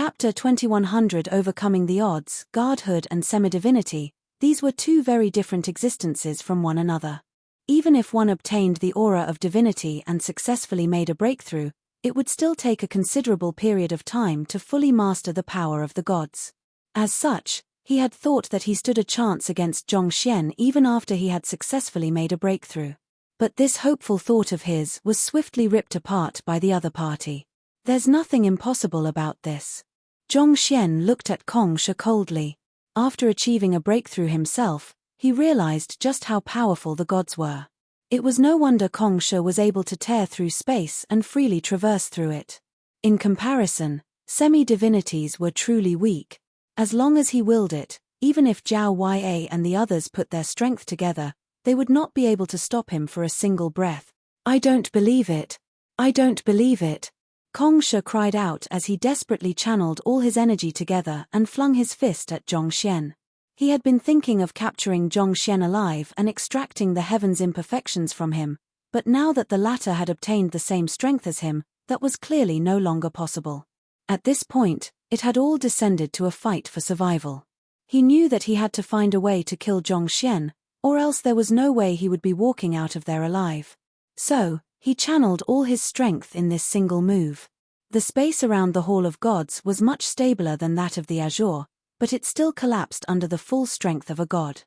Chapter 2100 Overcoming the Odds, Godhood and Semi-Divinity. These were two very different existences from one another. Even if one obtained the aura of divinity and successfully made a breakthrough, it would still take a considerable period of time to fully master the power of the gods. As such, he had thought that he stood a chance against Zhongxian even after he had successfully made a breakthrough. But this hopeful thought of his was swiftly ripped apart by the other party. There's nothing impossible about this. Zhongxian looked at Kongsha coldly. After achieving a breakthrough himself, he realized just how powerful the gods were. It was no wonder Kongsha was able to tear through space and freely traverse through it. In comparison, semi-divinities were truly weak. As long as he willed it, even if Zhao Ya and the others put their strength together, they would not be able to stop him for a single breath. "I don't believe it. I don't believe it." Kongsha cried out as he desperately channeled all his energy together and flung his fist at Zhongxian. He had been thinking of capturing Zhongxian alive and extracting the heaven's imperfections from him, but now that the latter had obtained the same strength as him, that was clearly no longer possible. At this point, it had all descended to a fight for survival. He knew that he had to find a way to kill Zhongxian, or else there was no way he would be walking out of there alive. So, he channeled all his strength in this single move. The space around the Hall of Gods was much stabler than that of the Azure, but it still collapsed under the full strength of a god.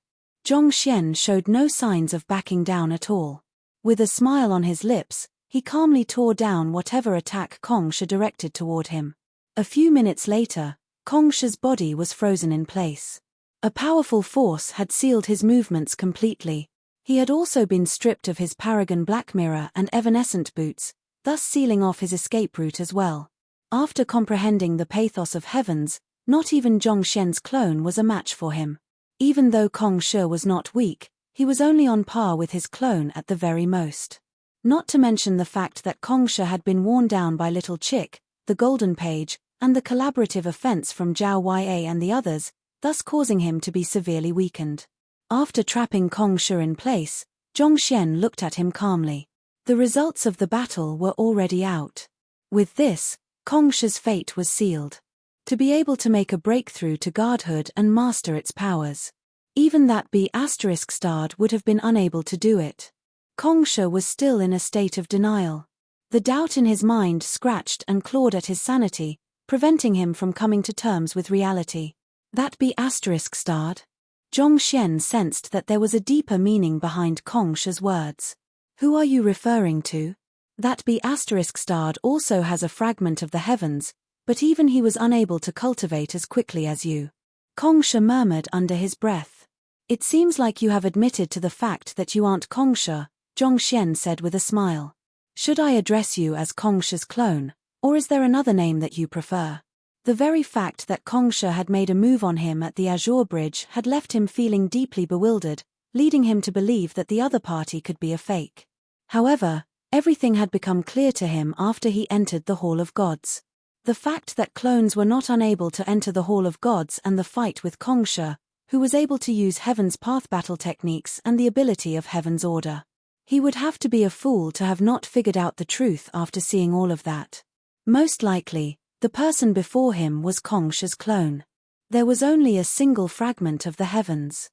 Zhongxian showed no signs of backing down at all. With a smile on his lips, he calmly tore down whatever attack Kongsha directed toward him. A few minutes later, Kongsha's body was frozen in place. A powerful force had sealed his movements completely. He had also been stripped of his Paragon Black Mirror and Evanescent boots, thus sealing off his escape route as well. After comprehending the pathos of heavens, not even Zhongxian's clone was a match for him. Even though Kongsha was not weak, he was only on par with his clone at the very most. Not to mention the fact that Kongsha had been worn down by Little Chick, the Golden Page, and the collaborative offense from Zhao Ya and the others, thus causing him to be severely weakened. After trapping Kongsha in place, Zhongxian looked at him calmly. The results of the battle were already out. With this, Kongsha's fate was sealed. To be able to make a breakthrough to godhood and master its powers. Even that B***starred would have been unable to do it. Kongsha was still in a state of denial. The doubt in his mind scratched and clawed at his sanity, preventing him from coming to terms with reality. That B***starred? Zhongxian sensed that there was a deeper meaning behind Kongsha's words. Who are you referring to? That B***starred also has a fragment of the heavens, but even he was unable to cultivate as quickly as you. Kongsha murmured under his breath. It seems like you have admitted to the fact that you aren't Kongsha, Zhongxian said with a smile. Should I address you as Kongsha's clone, or is there another name that you prefer? The very fact that Kongsha had made a move on him at the Azure Bridge had left him feeling deeply bewildered, leading him to believe that the other party could be a fake. However, everything had become clear to him after he entered the Hall of Gods. The fact that clones were not unable to enter the Hall of Gods and the fight with Kongsha, who was able to use Heaven's Path battle techniques and the ability of Heaven's Order. He would have to be a fool to have not figured out the truth after seeing all of that. Most likely, the person before him was Kongsha's clone. There was only a single fragment of the heavens.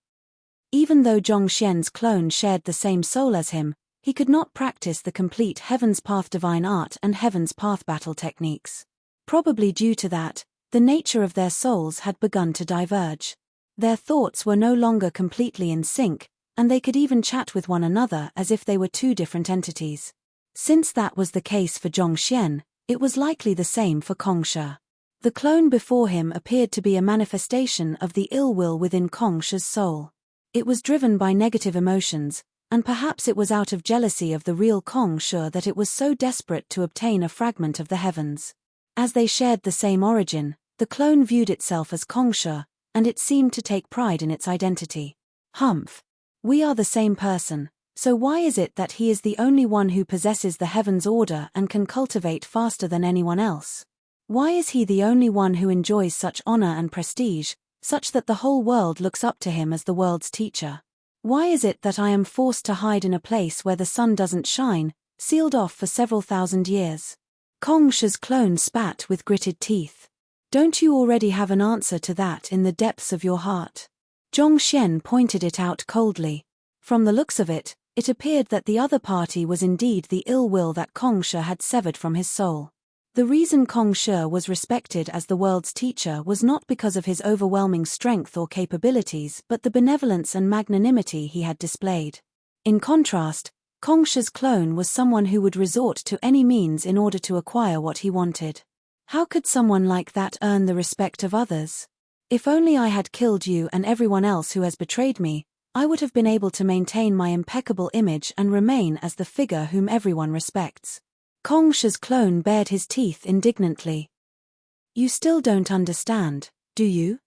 Even though Zhongxian's clone shared the same soul as him, he could not practice the complete Heaven's Path divine art and Heaven's Path battle techniques. Probably due to that, the nature of their souls had begun to diverge. Their thoughts were no longer completely in sync, and they could even chat with one another as if they were two different entities. Since that was the case for Zhongxian, it was likely the same for Kongsha. The clone before him appeared to be a manifestation of the ill will within Kongsha's soul. It was driven by negative emotions, and perhaps it was out of jealousy of the real Kongsha that it was so desperate to obtain a fragment of the heavens. As they shared the same origin, the clone viewed itself as Kongsha, and it seemed to take pride in its identity. Humph. We are the same person. So why is it that he is the only one who possesses the Heaven's Order and can cultivate faster than anyone else? Why is he the only one who enjoys such honor and prestige, such that the whole world looks up to him as the world's teacher? Why is it that I am forced to hide in a place where the sun doesn't shine, sealed off for several thousand years? Kongsha's clone spat with gritted teeth. Don't you already have an answer to that in the depths of your heart? Zhongxian pointed it out coldly. From the looks of it, it appeared that the other party was indeed the ill will that Kong Shi had severed from his soul. The reason Kong Shi was respected as the world's teacher was not because of his overwhelming strength or capabilities but the benevolence and magnanimity he had displayed. In contrast, Kong Shi's clone was someone who would resort to any means in order to acquire what he wanted. How could someone like that earn the respect of others? If only I had killed you and everyone else who has betrayed me, I would have been able to maintain my impeccable image and remain as the figure whom everyone respects. Kong Shi's clone bared his teeth indignantly. You still don't understand, do you?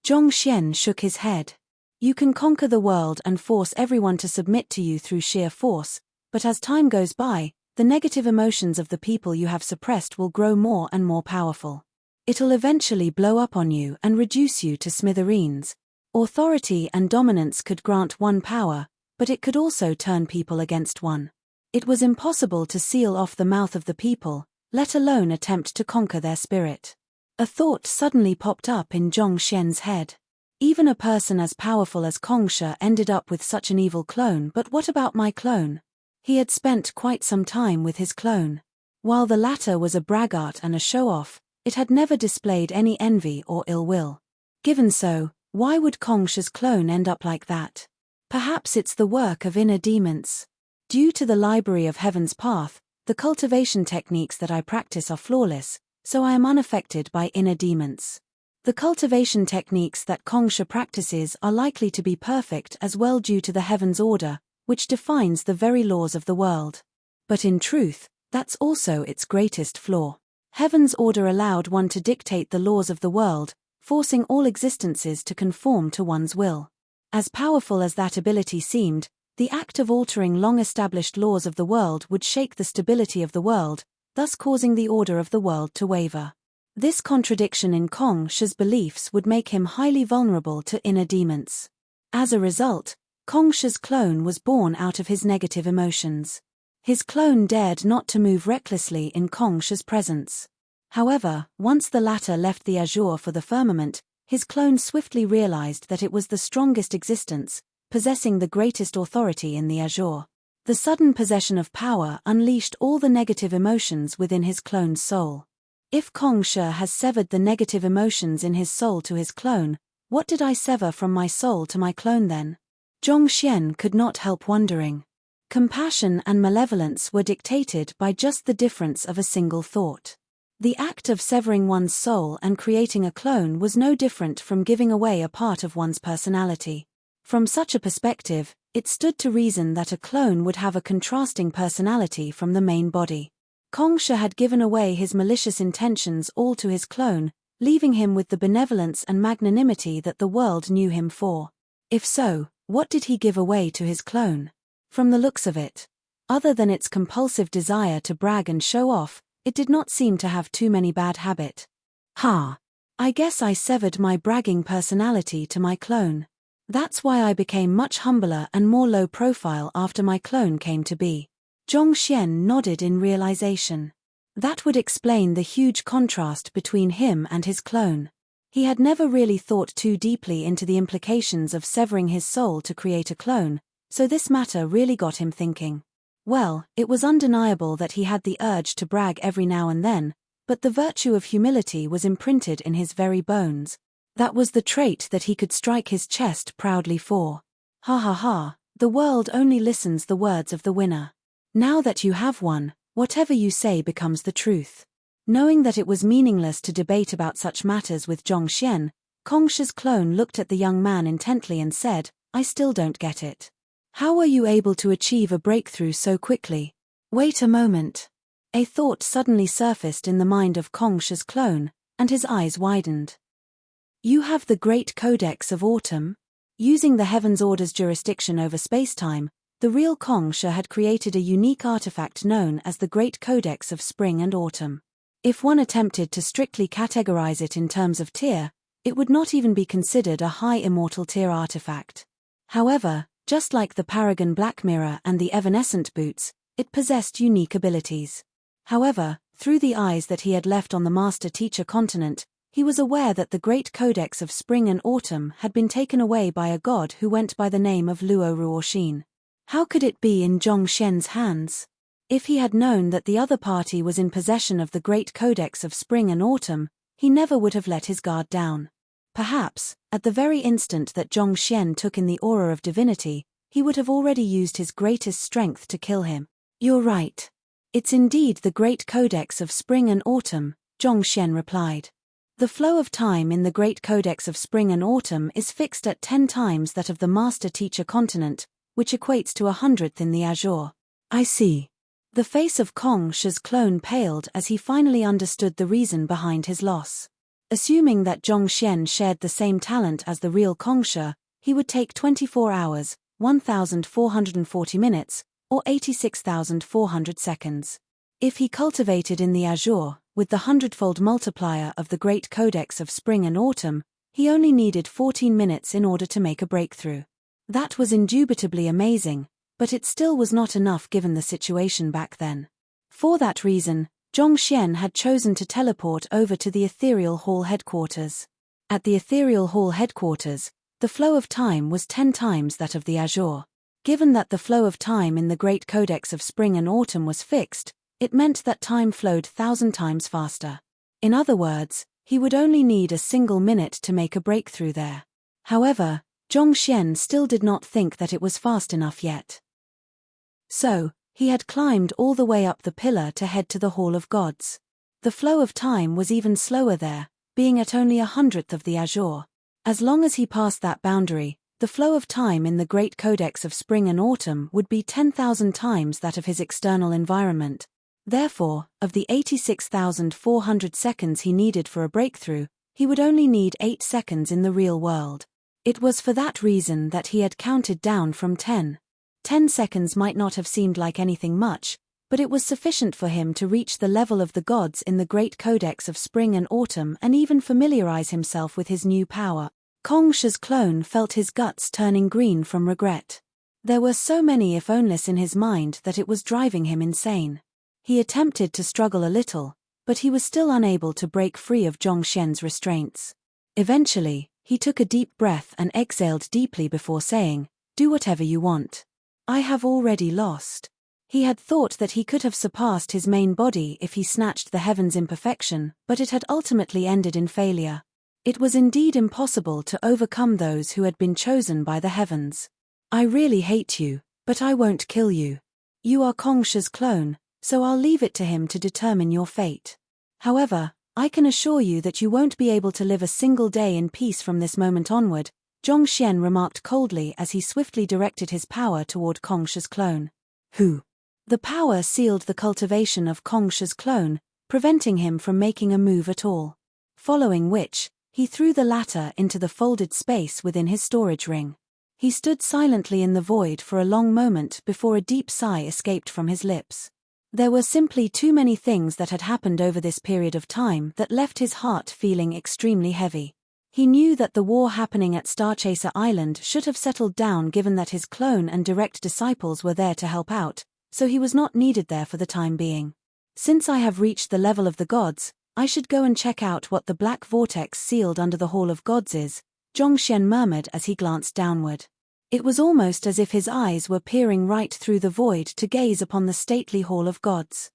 Zhongxian shook his head. You can conquer the world and force everyone to submit to you through sheer force, but as time goes by, the negative emotions of the people you have suppressed will grow more and more powerful. It'll eventually blow up on you and reduce you to smithereens. Authority and dominance could grant one power, but it could also turn people against one. It was impossible to seal off the mouth of the people, let alone attempt to conquer their spirit. A thought suddenly popped up in Zhongxian's head. Even a person as powerful as Kong Shi ended up with such an evil clone, but what about my clone? He had spent quite some time with his clone. While the latter was a braggart and a show-off, it had never displayed any envy or ill will. Given so, why would Kong Shi's clone end up like that? Perhaps it's the work of inner demons. Due to the library of Heaven's path, the cultivation techniques that I practice are flawless, so I am unaffected by inner demons. The cultivation techniques that Kong Shi practices are likely to be perfect as well due to the Heaven's order, which defines the very laws of the world. But in truth, that's also its greatest flaw. Heaven's order allowed one to dictate the laws of the world, forcing all existences to conform to one's will. As powerful as that ability seemed, the act of altering long-established laws of the world would shake the stability of the world, thus causing the order of the world to waver. This contradiction in Kong Shi's beliefs would make him highly vulnerable to inner demons. As a result, Kong Shi's clone was born out of his negative emotions. His clone dared not to move recklessly in Kong Shi's presence. However, once the latter left the azure for the firmament, his clone swiftly realized that it was the strongest existence, possessing the greatest authority in the azure. The sudden possession of power unleashed all the negative emotions within his clone's soul. If Kong Shi has severed the negative emotions in his soul to his clone, what did I sever from my soul to my clone then? Zhongxian could not help wondering. Compassion and malevolence were dictated by just the difference of a single thought. The act of severing one's soul and creating a clone was no different from giving away a part of one's personality. From such a perspective, it stood to reason that a clone would have a contrasting personality from the main body. Kong Shi had given away his malicious intentions all to his clone, leaving him with the benevolence and magnanimity that the world knew him for. If so, what did he give away to his clone? From the looks of it, other than its compulsive desire to brag and show off, it did not seem to have too many bad habits. I guess I severed my bragging personality to my clone. That's why I became much humbler and more low profile after my clone came to be. Zhongxian nodded in realization. That would explain the huge contrast between him and his clone. He had never really thought too deeply into the implications of severing his soul to create a clone, so this matter really got him thinking. Well, it was undeniable that he had the urge to brag every now and then, but the virtue of humility was imprinted in his very bones. That was the trait that he could strike his chest proudly for. Ha ha ha, the world only listens the words of the winner. Now that you have one, whatever you say becomes the truth. Knowing that it was meaningless to debate about such matters with Zhongxian, Kong Shi's clone looked at the young man intently and said, I still don't get it. How were you able to achieve a breakthrough so quickly? Wait a moment. A thought suddenly surfaced in the mind of Kong Shi's clone, and his eyes widened. You have the Great Codex of Autumn? Using the Heaven's Order's jurisdiction over space-time, the real Kong Shi had created a unique artifact known as the Great Codex of Spring and Autumn. If one attempted to strictly categorize it in terms of tier, it would not even be considered a high immortal tier artifact. However, just like the Paragon Black Mirror and the Evanescent Boots, it possessed unique abilities. However, through the eyes that he had left on the Master Teacher continent, He was aware that the great codex of spring and autumn had been taken away by a god who went by the name of Luo Ruoxin. How could it be in Zhongxian's hands? If he had known that the other party was in possession of the great codex of spring and autumn, he never would have let his guard down. Perhaps, at the very instant that Zhongxian took in the aura of divinity, he would have already used his greatest strength to kill him. You're right. It's indeed the great codex of spring and autumn, Zhongxian replied. The flow of time in the great codex of spring and autumn is fixed at 10 times that of the master-teacher continent, which equates to 100th in the azure. I see. The face of Kong Shi's clone paled as he finally understood the reason behind his loss. Assuming that Zhongxian shared the same talent as the real Kong Shi, he would take 24 hours, 1,440 minutes, or 86,400 seconds. If he cultivated in the azure, with the 100-fold multiplier of the great codex of spring and autumn, he only needed 14 minutes in order to make a breakthrough. That was indubitably amazing, but it still was not enough given the situation back then. For that reason, Zhongxian had chosen to teleport over to the Ethereal Hall headquarters. At the Ethereal Hall headquarters, the flow of time was 10 times that of the azure. Given that the flow of time in the great codex of spring and autumn was fixed, it meant that time flowed 1,000 times faster. In other words, he would only need a single minute to make a breakthrough there. However, Zhongxian still did not think that it was fast enough yet. So, he had climbed all the way up the pillar to head to the Hall of Gods. The flow of time was even slower there, being at only 100th of the azure. As long as he passed that boundary, the flow of time in the great codex of spring and autumn would be 10,000 times that of his external environment. Therefore, of the 86,400 seconds he needed for a breakthrough, he would only need 8 seconds in the real world. It was for that reason that he had counted down from 10. 10 seconds might not have seemed like anything much, but it was sufficient for him to reach the level of the gods in the great codex of spring and autumn and even familiarize himself with his new power. Kong Shi's clone felt his guts turning green from regret. There were so many if-onlys in his mind that it was driving him insane. He attempted to struggle a little, but he was still unable to break free of Zhongxian's restraints. Eventually, he took a deep breath and exhaled deeply before saying, "Do whatever you want. I have already lost." He had thought that he could have surpassed his main body if he snatched the heavens in perfection, but it had ultimately ended in failure. It was indeed impossible to overcome those who had been chosen by the heavens. "I really hate you, but I won't kill you. You are Kong Shi's clone, so I'll leave it to him to determine your fate. However, I can assure you that you won't be able to live a single day in peace from this moment onward," Zhongxian remarked coldly as he swiftly directed his power toward Kong Shi's clone. "Who?" The power sealed the cultivation of Kong Shi's clone, preventing him from making a move at all. Following which, he threw the latter into the folded space within his storage ring. He stood silently in the void for a long moment before a deep sigh escaped from his lips. There were simply too many things that had happened over this period of time that left his heart feeling extremely heavy. He knew that the war happening at Starchaser Island should have settled down given that his clone and direct disciples were there to help out, so he was not needed there for the time being. "Since I have reached the level of the gods, I should go and check out what the black vortex sealed under the Hall of Gods is," Zhongxian murmured as he glanced downward. It was almost as if his eyes were peering right through the void to gaze upon the stately Hall of Gods.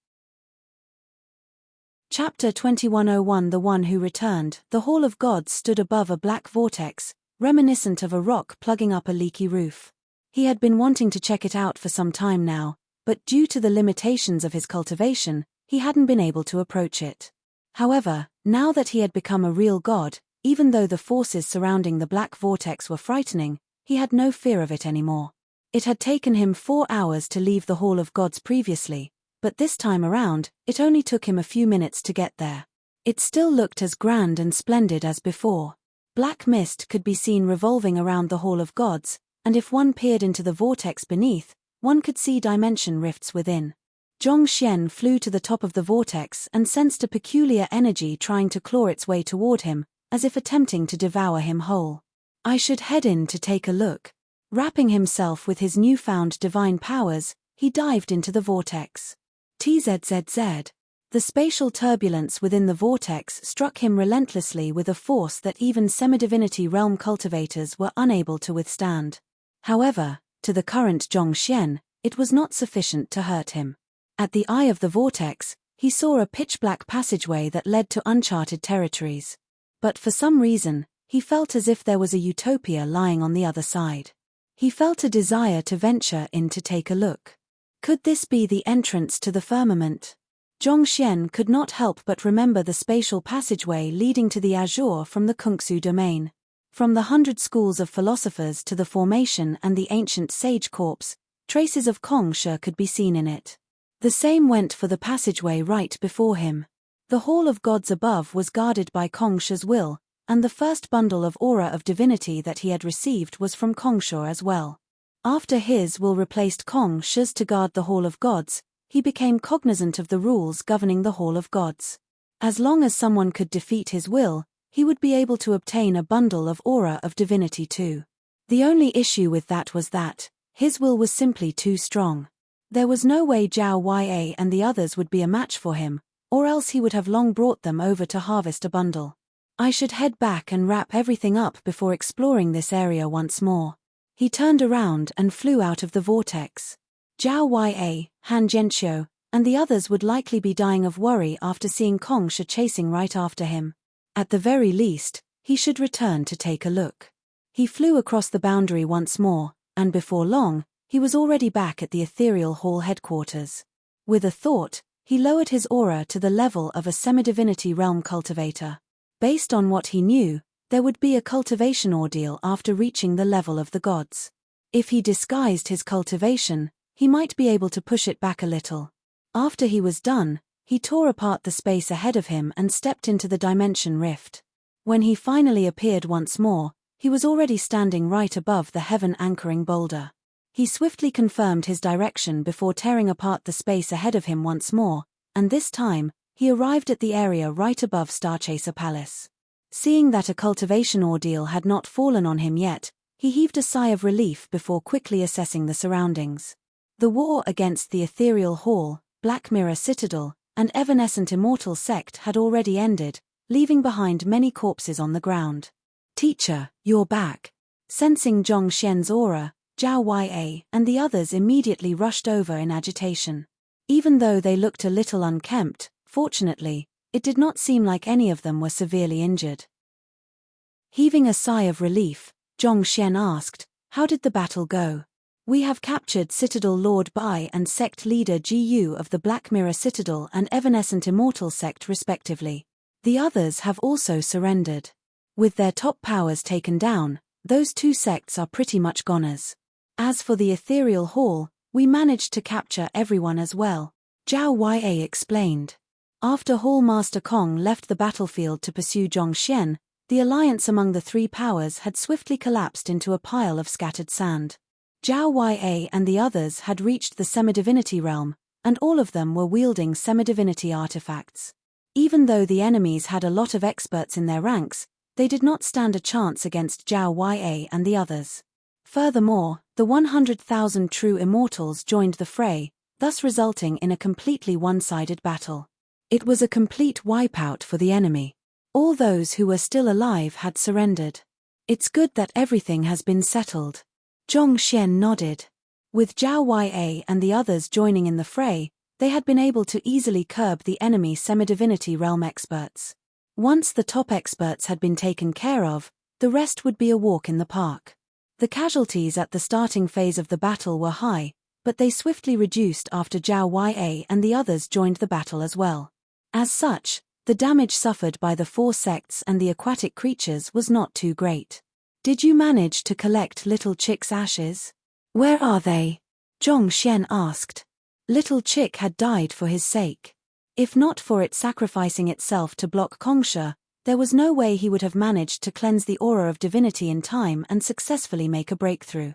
Chapter 2101 The One Who Returned. The Hall of Gods stood above a black vortex, reminiscent of a rock plugging up a leaky roof. He had been wanting to check it out for some time now, but due to the limitations of his cultivation, he hadn't been able to approach it. However, now that he had become a real god, even though the forces surrounding the black vortex were frightening, he had no fear of it anymore. It had taken him 4 hours to leave the Hall of Gods previously, but this time around, it only took him a few minutes to get there. It still looked as grand and splendid as before. Black mist could be seen revolving around the Hall of Gods, and if one peered into the vortex beneath, one could see dimension rifts within. Zhongxian flew to the top of the vortex and sensed a peculiar energy trying to claw its way toward him, as if attempting to devour him whole. "I should head in to take a look." Wrapping himself with his newfound divine powers, he dived into the vortex. TZZZ. The spatial turbulence within the vortex struck him relentlessly with a force that even semi-divinity realm cultivators were unable to withstand. However, to the current Zhongxian, it was not sufficient to hurt him. At the eye of the vortex, he saw a pitch-black passageway that led to uncharted territories. But for some reason, he felt as if there was a utopia lying on the other side. He felt a desire to venture in to take a look. Could this be the entrance to the firmament? Zhongxian could not help but remember the spatial passageway leading to the azure from the Kungsu domain. From the 100 schools of philosophers to the formation and the ancient sage corpse, traces of Kongsha could be seen in it. The same went for the passageway right before him. The Hall of Gods above was guarded by Kongsha's will, and the first bundle of aura of divinity that he had received was from Kongsha as well. After his will replaced Kongsha's to guard the Hall of Gods, he became cognizant of the rules governing the Hall of Gods. As long as someone could defeat his will, he would be able to obtain a bundle of aura of divinity too. The only issue with that was that his will was simply too strong. There was no way Zhao Ya and the others would be a match for him, or else he would have long brought them over to harvest a bundle. I should head back and wrap everything up before exploring this area once more. He turned around and flew out of the vortex. Zhao Ya, Han Zhenqiu, and the others would likely be dying of worry after seeing Kongsha chasing right after him. At the very least, he should return to take a look. He flew across the boundary once more, and before long, he was already back at the ethereal hall headquarters. With a thought, he lowered his aura to the level of a semi-divinity realm cultivator. Based on what he knew, there would be a cultivation ordeal after reaching the level of the gods. If he disguised his cultivation, he might be able to push it back a little. After he was done, he tore apart the space ahead of him and stepped into the dimension rift. When he finally appeared once more, he was already standing right above the heaven-anchoring boulder. He swiftly confirmed his direction before tearing apart the space ahead of him once more, and this time, he arrived at the area right above Starchaser Palace. Seeing that a cultivation ordeal had not fallen on him yet, he heaved a sigh of relief before quickly assessing the surroundings. The war against the Ethereal Hall, Black Mirror Citadel, and Evanescent Immortal Sect had already ended, leaving behind many corpses on the ground. "Teacher, you're back." Sensing Zhongxian's aura, Zhao Ya and the others immediately rushed over in agitation. Even though they looked a little unkempt, fortunately, it did not seem like any of them were severely injured. Heaving a sigh of relief, Zhongxian asked, "How did the battle go?" "We have captured Citadel Lord Bai and Sect Leader Gu of the Black Mirror Citadel and Evanescent Immortal Sect respectively. The others have also surrendered. With their top powers taken down, those two sects are pretty much goners. As for the Ethereal Hall, we managed to capture everyone as well," Zhao Ya explained. After Hall Master Kong left the battlefield to pursue Zhongxian, the alliance among the three powers had swiftly collapsed into a pile of scattered sand. Zhao Ya and the others had reached the semi-divinity realm, and all of them were wielding semi-divinity artifacts. Even though the enemies had a lot of experts in their ranks, they did not stand a chance against Zhao Ya and the others. Furthermore, the 100,000 true immortals joined the fray, thus resulting in a completely one-sided battle. It was a complete wipeout for the enemy. All those who were still alive had surrendered. "It's good that everything has been settled." Zhongxian nodded. With Zhao Ya and the others joining in the fray, they had been able to easily curb the enemy semi-divinity realm experts. Once the top experts had been taken care of, the rest would be a walk in the park. The casualties at the starting phase of the battle were high, but they swiftly reduced after Zhao Ya and the others joined the battle as well. As such, the damage suffered by the four sects and the aquatic creatures was not too great. "Did you manage to collect Little Chick's ashes?" "Where are they?" Zhongxian asked. Little Chick had died for his sake. If not for it sacrificing itself to block Kongsha, there was no way he would have managed to cleanse the aura of divinity in time and successfully make a breakthrough.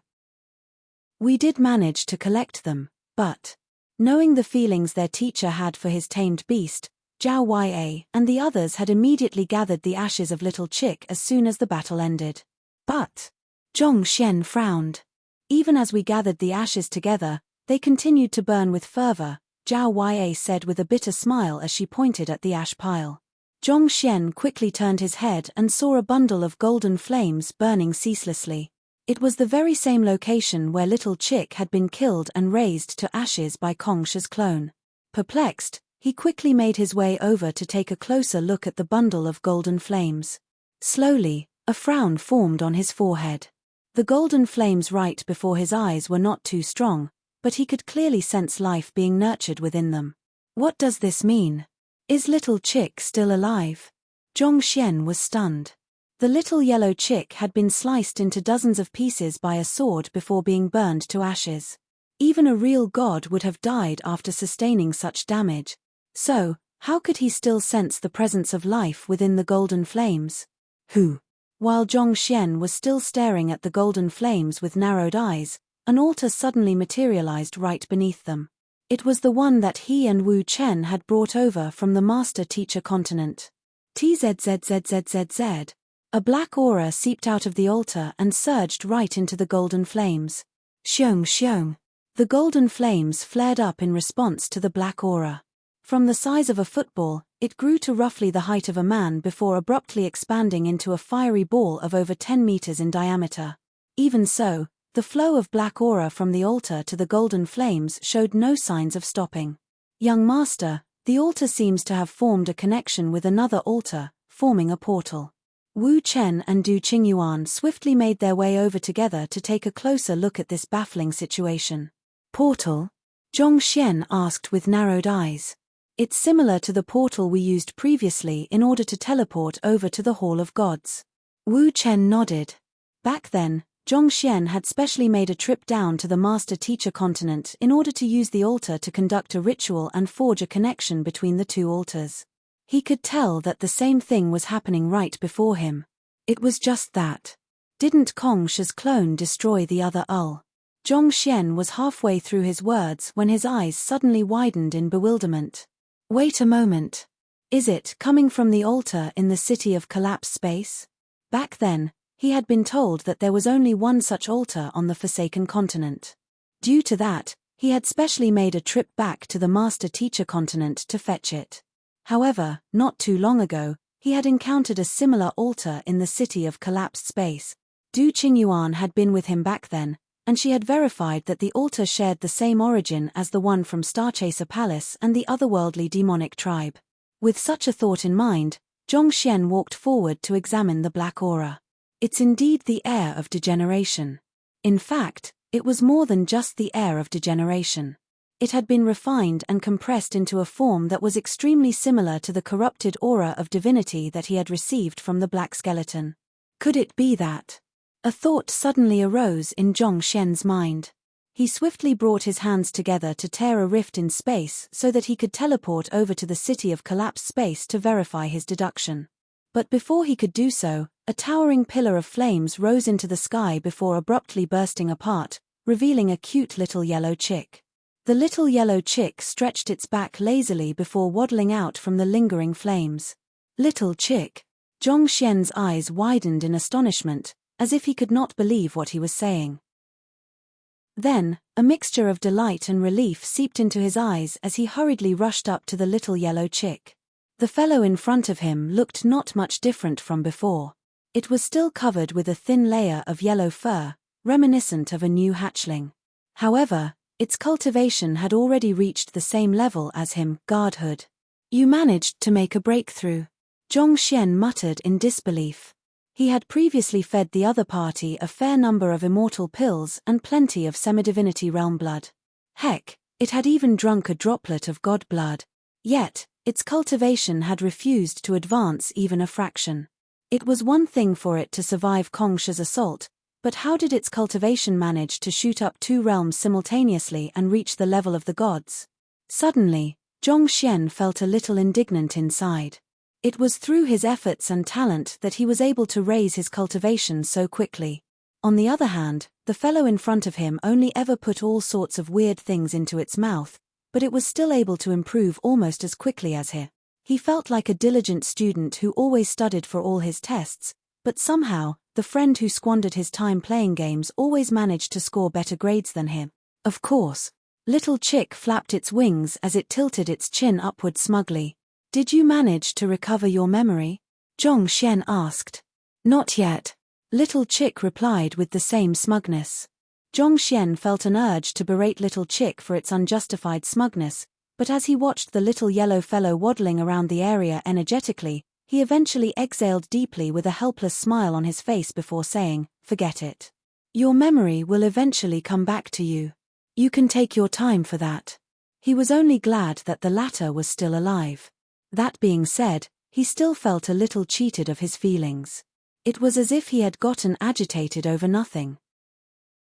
"We did manage to collect them, but..." Knowing the feelings their teacher had for his tamed beast, Zhao Ya and the others had immediately gathered the ashes of Little Chick as soon as the battle ended. "But..." Zhongxian frowned. "Even as we gathered the ashes together, they continued to burn with fervor," Zhao Ya said with a bitter smile as she pointed at the ash pile. Zhong Xian quickly turned his head and saw a bundle of golden flames burning ceaselessly. It was the very same location where Little Chick had been killed and razed to ashes by Kong Shi's clone. Perplexed, he quickly made his way over to take a closer look at the bundle of golden flames. Slowly, a frown formed on his forehead. The golden flames right before his eyes were not too strong, but he could clearly sense life being nurtured within them. What does this mean? Is Little Chick still alive? Zhong Xian was stunned. The little yellow chick had been sliced into dozens of pieces by a sword before being burned to ashes. Even a real god would have died after sustaining such damage. So, how could he still sense the presence of life within the golden flames? Who? While Zhong Xian was still staring at the golden flames with narrowed eyes, an altar suddenly materialized right beneath them. It was the one that he and Wu Chen had brought over from the master-teacher continent. TZZZZZZ. A black aura seeped out of the altar and surged right into the golden flames. Xiong xiong. The golden flames flared up in response to the black aura. From the size of a football, it grew to roughly the height of a man before abruptly expanding into a fiery ball of over 10 meters in diameter. Even so, the flow of black aura from the altar to the golden flames showed no signs of stopping. Young master, the altar seems to have formed a connection with another altar, forming a portal. Wu Chen and Du Qingyuan swiftly made their way over together to take a closer look at this baffling situation. Portal? Zhong Xian asked with narrowed eyes. It's similar to the portal we used previously in order to teleport over to the Hall of Gods. Wu Chen nodded. Back then, Zhong Xian had specially made a trip down to the master-teacher continent in order to use the altar to conduct a ritual and forge a connection between the two altars. He could tell that the same thing was happening right before him. It was just that. Didn't Kong Shi's clone destroy the other Ul? Zhong Xian was halfway through his words when his eyes suddenly widened in bewilderment. Wait a moment. Is it coming from the altar in the city of collapsed space? Back then, he had been told that there was only one such altar on the Forsaken Continent. Due to that, he had specially made a trip back to the master-teacher continent to fetch it. However, not too long ago, he had encountered a similar altar in the city of collapsed space. Du Qingyuan had been with him back then, and she had verified that the altar shared the same origin as the one from Starchaser Palace and the otherworldly demonic tribe. With such a thought in mind, Zhong Xian walked forward to examine the black aura. It's indeed the air of degeneration. In fact, it was more than just the air of degeneration. It had been refined and compressed into a form that was extremely similar to the corrupted aura of divinity that he had received from the black skeleton. Could it be that? A thought suddenly arose in Zhong Xian's mind. He swiftly brought his hands together to tear a rift in space so that he could teleport over to the city of collapsed space to verify his deduction. But before he could do so, a towering pillar of flames rose into the sky before abruptly bursting apart, revealing a cute little yellow chick. The little yellow chick stretched its back lazily before waddling out from the lingering flames. Little chick. Zhong Xian's eyes widened in astonishment, as if he could not believe what he was saying. Then, a mixture of delight and relief seeped into his eyes as he hurriedly rushed up to the little yellow chick. The fellow in front of him looked not much different from before. It was still covered with a thin layer of yellow fur, reminiscent of a new hatchling. However, its cultivation had already reached the same level as him, guardhood. You managed to make a breakthrough. Zhong Xian muttered in disbelief. He had previously fed the other party a fair number of immortal pills and plenty of semidivinity realm blood. Heck, it had even drunk a droplet of god blood. Yet, its cultivation had refused to advance even a fraction. It was one thing for it to survive Kong Shi's assault, but how did its cultivation manage to shoot up 2 realms simultaneously and reach the level of the gods? Suddenly, Zhong Xian felt a little indignant inside. It was through his efforts and talent that he was able to raise his cultivation so quickly. On the other hand, the fellow in front of him only ever put all sorts of weird things into its mouth, but it was still able to improve almost as quickly as he. He felt like a diligent student who always studied for all his tests, but somehow, the friend who squandered his time playing games always managed to score better grades than him. Of course, Little Chick flapped its wings as it tilted its chin upward smugly. Did you manage to recover your memory? Zhongxian asked. Not yet. Little Chick replied with the same smugness. Zhongxian felt an urge to berate Little Chick for its unjustified smugness, but as he watched the little yellow fellow waddling around the area energetically, he eventually exhaled deeply with a helpless smile on his face before saying, "Forget it. Your memory will eventually come back to you. You can take your time for that." He was only glad that the latter was still alive. That being said, he still felt a little cheated of his feelings. It was as if he had gotten agitated over nothing.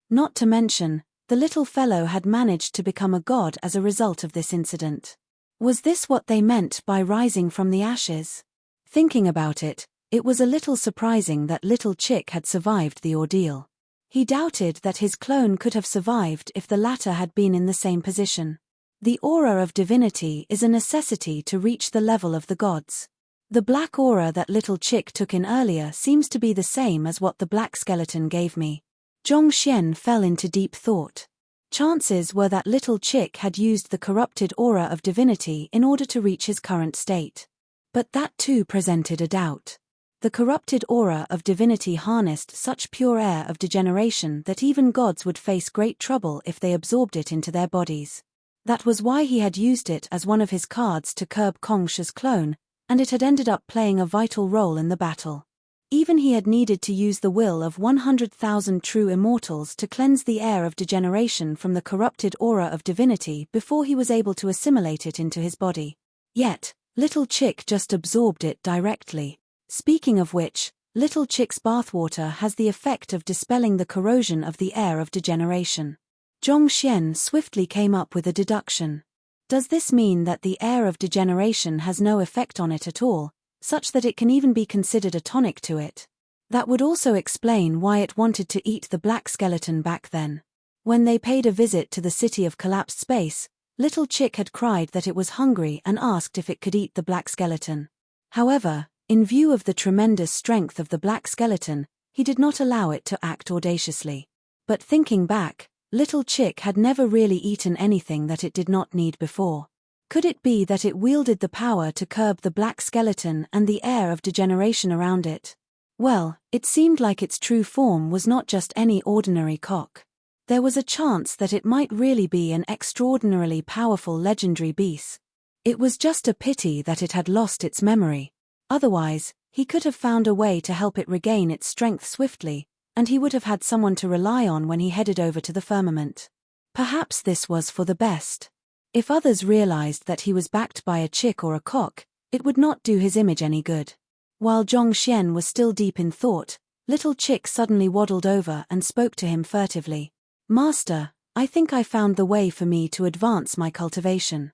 Not to mention, the little fellow had managed to become a god as a result of this incident. Was this what they meant by rising from the ashes? Thinking about it, it was a little surprising that Little Chick had survived the ordeal. He doubted that his clone could have survived if the latter had been in the same position. The aura of divinity is a necessity to reach the level of the gods. The black aura that Little Chick took in earlier seems to be the same as what the black skeleton gave me. Zhongxian fell into deep thought. Chances were that Little Chick had used the corrupted aura of divinity in order to reach his current state. But that too presented a doubt. The corrupted aura of divinity harnessed such pure air of degeneration that even gods would face great trouble if they absorbed it into their bodies. That was why he had used it as one of his cards to curb Kongsha's clone, and it had ended up playing a vital role in the battle. Even he had needed to use the will of 100,000 true immortals to cleanse the air of degeneration from the corrupted aura of divinity before he was able to assimilate it into his body. Yet, Little Chick just absorbed it directly. Speaking of which, Little Chick's bathwater has the effect of dispelling the corrosion of the air of degeneration. Zhongxian swiftly came up with a deduction. Does this mean that the air of degeneration has no effect on it at all, such that it can even be considered a tonic to it? That would also explain why it wanted to eat the black skeleton back then. When they paid a visit to the city of collapsed space, Little Chick had cried that it was hungry and asked if it could eat the black skeleton. However, in view of the tremendous strength of the black skeleton, he did not allow it to act audaciously. But thinking back, Little Chick had never really eaten anything that it did not need before. Could it be that it wielded the power to curb the black skeleton and the air of degeneration around it? Well, it seemed like its true form was not just any ordinary cock. There was a chance that it might really be an extraordinarily powerful legendary beast. It was just a pity that it had lost its memory. Otherwise, he could have found a way to help it regain its strength swiftly, and he would have had someone to rely on when he headed over to the firmament. Perhaps this was for the best. If others realized that he was backed by a chick or a cock, it would not do his image any good. While Zhongxian was still deep in thought, Little Chick suddenly waddled over and spoke to him furtively. "Master, I think I found the way for me to advance my cultivation."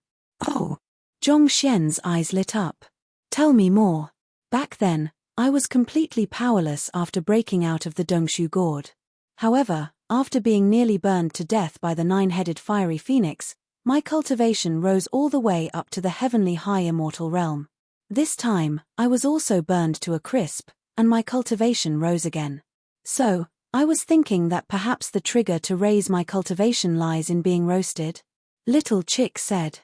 "Oh!" Zhongxian's eyes lit up. "Tell me more." "Back then, I was completely powerless after breaking out of the Dongshu gourd. However, after being nearly burned to death by the nine-headed fiery phoenix, my cultivation rose all the way up to the heavenly high immortal realm. This time, I was also burned to a crisp, and my cultivation rose again. So, I was thinking that perhaps the trigger to raise my cultivation lies in being roasted." Little Chick said.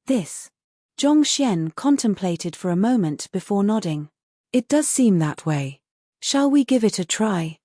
"This?" Zhongxian contemplated for a moment before nodding. "It does seem that way. Shall we give it a try?"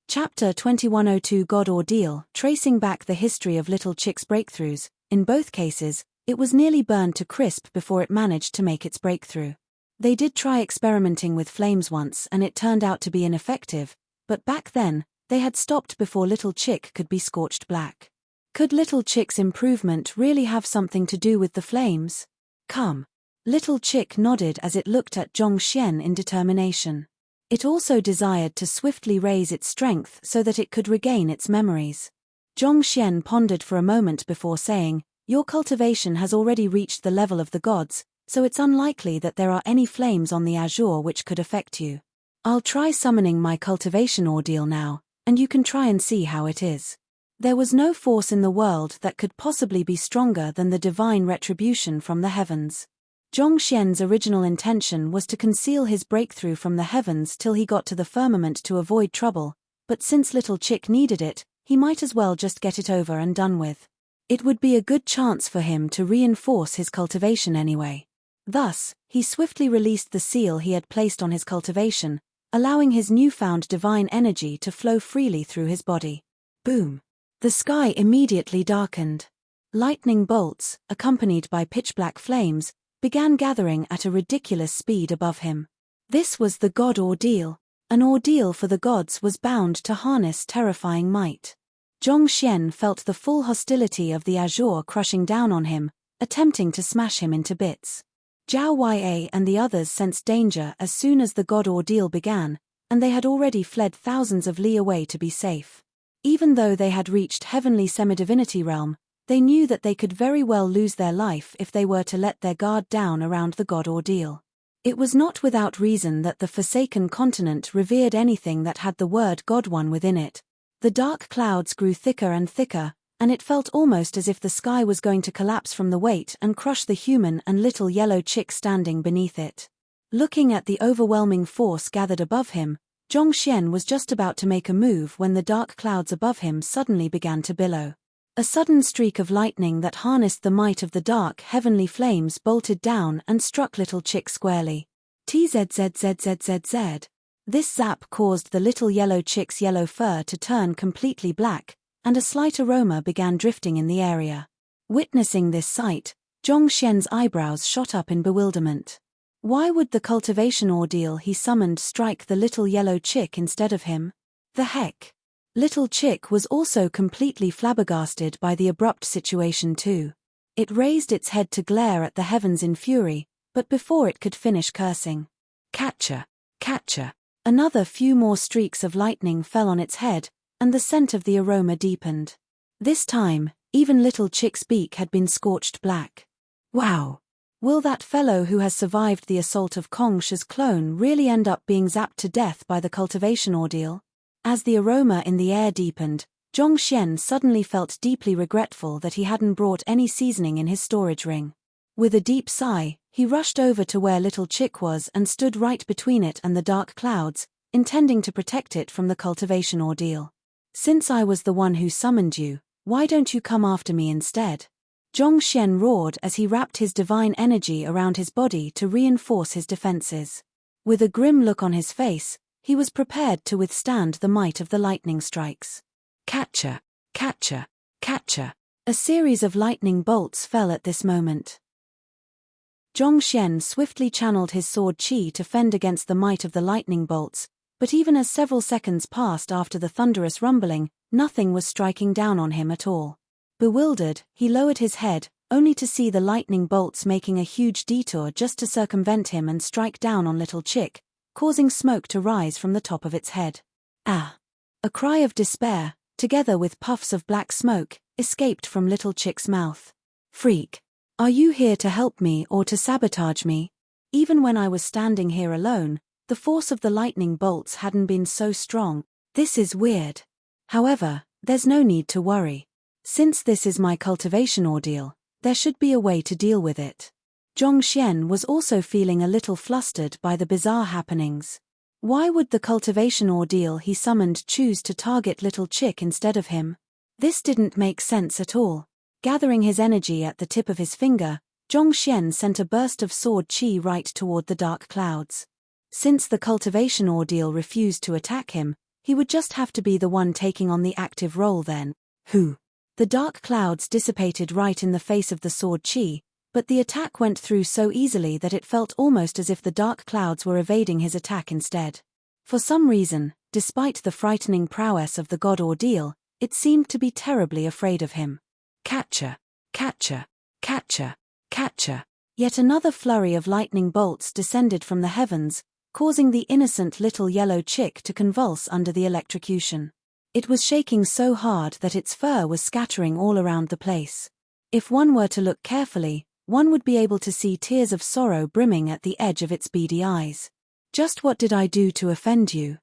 Chapter 2102 God Ordeal. Tracing back the history of Little Chick's breakthroughs, in both cases, it was nearly burned to crisp before it managed to make its breakthrough. They did try experimenting with flames once and it turned out to be ineffective, but back then, they had stopped before Little Chick could be scorched black. Could Little Chick's improvement really have something to do with the flames? "Come." Little Chick nodded as it looked at Zhongxian in determination. It also desired to swiftly raise its strength so that it could regain its memories. Zhongxian pondered for a moment before saying, "Your cultivation has already reached the level of the gods, so it's unlikely that there are any flames on the azure which could affect you. I'll try summoning my cultivation ordeal now, and you can try and see how it is." There was no force in the world that could possibly be stronger than the divine retribution from the heavens. Zhongxian's original intention was to conceal his breakthrough from the heavens till he got to the firmament to avoid trouble, but since Little Chick needed it, he might as well just get it over and done with. It would be a good chance for him to reinforce his cultivation anyway. Thus, he swiftly released the seal he had placed on his cultivation, allowing his newfound divine energy to flow freely through his body. Boom! The sky immediately darkened. Lightning bolts, accompanied by pitch-black flames, began gathering at a ridiculous speed above him. This was the god ordeal. An ordeal for the gods was bound to harness terrifying might. Zhongxian felt the full hostility of the azure crushing down on him, attempting to smash him into bits. Zhao Yue and the others sensed danger as soon as the god ordeal began, and they had already fled thousands of li away to be safe. Even though they had reached heavenly semi-divinity realm, they knew that they could very well lose their life if they were to let their guard down around the god ordeal. It was not without reason that the Forsaken Continent revered anything that had the word God One within it. The dark clouds grew thicker and thicker, and it felt almost as if the sky was going to collapse from the weight and crush the human and little yellow chick standing beneath it. Looking at the overwhelming force gathered above him, Zhongxian was just about to make a move when the dark clouds above him suddenly began to billow. A sudden streak of lightning that harnessed the might of the dark heavenly flames bolted down and struck Little Chick squarely. Tzzzzzzzz. This zap caused the little yellow chick's yellow fur to turn completely black, and a slight aroma began drifting in the area. Witnessing this sight, Zhongxian's eyebrows shot up in bewilderment. Why would the cultivation ordeal he summoned strike the little yellow chick instead of him? The heck? Little Chick was also completely flabbergasted by the abrupt situation too. It raised its head to glare at the heavens in fury, but before it could finish cursing, "Catcher! Catcher!" Another few more streaks of lightning fell on its head, and the scent of the aroma deepened. This time, even Little Chick's beak had been scorched black. Wow! Will that fellow who has survived the assault of Kongsha's clone really end up being zapped to death by the cultivation ordeal? As the aroma in the air deepened, Zhongxian suddenly felt deeply regretful that he hadn't brought any seasoning in his storage ring. With a deep sigh, he rushed over to where Little Chick was and stood right between it and the dark clouds, intending to protect it from the cultivation ordeal. "Since I was the one who summoned you, why don't you come after me instead?" Zhongxian roared as he wrapped his divine energy around his body to reinforce his defenses. With a grim look on his face, he was prepared to withstand the might of the lightning strikes. Catcher! Catcher! Catcher! A series of lightning bolts fell at this moment. Zhongxian swiftly channeled his sword qi to fend against the might of the lightning bolts, but even as several seconds passed after the thunderous rumbling, nothing was striking down on him at all. Bewildered, he lowered his head, only to see the lightning bolts making a huge detour just to circumvent him and strike down on Little Chick, causing smoke to rise from the top of its head. Ah! A cry of despair, together with puffs of black smoke, escaped from Little Chick's mouth. "Freak! Are you here to help me or to sabotage me? Even when I was standing here alone, the force of the lightning bolts hadn't been so strong. This is weird. However, there's no need to worry. Since this is my cultivation ordeal, there should be a way to deal with it." Zhongxian was also feeling a little flustered by the bizarre happenings. Why would the cultivation ordeal he summoned choose to target Little Chick instead of him? This didn't make sense at all. Gathering his energy at the tip of his finger, Zhongxian sent a burst of sword qi right toward the dark clouds. Since the cultivation ordeal refused to attack him, he would just have to be the one taking on the active role then. Who? The dark clouds dissipated right in the face of the sword qi, but the attack went through so easily that it felt almost as if the dark clouds were evading his attack instead. For some reason, despite the frightening prowess of the god ordeal, it seemed to be terribly afraid of him. Catcher! Catcher! Catcher! Catcher! Yet another flurry of lightning bolts descended from the heavens, causing the innocent little yellow chick to convulse under the electrocution. It was shaking so hard that its fur was scattering all around the place. If one were to look carefully, one would be able to see tears of sorrow brimming at the edge of its beady eyes. "Just what did I do to offend you?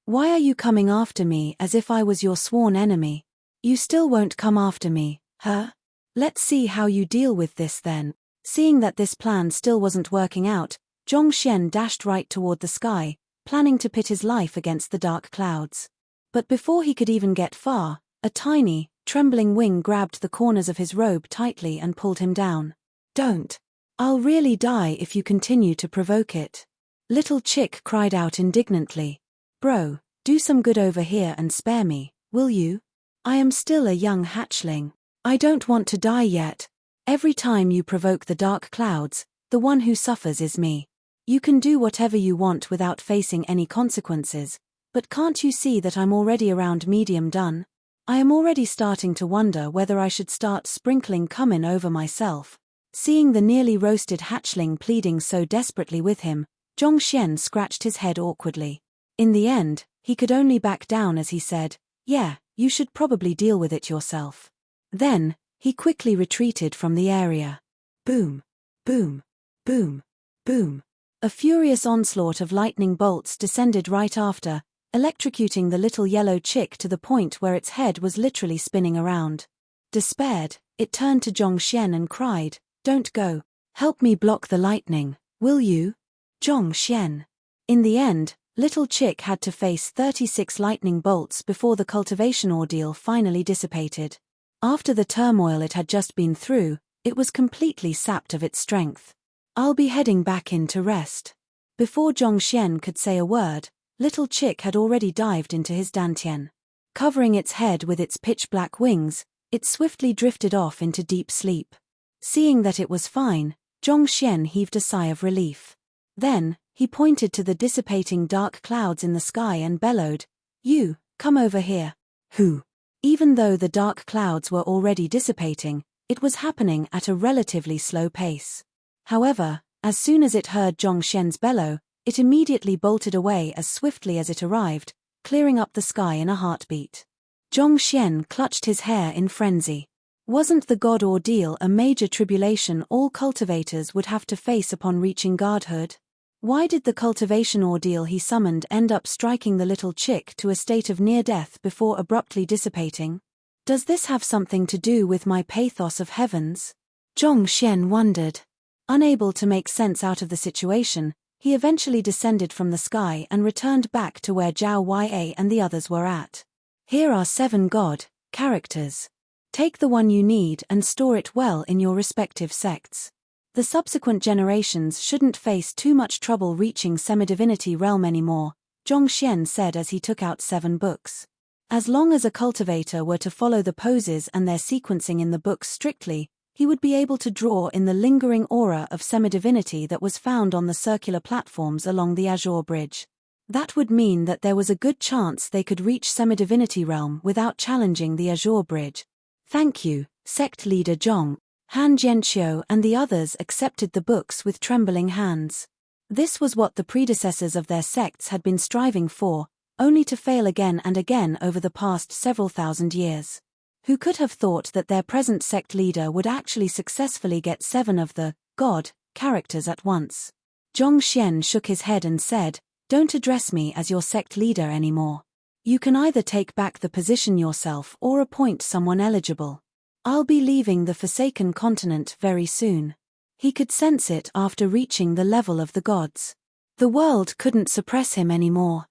Why are you coming after me as if I was your sworn enemy? You still won't come after me, huh? Let's see how you deal with this then." Seeing that this plan still wasn't working out, Zhongxian dashed right toward the sky, planning to pit his life against the dark clouds. But before he could even get far, a tiny, trembling wing grabbed the corners of his robe tightly and pulled him down. "Don't. I'll really die if you continue to provoke it." Little Chick cried out indignantly. "Bro, do some good over here and spare me, will you? I am still a young hatchling. I don't want to die yet. Every time you provoke the dark clouds, the one who suffers is me. You can do whatever you want without facing any consequences, but can't you see that I'm already around medium done? I am already starting to wonder whether I should start sprinkling cumin over myself." Seeing the nearly roasted hatchling pleading so desperately with him, Zhongxian scratched his head awkwardly. In the end, he could only back down as he said, "Yeah, you should probably deal with it yourself." Then, he quickly retreated from the area. Boom, boom, boom, boom. A furious onslaught of lightning bolts descended right after, electrocuting the little yellow chick to the point where its head was literally spinning around. Despaired, it turned to Zhongxian and cried, "Don't go. Help me block the lightning, will you?" Zhongxian. In the end, Little Chick had to face 36 lightning bolts before the cultivation ordeal finally dissipated. After the turmoil it had just been through, it was completely sapped of its strength. "I'll be heading back in to rest." Before Zhongxian could say a word, Little Chick had already dived into his dantian. Covering its head with its pitch-black wings, it swiftly drifted off into deep sleep. Seeing that it was fine, Zhongxian heaved a sigh of relief. Then, he pointed to the dissipating dark clouds in the sky and bellowed, "You, come over here." Who? Even though the dark clouds were already dissipating, it was happening at a relatively slow pace. However, as soon as it heard Zhongxian's bellow, it immediately bolted away as swiftly as it arrived, clearing up the sky in a heartbeat. Zhongxian clutched his hair in frenzy. Wasn't the god ordeal a major tribulation all cultivators would have to face upon reaching godhood? Why did the cultivation ordeal he summoned end up striking the little chick to a state of near death before abruptly dissipating? Does this have something to do with my pathos of heavens? Zhongxian wondered. Unable to make sense out of the situation, he eventually descended from the sky and returned back to where Zhao Ya and the others were at. "Here are 7 god characters. Take the one you need and store it well in your respective sects. The subsequent generations shouldn't face too much trouble reaching semi-divinity realm anymore," Zhongxian said as he took out 7 books. As long as a cultivator were to follow the poses and their sequencing in the books strictly, he would be able to draw in the lingering aura of semi-divinity that was found on the circular platforms along the Azure Bridge. That would mean that there was a good chance they could reach semi-divinity realm without challenging the Azure Bridge. "Thank you, sect leader Zhong." Han Jianqiu and the others accepted the books with trembling hands. This was what the predecessors of their sects had been striving for, only to fail again and again over the past several thousand years. Who could have thought that their present sect leader would actually successfully get 7 of the god characters at once? Zhongxian shook his head and said, "Don't address me as your sect leader anymore. You can either take back the position yourself or appoint someone eligible. I'll be leaving the Forsaken Continent very soon." He could sense it after reaching the level of the gods. The world couldn't suppress him anymore.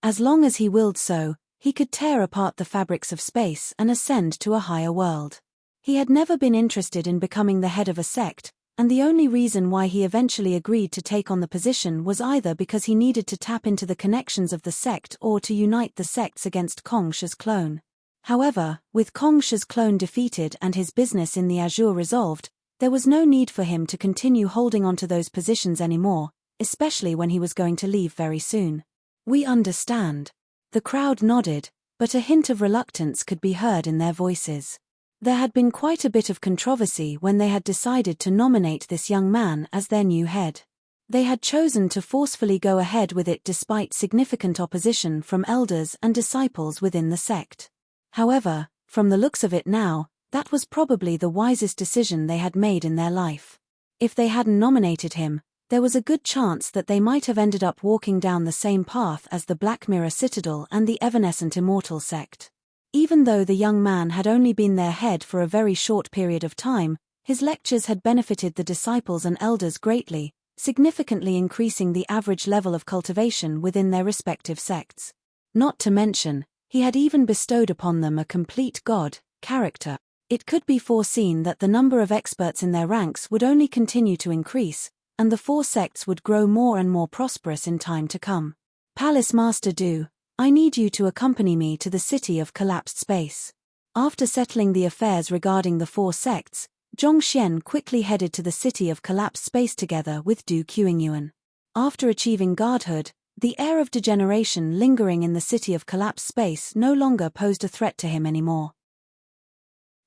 As long as he willed so, he could tear apart the fabrics of space and ascend to a higher world. He had never been interested in becoming the head of a sect, and the only reason why he eventually agreed to take on the position was either because he needed to tap into the connections of the sect or to unite the sects against Kong Shi's clone. However, with Kong Shi's clone defeated and his business in the Azure resolved, there was no need for him to continue holding onto those positions anymore, especially when he was going to leave very soon. "We understand." The crowd nodded, but a hint of reluctance could be heard in their voices. There had been quite a bit of controversy when they had decided to nominate this young man as their new head. They had chosen to forcefully go ahead with it despite significant opposition from elders and disciples within the sect. However, from the looks of it now, that was probably the wisest decision they had made in their life. If they hadn't nominated him, there was a good chance that they might have ended up walking down the same path as the Black Mirror Citadel and the Evanescent Immortal sect. Even though the young man had only been their head for a very short period of time, his lectures had benefited the disciples and elders greatly, significantly increasing the average level of cultivation within their respective sects. Not to mention, he had even bestowed upon them a complete god character. It could be foreseen that the number of experts in their ranks would only continue to increase, and the four sects would grow more and more prosperous in time to come. Palace Master Du, I need you to accompany me to the city of collapsed space. After settling the affairs regarding the four sects, Zhongxian quickly headed to the city of collapsed space together with Du Qingyuan. After achieving godhood, the air of degeneration lingering in the city of collapsed space no longer posed a threat to him anymore.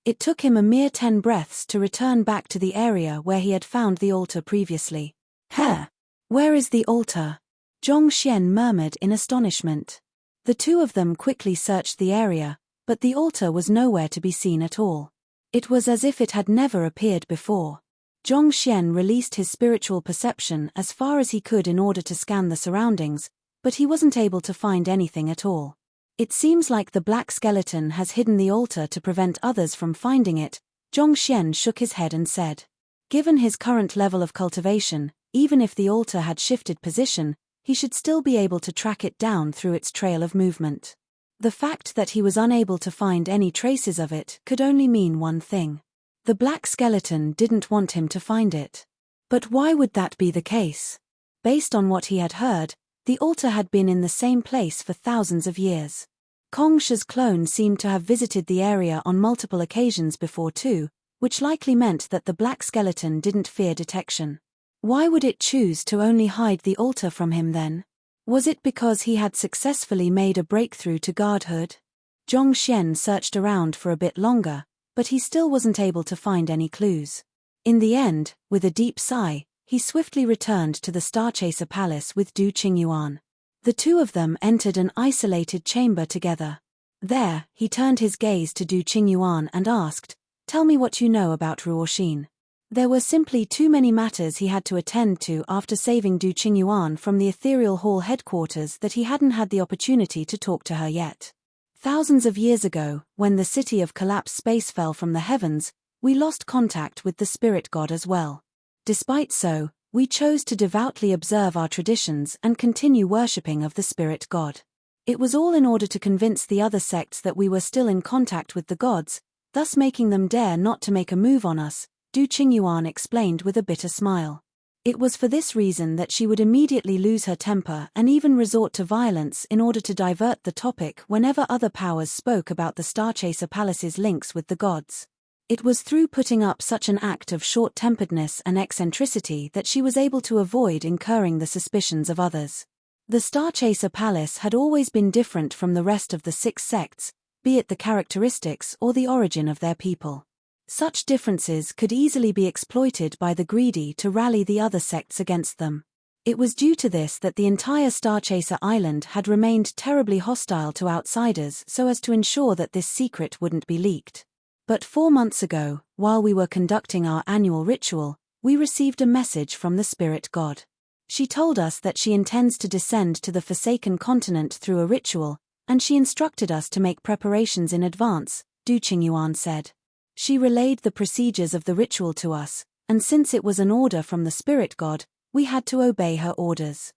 It took him a mere 10 breaths to return back to the area where he had found the altar previously. Where is the altar? Zhongxian murmured in astonishment. The two of them quickly searched the area, but the altar was nowhere to be seen at all. It was as if it had never appeared before. Zhongxian released his spiritual perception as far as he could in order to scan the surroundings, but he wasn't able to find anything at all. It seems like the black skeleton has hidden the altar to prevent others from finding it. Zhongxian shook his head and said. Given his current level of cultivation, even if the altar had shifted position, he should still be able to track it down through its trail of movement. The fact that he was unable to find any traces of it could only mean one thing. The black skeleton didn't want him to find it. But why would that be the case? Based on what he had heard, the altar had been in the same place for thousands of years. Kong Shi's clone seemed to have visited the area on multiple occasions before too, which likely meant that the black skeleton didn't fear detection. Why would it choose to only hide the altar from him then? Was it because he had successfully made a breakthrough to godhood? Zhongxian searched around for a bit longer, but he still wasn't able to find any clues. In the end, with a deep sigh, he swiftly returned to the Starchaser Palace with Du Qingyuan. The two of them entered an isolated chamber together. There, he turned his gaze to Du Qingyuan and asked, "Tell me what you know about Ruoxin." There were simply too many matters he had to attend to after saving Du Qingyuan from the ethereal hall headquarters that he hadn't had the opportunity to talk to her yet. Thousands of years ago, when the city of collapsed space fell from the heavens, we lost contact with the spirit god as well. Despite so, we chose to devoutly observe our traditions and continue worshipping of the spirit god. It was all in order to convince the other sects that we were still in contact with the gods, thus making them dare not to make a move on us, Du Qingyuan explained with a bitter smile. It was for this reason that she would immediately lose her temper and even resort to violence in order to divert the topic whenever other powers spoke about the Starchaser Palace's links with the gods. It was through putting up such an act of short-temperedness and eccentricity that she was able to avoid incurring the suspicions of others. The Starchaser Palace had always been different from the rest of the 6 sects, be it the characteristics or the origin of their people. Such differences could easily be exploited by the greedy to rally the other sects against them. It was due to this that the entire Starchaser Island had remained terribly hostile to outsiders so as to ensure that this secret wouldn't be leaked. But 4 months ago, while we were conducting our annual ritual, we received a message from the spirit god. She told us that she intends to descend to the Forsaken Continent through a ritual, and she instructed us to make preparations in advance, Du Qingyuan said. She relayed the procedures of the ritual to us, and since it was an order from the spirit god, we had to obey her orders.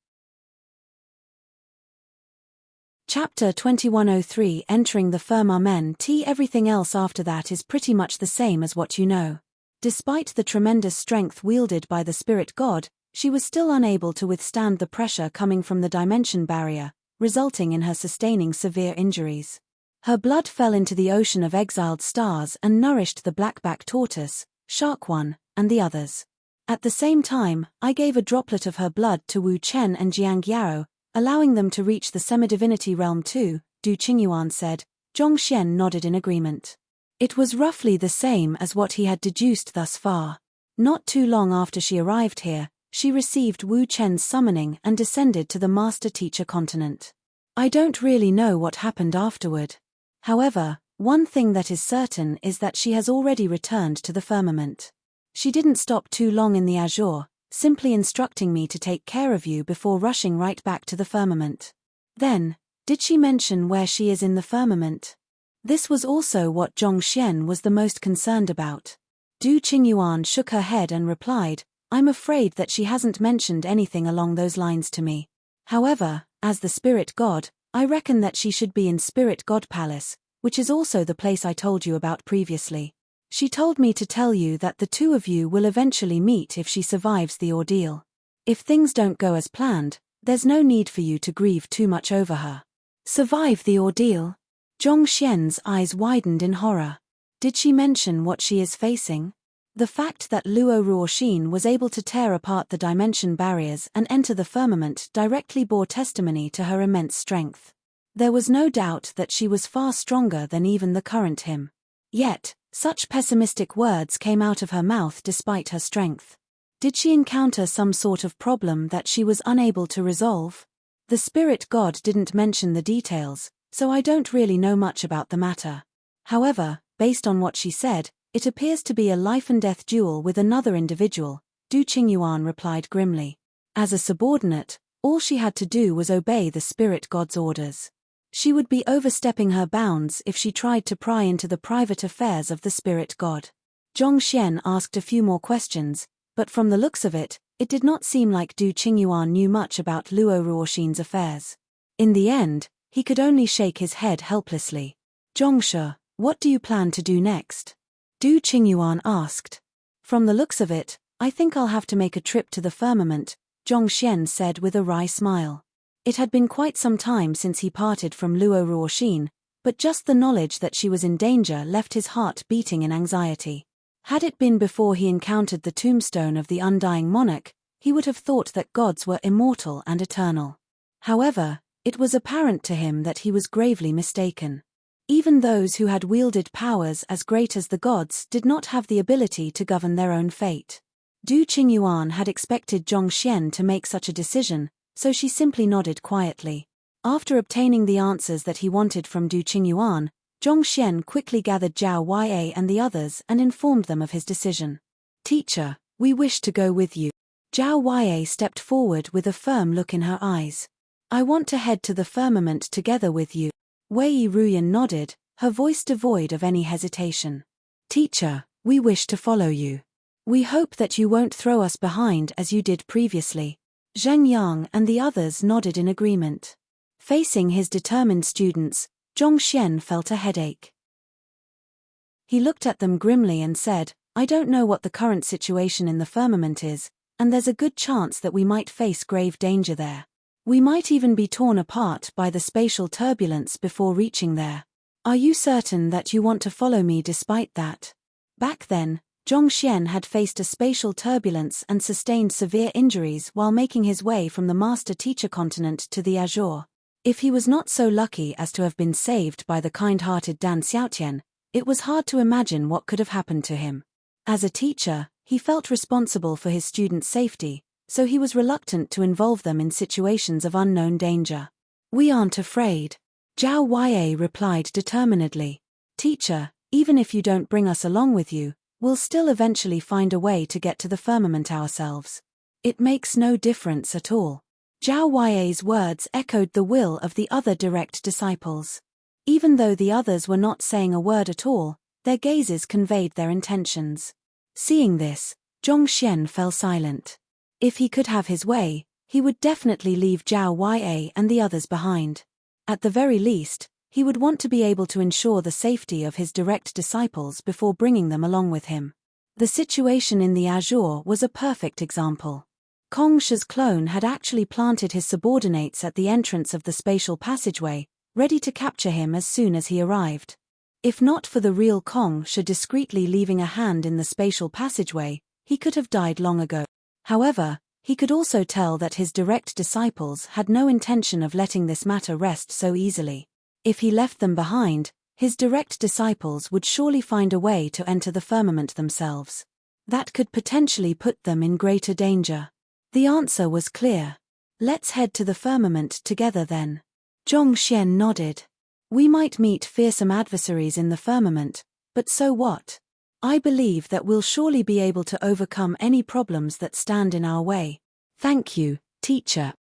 Chapter 2103 Entering the Firmament. Everything else after that is pretty much the same as what you know. Despite the tremendous strength wielded by the spirit god, she was still unable to withstand the pressure coming from the dimension barrier, resulting in her sustaining severe injuries. Her blood fell into the ocean of exiled stars and nourished the blackback tortoise, Shark One, and the others. At the same time, I gave a droplet of her blood to Wu Chen and Jiang Yao, allowing them to reach the semi-divinity realm too, Du Qingyuan said. Zhongxian nodded in agreement. It was roughly the same as what he had deduced thus far. Not too long after she arrived here, she received Wu Chen's summoning and descended to the master-teacher continent. I don't really know what happened afterward. However, one thing that is certain is that she has already returned to the firmament. She didn't stop too long in the azure, simply instructing me to take care of you before rushing right back to the firmament. Then, did she mention where she is in the firmament? This was also what Zhongxian was the most concerned about. Du Qingyuan shook her head and replied, I'm afraid that she hasn't mentioned anything along those lines to me. However, as the spirit god, I reckon that she should be in Spirit God Palace, which is also the place I told you about previously. She told me to tell you that the two of you will eventually meet if she survives the ordeal. If things don't go as planned, there's no need for you to grieve too much over her. Survive the ordeal? Zhong Xian's eyes widened in horror. Did she mention what she is facing? The fact that Luo Ruoxin was able to tear apart the dimension barriers and enter the firmament directly bore testimony to her immense strength. There was no doubt that she was far stronger than even the current him. Yet, such pessimistic words came out of her mouth despite her strength. Did she encounter some sort of problem that she was unable to resolve? The spirit god didn't mention the details, so I don't really know much about the matter. However, based on what she said, it appears to be a life-and-death duel with another individual, Du Qingyuan replied grimly. As a subordinate, all she had to do was obey the spirit god's orders. She would be overstepping her bounds if she tried to pry into the private affairs of the spirit god. Zhong Xian asked a few more questions, but from the looks of it, it did not seem like Du Qingyuan knew much about Luo Ruoxin's affairs. In the end, he could only shake his head helplessly. Zhongshe, what do you plan to do next? Du Qingyuan asked. From the looks of it, I think I'll have to make a trip to the firmament, Zhong Xian said with a wry smile. It had been quite some time since he parted from Luo Ruoxin, but just the knowledge that she was in danger left his heart beating in anxiety. Had it been before he encountered the tombstone of the undying monarch, he would have thought that gods were immortal and eternal. However, it was apparent to him that he was gravely mistaken. Even those who had wielded powers as great as the gods did not have the ability to govern their own fate. Du Qingyuan had expected Zhong Xian to make such a decision, so she simply nodded quietly. After obtaining the answers that he wanted from Du Qingyuan, Zhong Xian quickly gathered Zhao Yue and the others and informed them of his decision. Teacher, we wish to go with you. Zhao Yue stepped forward with a firm look in her eyes. I want to head to the firmament together with you. Wei Ruyan nodded, her voice devoid of any hesitation. Teacher, we wish to follow you. We hope that you won't throw us behind as you did previously. Zheng Yang and the others nodded in agreement. Facing his determined students, Zhong Xian felt a headache. He looked at them grimly and said, I don't know what the current situation in the firmament is, and there's a good chance that we might face grave danger there. We might even be torn apart by the spatial turbulence before reaching there. Are you certain that you want to follow me despite that? Back then, Zhong Xian had faced a spatial turbulence and sustained severe injuries while making his way from the master-teacher continent to the Azure. If he was not so lucky as to have been saved by the kind-hearted Dan Xiaotian, it was hard to imagine what could have happened to him. As a teacher, he felt responsible for his students' safety, so he was reluctant to involve them in situations of unknown danger. We aren't afraid. Zhao Yue replied determinedly. Teacher, even if you don't bring us along with you, we'll still eventually find a way to get to the firmament ourselves. It makes no difference at all. Zhao Yue's words echoed the will of the other direct disciples. Even though the others were not saying a word at all, their gazes conveyed their intentions. Seeing this, Zhong Xian fell silent. If he could have his way, he would definitely leave Zhao Yue and the others behind. At the very least, he would want to be able to ensure the safety of his direct disciples before bringing them along with him. The situation in the Azure was a perfect example. Kong Shi's clone had actually planted his subordinates at the entrance of the spatial passageway, ready to capture him as soon as he arrived. If not for the real Kong Shi discreetly leaving a hand in the spatial passageway, he could have died long ago. However, he could also tell that his direct disciples had no intention of letting this matter rest so easily. If he left them behind, his direct disciples would surely find a way to enter the firmament themselves. That could potentially put them in greater danger. The answer was clear. Let's head to the firmament together then. Zhong Xian nodded. We might meet fearsome adversaries in the firmament, but so what? I believe that we'll surely be able to overcome any problems that stand in our way. Thank you, teacher.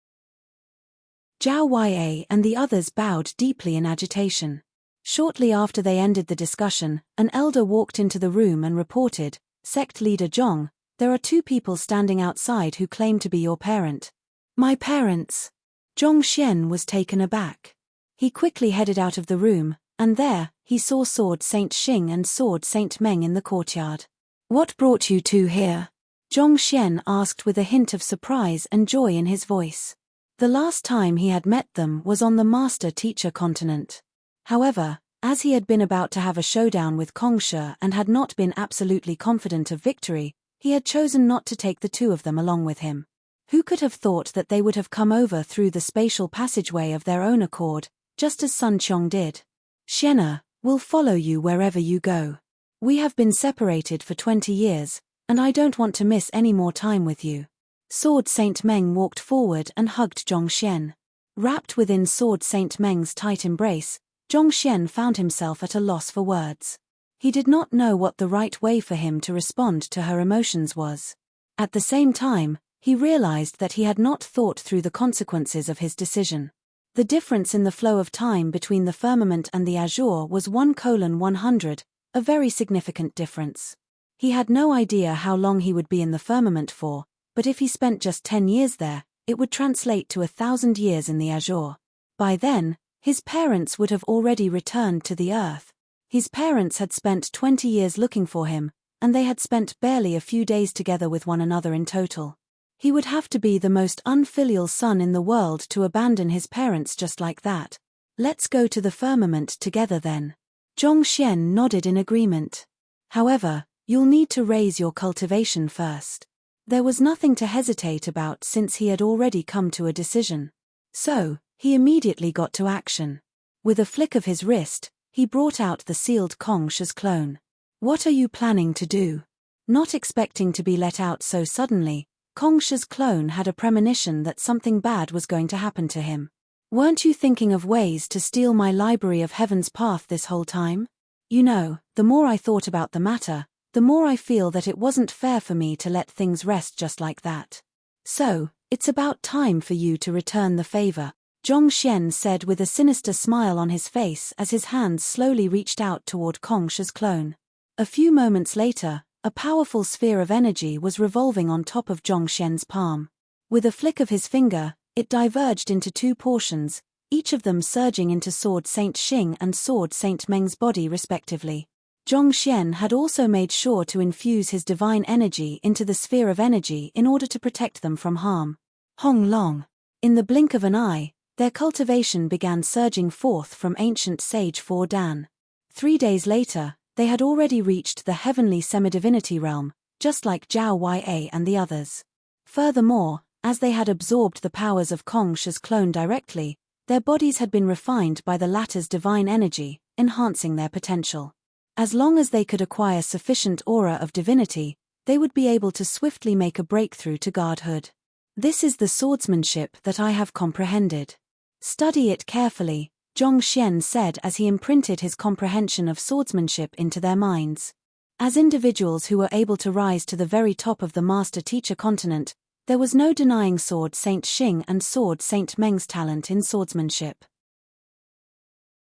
Zhao Yue and the others bowed deeply in agitation. Shortly after they ended the discussion, an elder walked into the room and reported, Sect leader Zhong, there are 2 people standing outside who claim to be your parent. My parents? Zhong Xian was taken aback. He quickly headed out of the room, and there, he saw Sword Saint Xing and Sword Saint Meng in the courtyard. "What brought you two here?" Zhongxian asked with a hint of surprise and joy in his voice. The last time he had met them was on the master-teacher continent. However, as he had been about to have a showdown with Kongshe and had not been absolutely confident of victory, he had chosen not to take the two of them along with him. Who could have thought that they would have come over through the spatial passageway of their own accord, just as Sun Qiong did? "Xiena, we'll follow you wherever you go. We have been separated for 20 years, and I don't want to miss any more time with you." Sword Saint Meng walked forward and hugged Zhongxian. Wrapped within Sword Saint Meng's tight embrace, Zhongxian found himself at a loss for words. He did not know what the right way for him to respond to her emotions was. At the same time, he realized that he had not thought through the consequences of his decision. The difference in the flow of time between the firmament and the azure was 1:100, a very significant difference. He had no idea how long he would be in the firmament for, but if he spent just 10 years there, it would translate to 1,000 years in the azure. By then, his parents would have already returned to the earth. His parents had spent 20 years looking for him, and they had spent barely a few days together with one another in total. He would have to be the most unfilial son in the world to abandon his parents just like that. "Let's go to the firmament together then." Zhongxian nodded in agreement. "However, you'll need to raise your cultivation first." There was nothing to hesitate about since he had already come to a decision. So, he immediately got to action. With a flick of his wrist, he brought out the sealed Kongshe's clone. "What are you planning to do?" Not expecting to be let out so suddenly, Kongshe's clone had a premonition that something bad was going to happen to him. "Weren't you thinking of ways to steal my library of Heaven's Path this whole time? You know, the more I thought about the matter, the more I feel that it wasn't fair for me to let things rest just like that. So, it's about time for you to return the favor," Zhongxian said with a sinister smile on his face as his hands slowly reached out toward Kongshe's clone. A few moments later, a powerful sphere of energy was revolving on top of Zhongxian's palm. With a flick of his finger, it diverged into two portions, each of them surging into Sword Saint Xing and Sword Saint Meng's body respectively. Zhongxian had also made sure to infuse his divine energy into the sphere of energy in order to protect them from harm. Hong Long. In the blink of an eye, their cultivation began surging forth from ancient sage For Dan. 3 days later, they had already reached the heavenly semi-divinity realm, just like Zhao Ya and the others. Furthermore, as they had absorbed the powers of Kongshe's clone directly, their bodies had been refined by the latter's divine energy, enhancing their potential. As long as they could acquire sufficient aura of divinity, they would be able to swiftly make a breakthrough to godhood. "This is the swordsmanship that I have comprehended. Study it carefully," Zhongxian said as he imprinted his comprehension of swordsmanship into their minds. As individuals who were able to rise to the very top of the master-teacher continent, there was no denying Sword Saint Xing and Sword Saint Meng's talent in swordsmanship.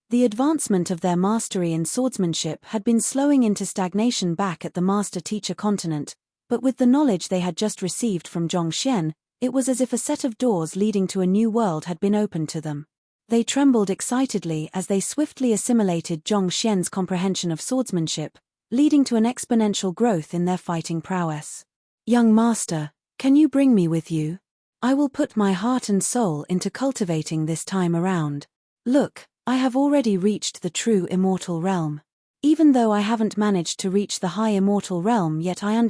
The advancement of their mastery in swordsmanship had been slowing into stagnation back at the master-teacher continent, but with the knowledge they had just received from Zhongxian, it was as if a set of doors leading to a new world had been opened to them. They trembled excitedly as they swiftly assimilated Zhongxian's comprehension of swordsmanship, leading to an exponential growth in their fighting prowess. "Young master, can you bring me with you? I will put my heart and soul into cultivating this time around. Look, I have already reached the true immortal realm. Even though I haven't managed to reach the high immortal realm yet, I am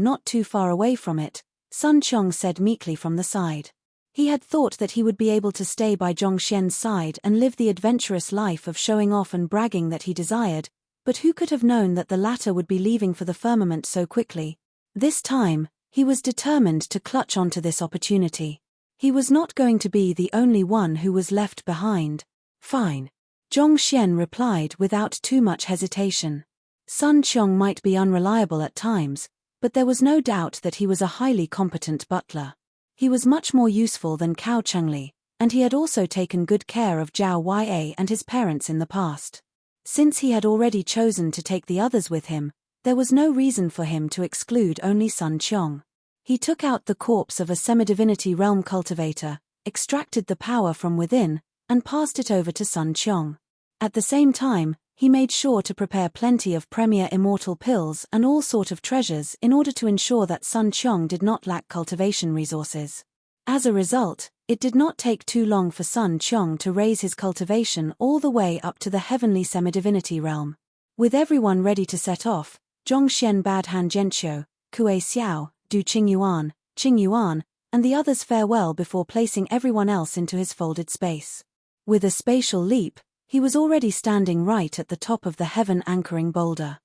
not too far away from it," Sun Qiong said meekly from the side. He had thought that he would be able to stay by Zhongxian's side and live the adventurous life of showing off and bragging that he desired, but who could have known that the latter would be leaving for the firmament so quickly? This time, he was determined to clutch onto this opportunity. He was not going to be the only one who was left behind. "Fine," Zhongxian replied without too much hesitation. Sun Qiong might be unreliable at times, but there was no doubt that he was a highly competent butler. He was much more useful than Cao Chengli, and he had also taken good care of Zhao Ya and his parents in the past. Since he had already chosen to take the others with him, there was no reason for him to exclude only Sun Qiong. He took out the corpse of a semi-divinity realm cultivator, extracted the power from within, and passed it over to Sun Qiong. At the same time, he made sure to prepare plenty of premier immortal pills and all sort of treasures in order to ensure that Sun Qiong did not lack cultivation resources. As a result, it did not take too long for Sun Qiong to raise his cultivation all the way up to the heavenly semi-divinity realm. With everyone ready to set off, Zhongxian bade Han Zhenqiu, Kue Xiao, Du Qingyuan, and the others farewell before placing everyone else into his folded space. With a spatial leap, he was already standing right at the top of the heaven-anchoring boulder.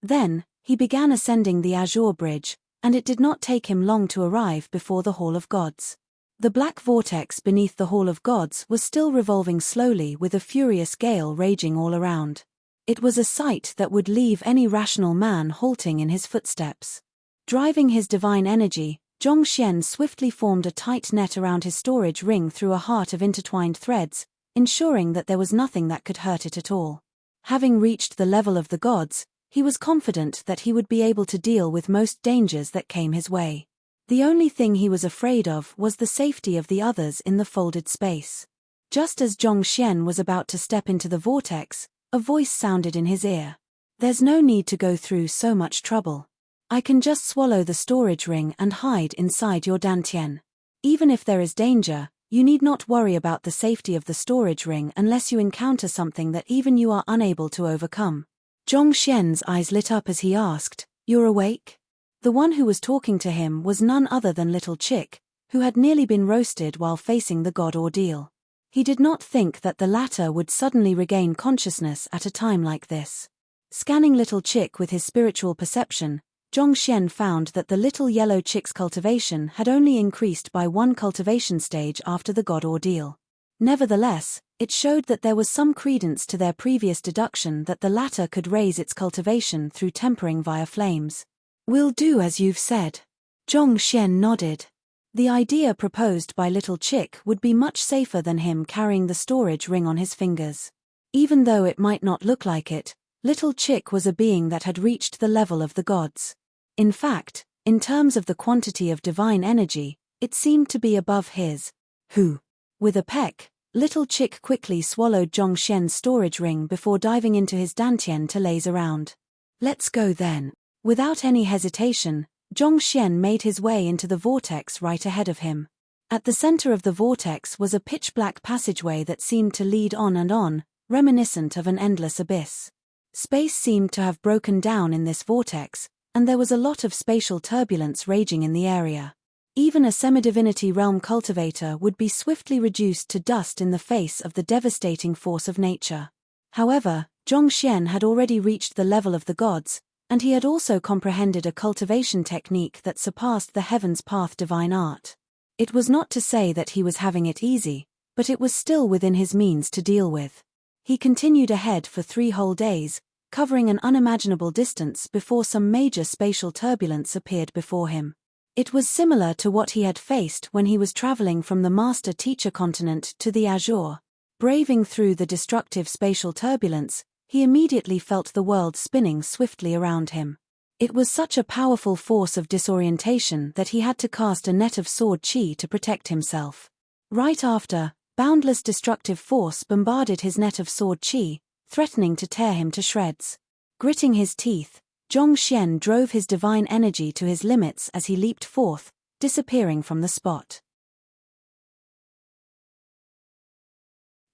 Then, he began ascending the azure bridge, and it did not take him long to arrive before the Hall of Gods. The black vortex beneath the Hall of Gods was still revolving slowly with a furious gale raging all around. It was a sight that would leave any rational man halting in his footsteps. Driving his divine energy, Zhongxian swiftly formed a tight net around his storage ring through a heart of intertwined threads, ensuring that there was nothing that could hurt it at all. Having reached the level of the gods, he was confident that he would be able to deal with most dangers that came his way. The only thing he was afraid of was the safety of the others in the folded space. Just as Zhongxian was about to step into the vortex, a voice sounded in his ear. "There's no need to go through so much trouble. I can just swallow the storage ring and hide inside your dantian. Even if there is danger, you need not worry about the safety of the storage ring unless you encounter something that even you are unable to overcome." Zhongxian's eyes lit up as he asked, "You're awake?" The one who was talking to him was none other than Little Chick, who had nearly been roasted while facing the god ordeal. He did not think that the latter would suddenly regain consciousness at a time like this. Scanning Little Chick with his spiritual perception, Zhongxian found that the little yellow chick's cultivation had only increased by one cultivation stage after the god ordeal. Nevertheless, it showed that there was some credence to their previous deduction that the latter could raise its cultivation through tempering via flames. "We'll do as you've said." Zhongxian nodded. The idea proposed by Little Chick would be much safer than him carrying the storage ring on his fingers. Even though it might not look like it, Little Chick was a being that had reached the level of the gods. In fact, in terms of the quantity of divine energy, it seemed to be above his. Who? With a peck, Little Chick quickly swallowed Zhongxian's storage ring before diving into his dantian to laze around. "Let's go then." Without any hesitation, Zhongxian made his way into the vortex right ahead of him. At the center of the vortex was a pitch-black passageway that seemed to lead on and on, reminiscent of an endless abyss. Space seemed to have broken down in this vortex, and there was a lot of spatial turbulence raging in the area. Even a semi-divinity realm cultivator would be swiftly reduced to dust in the face of the devastating force of nature. However, Zhongxian had already reached the level of the gods, and he had also comprehended a cultivation technique that surpassed the Heaven's Path divine art. It was not to say that he was having it easy, but it was still within his means to deal with. He continued ahead for 3 whole days, covering an unimaginable distance before some major spatial turbulence appeared before him. It was similar to what he had faced when he was traveling from the Master-Teacher continent to the Azure. Braving through the destructive spatial turbulence, he immediately felt the world spinning swiftly around him. It was such a powerful force of disorientation that he had to cast a net of sword chi to protect himself. Right after, boundless destructive force bombarded his net of sword chi, threatening to tear him to shreds. Gritting his teeth, Zhongxian drove his divine energy to his limits as he leaped forth, disappearing from the spot.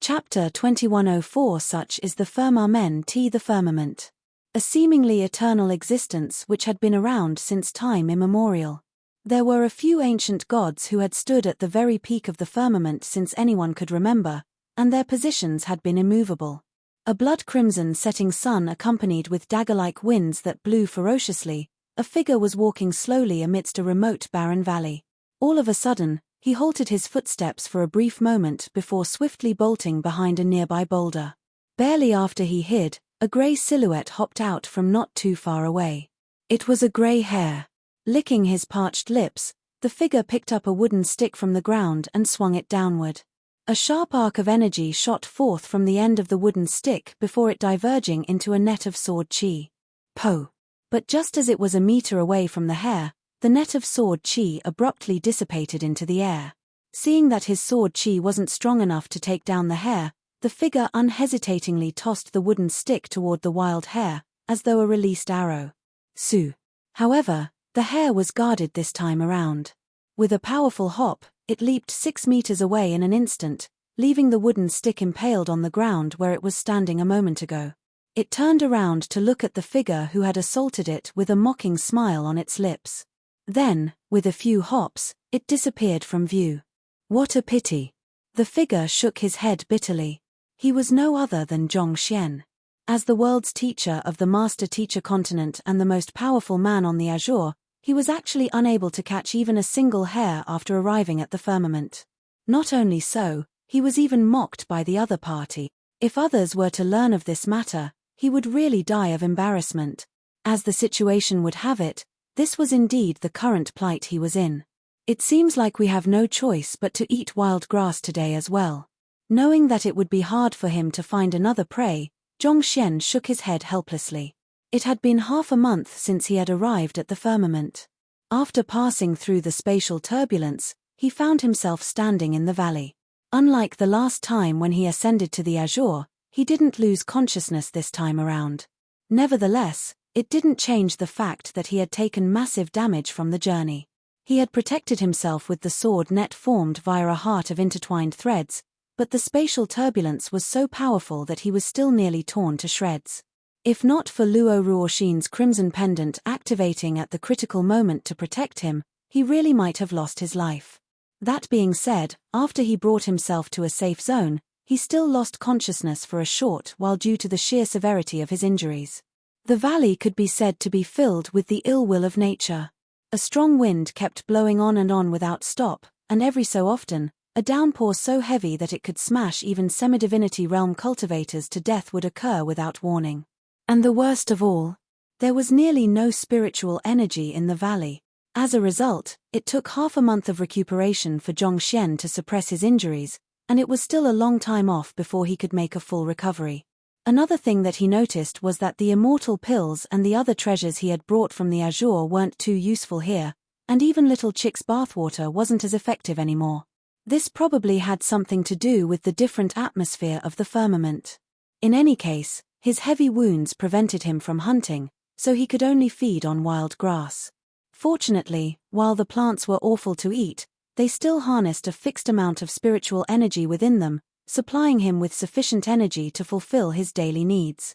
Chapter 2104. Such is the firmament, the firmament. A seemingly eternal existence which had been around since time immemorial. There were a few ancient gods who had stood at the very peak of the firmament since anyone could remember, and their positions had been immovable. A blood-crimson setting sun accompanied with dagger-like winds that blew ferociously, a figure was walking slowly amidst a remote barren valley. All of a sudden, he halted his footsteps for a brief moment before swiftly bolting behind a nearby boulder. Barely after he hid, a grey silhouette hopped out from not too far away. It was a grey hare. Licking his parched lips, the figure picked up a wooden stick from the ground and swung it downward. A sharp arc of energy shot forth from the end of the wooden stick before it diverging into a net of sword chi. Po! But just as it was a meter away from the hare, the net of sword chi abruptly dissipated into the air. Seeing that his sword chi wasn't strong enough to take down the hare, the figure unhesitatingly tossed the wooden stick toward the wild hare, as though a released arrow. Su. However, the hare was guarded this time around. With a powerful hop, it leaped 6 meters away in an instant, leaving the wooden stick impaled on the ground where it was standing a moment ago. It turned around to look at the figure who had assaulted it with a mocking smile on its lips. Then, with a few hops, it disappeared from view. What a pity. The figure shook his head bitterly. He was no other than Zhongxian. As the world's teacher of the master teacher continent and the most powerful man on the azure, he was actually unable to catch even a single hare after arriving at the firmament. Not only so, he was even mocked by the other party. If others were to learn of this matter, he would really die of embarrassment. As the situation would have it, this was indeed the current plight he was in. It seems like we have no choice but to eat wild grass today as well. Knowing that it would be hard for him to find another prey, Zhongxian shook his head helplessly. It had been half a month since he had arrived at the firmament. After passing through the spatial turbulence, he found himself standing in the valley. Unlike the last time when he ascended to the azure, he didn't lose consciousness this time around. Nevertheless, it didn't change the fact that he had taken massive damage from the journey. He had protected himself with the sword net formed via a heart of intertwined threads, but the spatial turbulence was so powerful that he was still nearly torn to shreds. If not for Luo Ruoxin's crimson pendant activating at the critical moment to protect him, he really might have lost his life. That being said, after he brought himself to a safe zone, he still lost consciousness for a short while due to the sheer severity of his injuries. The valley could be said to be filled with the ill will of nature. A strong wind kept blowing on and on without stop, and every so often, a downpour so heavy that it could smash even semi-divinity realm cultivators to death would occur without warning. And the worst of all, there was nearly no spiritual energy in the valley. As a result, it took half a month of recuperation for Zhongxian to suppress his injuries, and it was still a long time off before he could make a full recovery. Another thing that he noticed was that the immortal pills and the other treasures he had brought from the azure weren't too useful here, and even Little Chick's bathwater wasn't as effective anymore. This probably had something to do with the different atmosphere of the firmament. In any case, his heavy wounds prevented him from hunting, so he could only feed on wild grass. Fortunately, while the plants were awful to eat, they still harnessed a fixed amount of spiritual energy within them, supplying him with sufficient energy to fulfill his daily needs.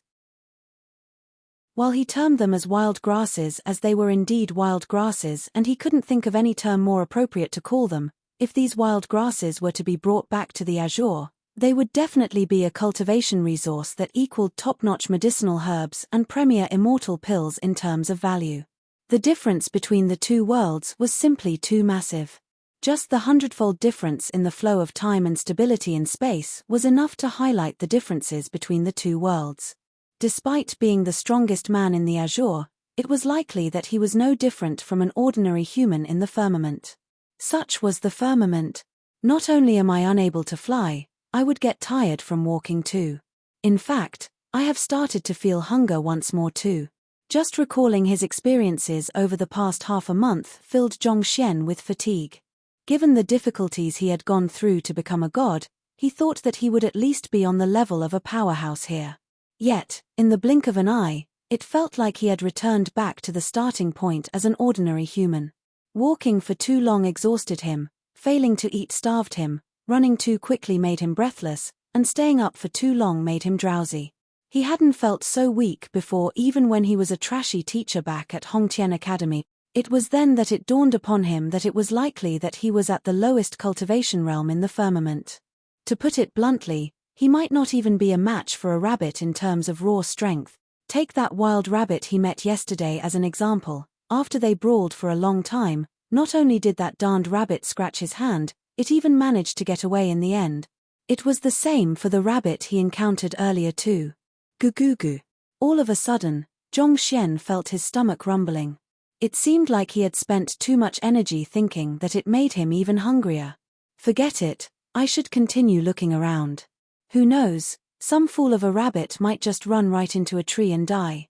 While he termed them as wild grasses as they were indeed wild grasses and he couldn't think of any term more appropriate to call them, if these wild grasses were to be brought back to the azure, they would definitely be a cultivation resource that equaled top-notch medicinal herbs and premier immortal pills in terms of value. The difference between the two worlds was simply too massive. Just the 100-fold difference in the flow of time and stability in space was enough to highlight the differences between the two worlds. Despite being the strongest man in the azure, it was likely that he was no different from an ordinary human in the firmament. Such was the firmament. Not only am I unable to fly, I would get tired from walking too. In fact, I have started to feel hunger once more too. Just recalling his experiences over the past half a month filled Zhongxian with fatigue. Given the difficulties he had gone through to become a god, he thought that he would at least be on the level of a powerhouse here. Yet, in the blink of an eye, it felt like he had returned back to the starting point as an ordinary human. Walking for too long exhausted him, failing to eat starved him, running too quickly made him breathless, and staying up for too long made him drowsy. He hadn't felt so weak before, even when he was a trashy teacher back at Hongtian Academy. It was then that it dawned upon him that it was likely that he was at the lowest cultivation realm in the firmament. To put it bluntly, he might not even be a match for a rabbit in terms of raw strength. Take that wild rabbit he met yesterday as an example. After they brawled for a long time, not only did that darned rabbit scratch his hand, it even managed to get away in the end. It was the same for the rabbit he encountered earlier too. Gu. All of a sudden, Zhongxian felt his stomach rumbling. It seemed like he had spent too much energy thinking that it made him even hungrier. Forget it, I should continue looking around. Who knows, some fool of a rabbit might just run right into a tree and die.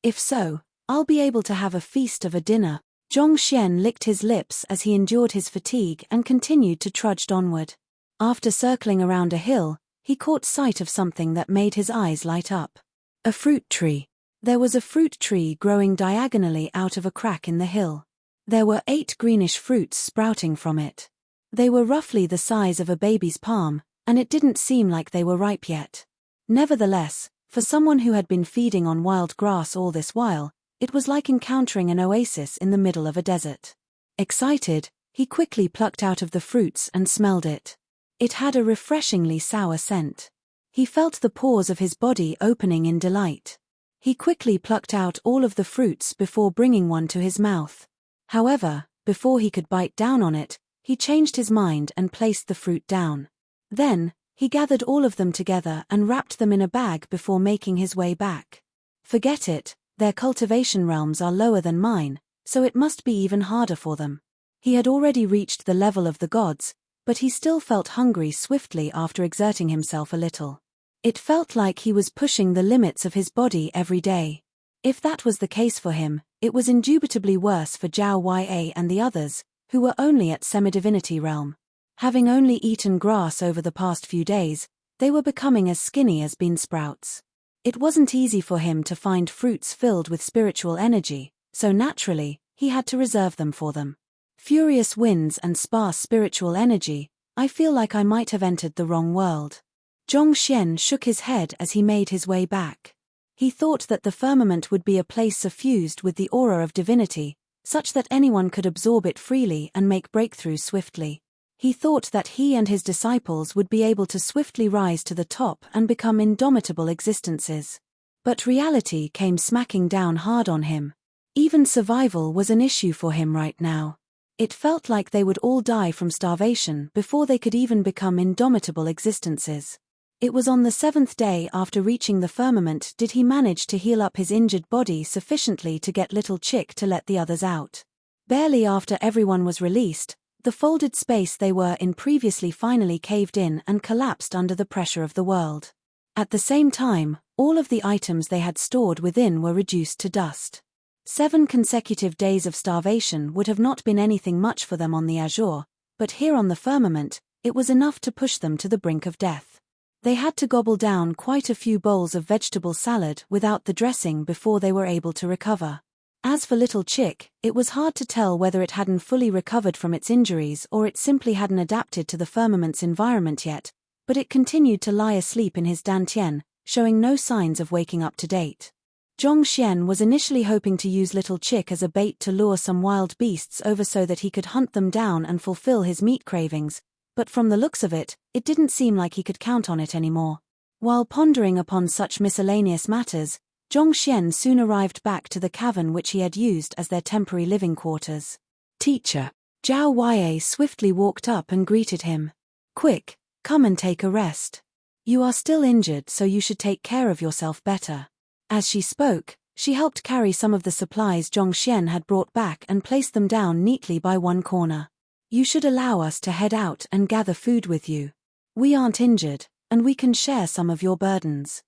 If so, I'll be able to have a feast of a dinner. Zhongxian licked his lips as he endured his fatigue and continued to trudge onward. After circling around a hill, he caught sight of something that made his eyes light up. A fruit tree. There was a fruit tree growing diagonally out of a crack in the hill. There were 8 greenish fruits sprouting from it. They were roughly the size of a baby's palm, and it didn't seem like they were ripe yet. Nevertheless, for someone who had been feeding on wild grass all this while, it was like encountering an oasis in the middle of a desert. Excited, he quickly plucked out of the fruits and smelled it. It had a refreshingly sour scent. He felt the pores of his body opening in delight. He quickly plucked out all of the fruits before bringing one to his mouth. However, before he could bite down on it, he changed his mind and placed the fruit down. Then, he gathered all of them together and wrapped them in a bag before making his way back. Forget it, their cultivation realms are lower than mine, so it must be even harder for them. He had already reached the level of the gods, but he still felt hungry swiftly after exerting himself a little. It felt like he was pushing the limits of his body every day. If that was the case for him, it was indubitably worse for Zhao Ya and the others, who were only at semi-divinity realm. Having only eaten grass over the past few days, they were becoming as skinny as bean sprouts. It wasn't easy for him to find fruits filled with spiritual energy, so naturally, he had to reserve them for them. Furious winds and sparse spiritual energy, I feel like I might have entered the wrong world. Zhongxian shook his head as he made his way back. He thought that the firmament would be a place suffused with the aura of divinity, such that anyone could absorb it freely and make breakthroughs swiftly. He thought that he and his disciples would be able to swiftly rise to the top and become indomitable existences. But reality came smacking down hard on him. Even survival was an issue for him right now. It felt like they would all die from starvation before they could even become indomitable existences. It was on the 7th day after reaching the firmament did he manage to heal up his injured body sufficiently to get Little Chick to let the others out. Barely after everyone was released, the folded space they were in previously finally caved in and collapsed under the pressure of the world. At the same time, all of the items they had stored within were reduced to dust. 7 consecutive days of starvation would have not been anything much for them on the Azure, but here on the firmament, it was enough to push them to the brink of death. They had to gobble down quite a few bowls of vegetable salad without the dressing before they were able to recover. As for Little Chick, it was hard to tell whether it hadn't fully recovered from its injuries or it simply hadn't adapted to the firmament's environment yet, but it continued to lie asleep in his dantian, showing no signs of waking up to date. Zhongxian was initially hoping to use Little Chick as a bait to lure some wild beasts over so that he could hunt them down and fulfill his meat cravings, but from the looks of it, it didn't seem like he could count on it anymore. While pondering upon such miscellaneous matters, Zhongxian soon arrived back to the cavern which he had used as their temporary living quarters. "Teacher." Zhao Ya swiftly walked up and greeted him. "Quick, come and take a rest. You are still injured, so you should take care of yourself better." As she spoke, she helped carry some of the supplies Zhongxian had brought back and placed them down neatly by one corner. "You should allow us to head out and gather food with you. We aren't injured, and we can share some of your burdens."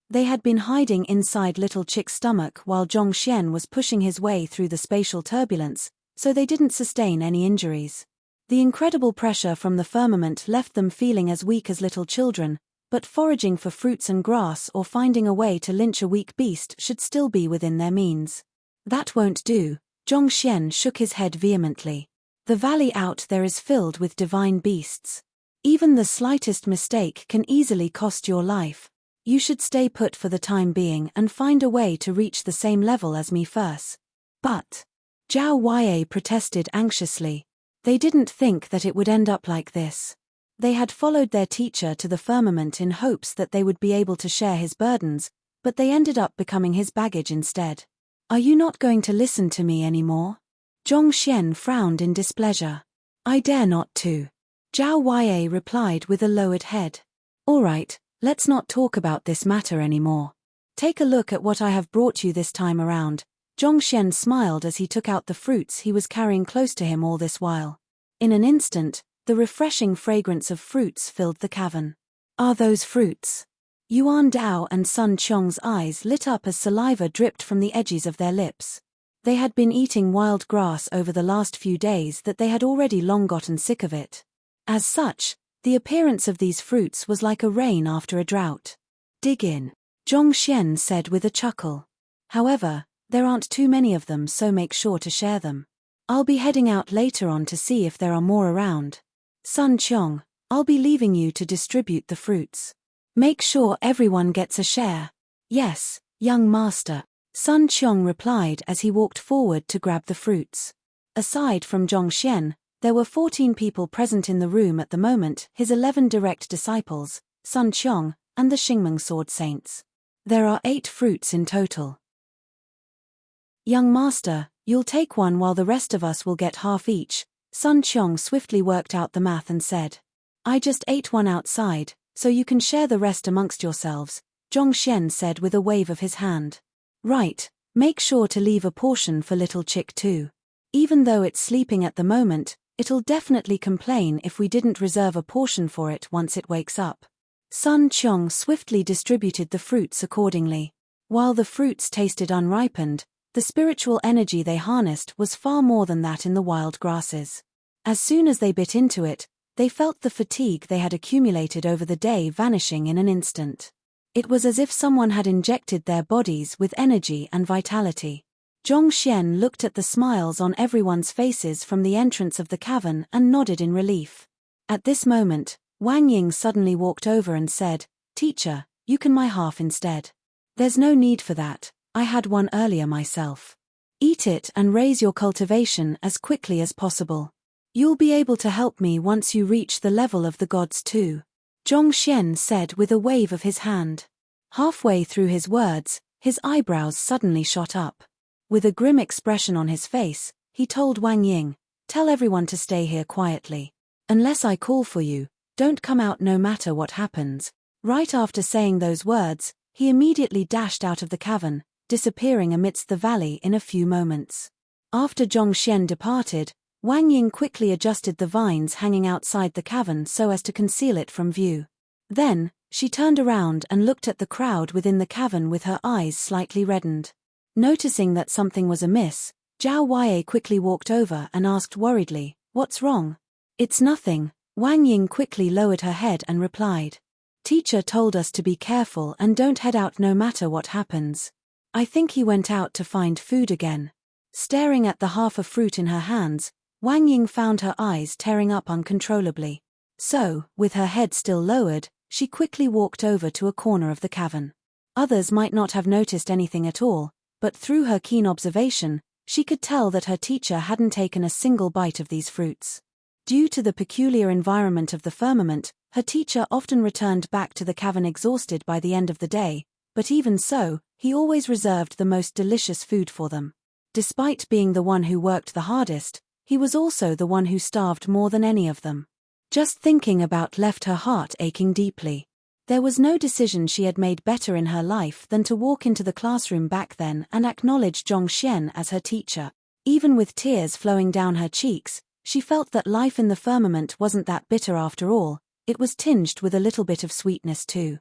They had been hiding inside Little Chick's stomach while Zhongxian was pushing his way through the spatial turbulence, so they didn't sustain any injuries. The incredible pressure from the firmament left them feeling as weak as little children, but foraging for fruits and grass or finding a way to lynch a weak beast should still be within their means. "That won't do," Zhongxian shook his head vehemently. "The valley out there is filled with divine beasts. Even the slightest mistake can easily cost your life. You should stay put for the time being and find a way to reach the same level as me first." "But," Zhao Ya protested anxiously, "they didn't think that it would end up like this. They had followed their teacher to the firmament in hopes that they would be able to share his burdens, but they ended up becoming his baggage instead. Are you not going to listen to me anymore?" Zhongxian frowned in displeasure. "I dare not to," Zhao Ya replied with a lowered head. "All right, let's not talk about this matter anymore. Take a look at what I have brought you this time around." Zhongxian smiled as he took out the fruits he was carrying close to him all this while. In an instant, the refreshing fragrance of fruits filled the cavern. "Are those fruits?" Yuan Dao and Sun Qiong's eyes lit up as saliva dripped from the edges of their lips. They had been eating wild grass over the last few days that they had already long gotten sick of it. As such, the appearance of these fruits was like a rain after a drought. Dig in, Zhongxian said with a chuckle. However, there aren't too many of them, so make sure to share them. I'll be heading out later on to see if there are more around. Sun Qiong, I'll be leaving you to distribute the fruits. Make sure everyone gets a share. Yes, young master, Sun Qiong replied as he walked forward to grab the fruits. Aside from Zhongxian, there were 14 people present in the room at the moment, his 11 direct disciples, Sun Qiong, and the Xingmeng sword saints. There are 8 fruits in total. Young master, you'll take one while the rest of us will get half each. Sun Qiong swiftly worked out the math and said. I just ate one outside, so you can share the rest amongst yourselves, Zhongxian said with a wave of his hand. Right, make sure to leave a portion for little chick too. Even though it's sleeping at the moment, it'll definitely complain if we didn't reserve a portion for it once it wakes up. Sun Qiong swiftly distributed the fruits accordingly. While the fruits tasted unripened, the spiritual energy they harnessed was far more than that in the wild grasses. As soon as they bit into it, they felt the fatigue they had accumulated over the day vanishing in an instant. It was as if someone had injected their bodies with energy and vitality. Zhongxian looked at the smiles on everyone's faces from the entrance of the cavern and nodded in relief. At this moment, Wang Ying suddenly walked over and said, Teacher, you can my half instead. There's no need for that, I had one earlier myself. Eat it and raise your cultivation as quickly as possible. You'll be able to help me once you reach the level of the gods too. Zhongxian said with a wave of his hand. Halfway through his words, his eyebrows suddenly shot up. With a grim expression on his face, he told Wang Ying, Tell everyone to stay here quietly. Unless I call for you, don't come out no matter what happens. Right after saying those words, he immediately dashed out of the cavern, disappearing amidst the valley in a few moments. After Zhongxian departed, Wang Ying quickly adjusted the vines hanging outside the cavern so as to conceal it from view. Then, she turned around and looked at the crowd within the cavern with her eyes slightly reddened. Noticing that something was amiss, Zhao Wei quickly walked over and asked worriedly, What's wrong? It's nothing, Wang Ying quickly lowered her head and replied. Teacher told us to be careful and don't head out no matter what happens. I think he went out to find food again. Staring at the half a fruit in her hands, Wang Ying found her eyes tearing up uncontrollably. So, with her head still lowered, she quickly walked over to a corner of the cavern. Others might not have noticed anything at all, but through her keen observation, she could tell that her teacher hadn't taken a single bite of these fruits. Due to the peculiar environment of the firmament, her teacher often returned back to the cavern exhausted by the end of the day, but even so, he always reserved the most delicious food for them. Despite being the one who worked the hardest, he was also the one who starved more than any of them. Just thinking about left her heart aching deeply. There was no decision she had made better in her life than to walk into the classroom back then and acknowledge Zhongxian as her teacher. Even with tears flowing down her cheeks, she felt that life in the firmament wasn't that bitter after all, it was tinged with a little bit of sweetness too.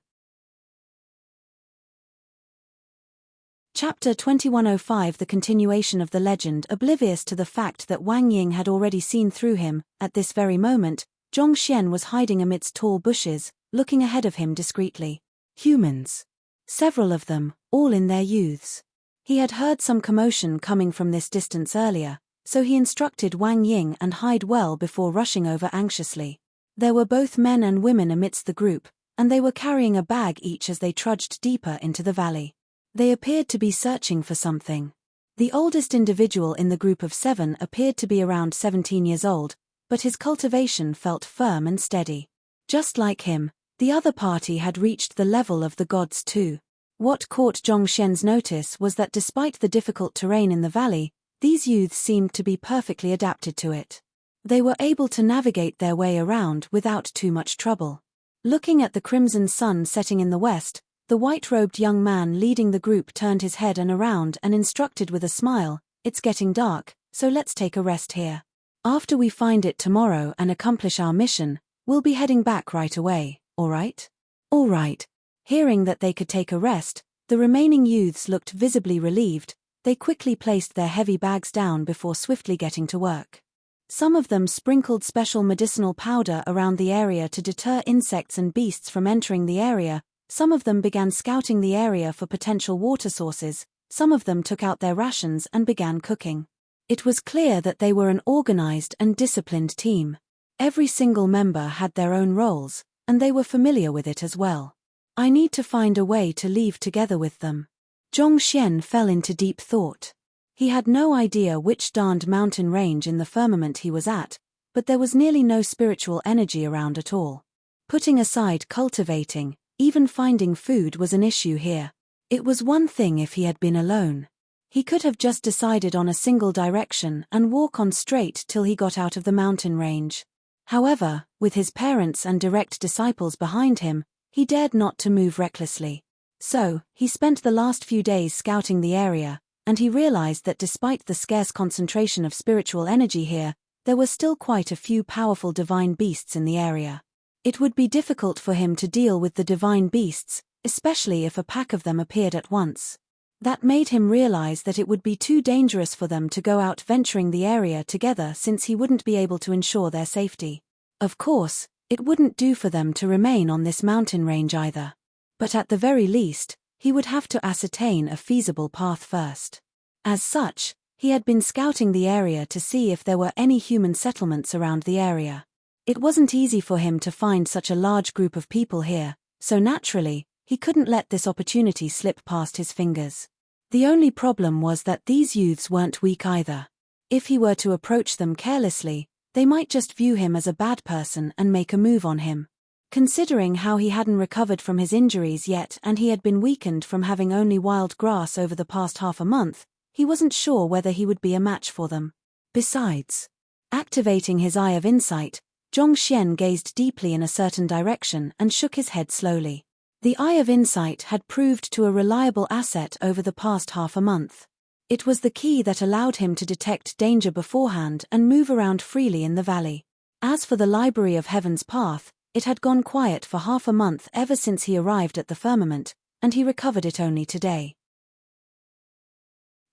Chapter 2105 The continuation of the legend. Oblivious to the fact that Wang Ying had already seen through him, at this very moment, Zhongxian was hiding amidst tall bushes, looking ahead of him discreetly. Humans. Several of them, all in their youths. He had heard some commotion coming from this distance earlier, so he instructed Wang Ying and hide well before rushing over anxiously. There were both men and women amidst the group, and they were carrying a bag each as they trudged deeper into the valley. They appeared to be searching for something. The oldest individual in the group of 7 appeared to be around 17 years old, but his cultivation felt firm and steady. Just like him, the other party had reached the level of the gods too. What caught Zhongxian's notice was that despite the difficult terrain in the valley, these youths seemed to be perfectly adapted to it. They were able to navigate their way around without too much trouble. Looking at the crimson sun setting in the west, the white-robed young man leading the group turned his head and around and instructed with a smile, It's getting dark, so let's take a rest here. After we find it tomorrow and accomplish our mission, we'll be heading back right away, alright? Alright. Hearing that they could take a rest, the remaining youths looked visibly relieved, they quickly placed their heavy bags down before swiftly getting to work. Some of them sprinkled special medicinal powder around the area to deter insects and beasts from entering the area. Some of them began scouting the area for potential water sources. Some of them took out their rations and began cooking. It was clear that they were an organized and disciplined team. Every single member had their own roles, and they were familiar with it as well. I need to find a way to leave together with them. Zhongxian fell into deep thought. He had no idea which darned mountain range in the firmament he was at, but there was nearly no spiritual energy around at all. Putting aside cultivating, even finding food was an issue here. It was one thing if he had been alone. He could have just decided on a single direction and walk on straight till he got out of the mountain range. However, with his parents and direct disciples behind him, he dared not to move recklessly. So, he spent the last few days scouting the area, and he realized that despite the scarce concentration of spiritual energy here, there were still quite a few powerful divine beasts in the area. It would be difficult for him to deal with the divine beasts, especially if a pack of them appeared at once. That made him realize that it would be too dangerous for them to go out venturing the area together since he wouldn't be able to ensure their safety. Of course, it wouldn't do for them to remain on this mountain range either. But at the very least, he would have to ascertain a feasible path first. As such, he had been scouting the area to see if there were any human settlements around the area. It wasn't easy for him to find such a large group of people here, so naturally, he couldn't let this opportunity slip past his fingers. The only problem was that these youths weren't weak either. If he were to approach them carelessly, they might just view him as a bad person and make a move on him. Considering how he hadn't recovered from his injuries yet and he had been weakened from having only wild grass over the past half a month, he wasn't sure whether he would be a match for them. Besides, activating his eye of insight, Zhongxian gazed deeply in a certain direction and shook his head slowly. The eye of insight had proved to a reliable asset over the past half a month. It was the key that allowed him to detect danger beforehand and move around freely in the valley. As for the Library of Heaven's Path, it had gone quiet for half a month ever since he arrived at the firmament, and he recovered it only today.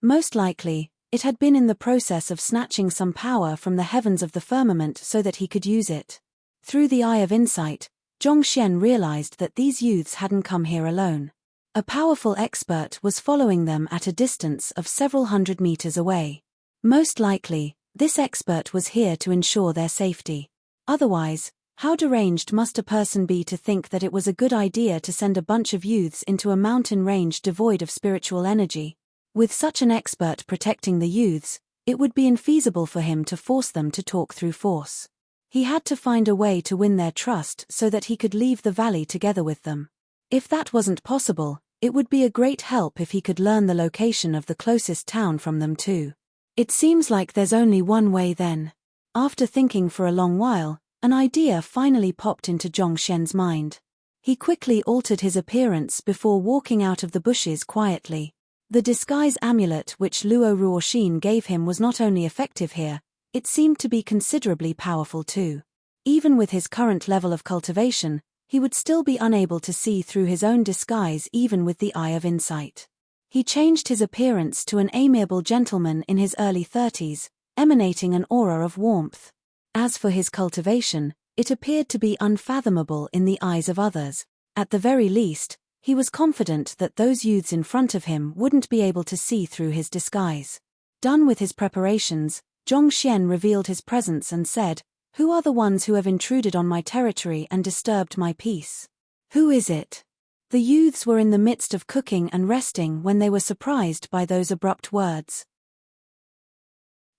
Most likely, it had been in the process of snatching some power from the heavens of the firmament so that he could use it. Through the eye of insight, Zhongxian realized that these youths hadn't come here alone. A powerful expert was following them at a distance of several hundred meters away. Most likely, this expert was here to ensure their safety. Otherwise, how deranged must a person be to think that it was a good idea to send a bunch of youths into a mountain range devoid of spiritual energy? With such an expert protecting the youths, it would be infeasible for him to force them to talk through force. He had to find a way to win their trust so that he could leave the valley together with them. If that wasn't possible, it would be a great help if he could learn the location of the closest town from them too. It seems like there's only one way then. After thinking for a long while, an idea finally popped into Zhongxian's mind. He quickly altered his appearance before walking out of the bushes quietly. The disguise amulet which Luo Ruoxin gave him was not only effective here, it seemed to be considerably powerful too. Even with his current level of cultivation, he would still be unable to see through his own disguise even with the eye of insight. He changed his appearance to an amiable gentleman in his early 30s, emanating an aura of warmth. As for his cultivation, it appeared to be unfathomable in the eyes of others. At the very least, he was confident that those youths in front of him wouldn't be able to see through his disguise. Done with his preparations, Zhongxian revealed his presence and said, "Who are the ones who have intruded on my territory and disturbed my peace? Who is it?" The youths were in the midst of cooking and resting when they were surprised by those abrupt words.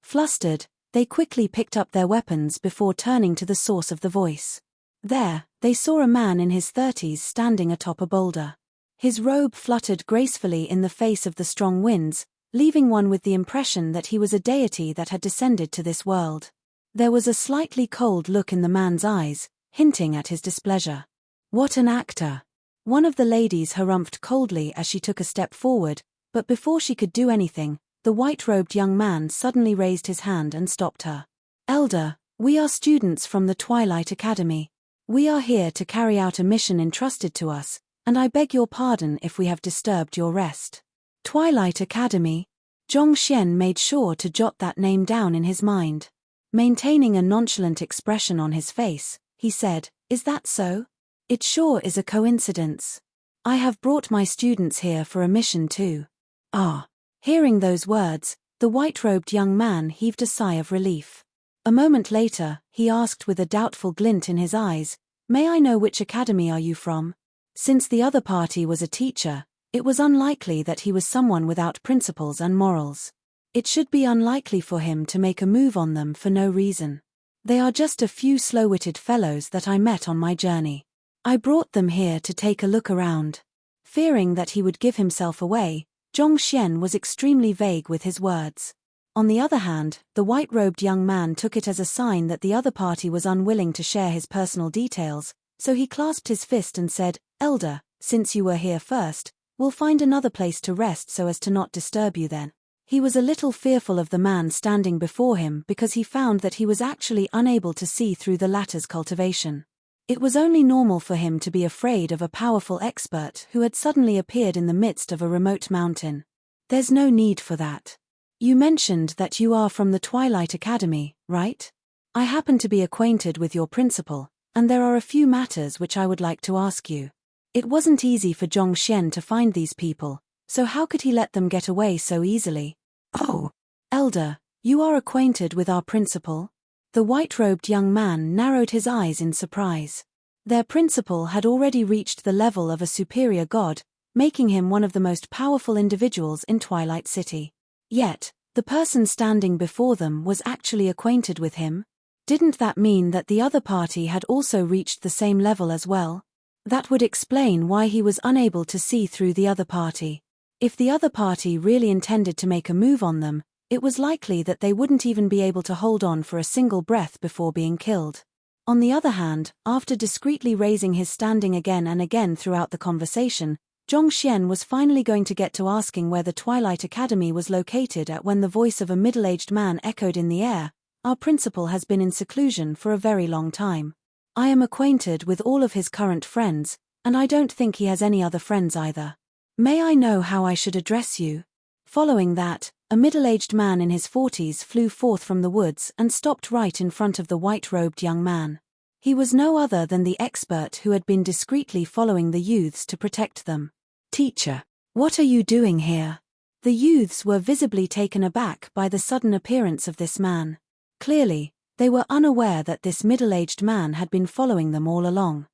Flustered, they quickly picked up their weapons before turning to the source of the voice. There, they saw a man in his 30s standing atop a boulder. His robe fluttered gracefully in the face of the strong winds, leaving one with the impression that he was a deity that had descended to this world. There was a slightly cold look in the man's eyes, hinting at his displeasure. "What an actor!" One of the ladies harumphed coldly as she took a step forward, but before she could do anything, the white-robed young man suddenly raised his hand and stopped her. "Elder, we are students from the Twilight Academy. We are here to carry out a mission entrusted to us, and I beg your pardon if we have disturbed your rest." "Twilight Academy?" Zhongxian made sure to jot that name down in his mind. Maintaining a nonchalant expression on his face, he said, "Is that so? It sure is a coincidence. I have brought my students here for a mission too." Ah. Hearing those words, the white-robed young man heaved a sigh of relief. A moment later, he asked with a doubtful glint in his eyes, "May I know which academy are you from?" Since the other party was a teacher, it was unlikely that he was someone without principles and morals. It should be unlikely for him to make a move on them for no reason. "They are just a few slow-witted fellows that I met on my journey. I brought them here to take a look around." Fearing that he would give himself away, Zhongxian was extremely vague with his words. On the other hand, the white-robed young man took it as a sign that the other party was unwilling to share his personal details, so he clasped his fist and said, "Elder, since you were here first, we'll find another place to rest so as to not disturb you then." He was a little fearful of the man standing before him because he found that he was actually unable to see through the latter's cultivation. It was only normal for him to be afraid of a powerful expert who had suddenly appeared in the midst of a remote mountain. "There's no need for that. You mentioned that you are from the Twilight Academy, right? I happen to be acquainted with your principal, and there are a few matters which I would like to ask you." It wasn't easy for Zhongxian to find these people, so how could he let them get away so easily? "Oh, Elder, you are acquainted with our principal?" The white-robed young man narrowed his eyes in surprise. Their principal had already reached the level of a superior god, making him one of the most powerful individuals in Twilight City. Yet, the person standing before them was actually acquainted with him? Didn't that mean that the other party had also reached the same level as well? That would explain why he was unable to see through the other party. If the other party really intended to make a move on them, it was likely that they wouldn't even be able to hold on for a single breath before being killed. On the other hand, after discreetly raising his standing again and again throughout the conversation, Zhongxian was finally going to get to asking where the Twilight Academy was located at when the voice of a middle-aged man echoed in the air. "Our principal has been in seclusion for a very long time. I am acquainted with all of his current friends, and I don't think he has any other friends either. May I know how I should address you?" Following that, a middle-aged man in his 40s flew forth from the woods and stopped right in front of the white-robed young man. He was no other than the expert who had been discreetly following the youths to protect them. "Teacher, what are you doing here?" The youths were visibly taken aback by the sudden appearance of this man. Clearly, they were unaware that this middle-aged man had been following them all along.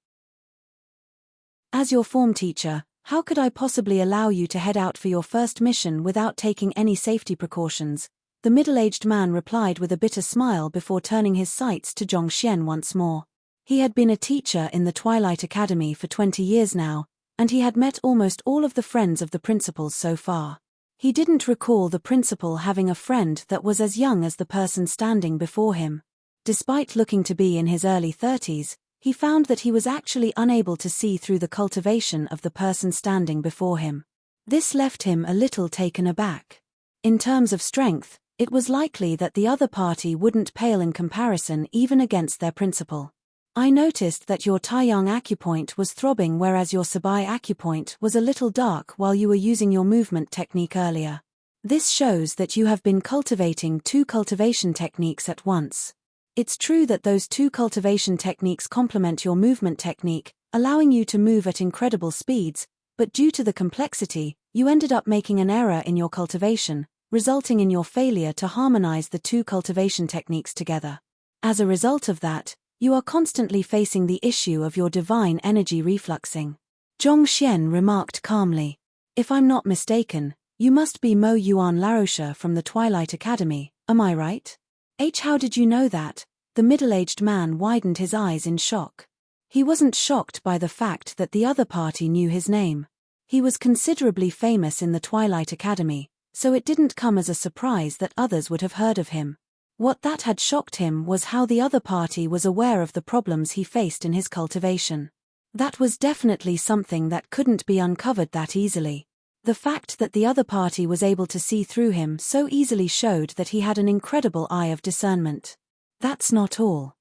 "As your form teacher, how could I possibly allow you to head out for your first mission without taking any safety precautions?" The middle-aged man replied with a bitter smile before turning his sights to Zhongxian once more. He had been a teacher in the Twilight Academy for 20 years now, and he had met almost all of the friends of the principals so far. He didn't recall the principal having a friend that was as young as the person standing before him. Despite looking to be in his early 30s, he found that he was actually unable to see through the cultivation of the person standing before him. This left him a little taken aback. In terms of strength, it was likely that the other party wouldn't pale in comparison even against their principal. "I noticed that your Taiyang acupoint was throbbing whereas your Sabai acupoint was a little dark while you were using your movement technique earlier. This shows that you have been cultivating two cultivation techniques at once. It's true that those two cultivation techniques complement your movement technique, allowing you to move at incredible speeds, but due to the complexity, you ended up making an error in your cultivation, resulting in your failure to harmonize the two cultivation techniques together. As a result of that, you are constantly facing the issue of your divine energy refluxing." Zhongxian remarked calmly. "If I'm not mistaken, you must be Mo Yuan Laroche from the Twilight Academy, am I right?" "How did you know that?" The middle-aged man widened his eyes in shock. He wasn't shocked by the fact that the other party knew his name. He was considerably famous in the Twilight Academy, so it didn't come as a surprise that others would have heard of him. What that had shocked him was how the other party was aware of the problems he faced in his cultivation. That was definitely something that couldn't be uncovered that easily. The fact that the other party was able to see through him so easily showed that he had an incredible eye of discernment. "That's not all.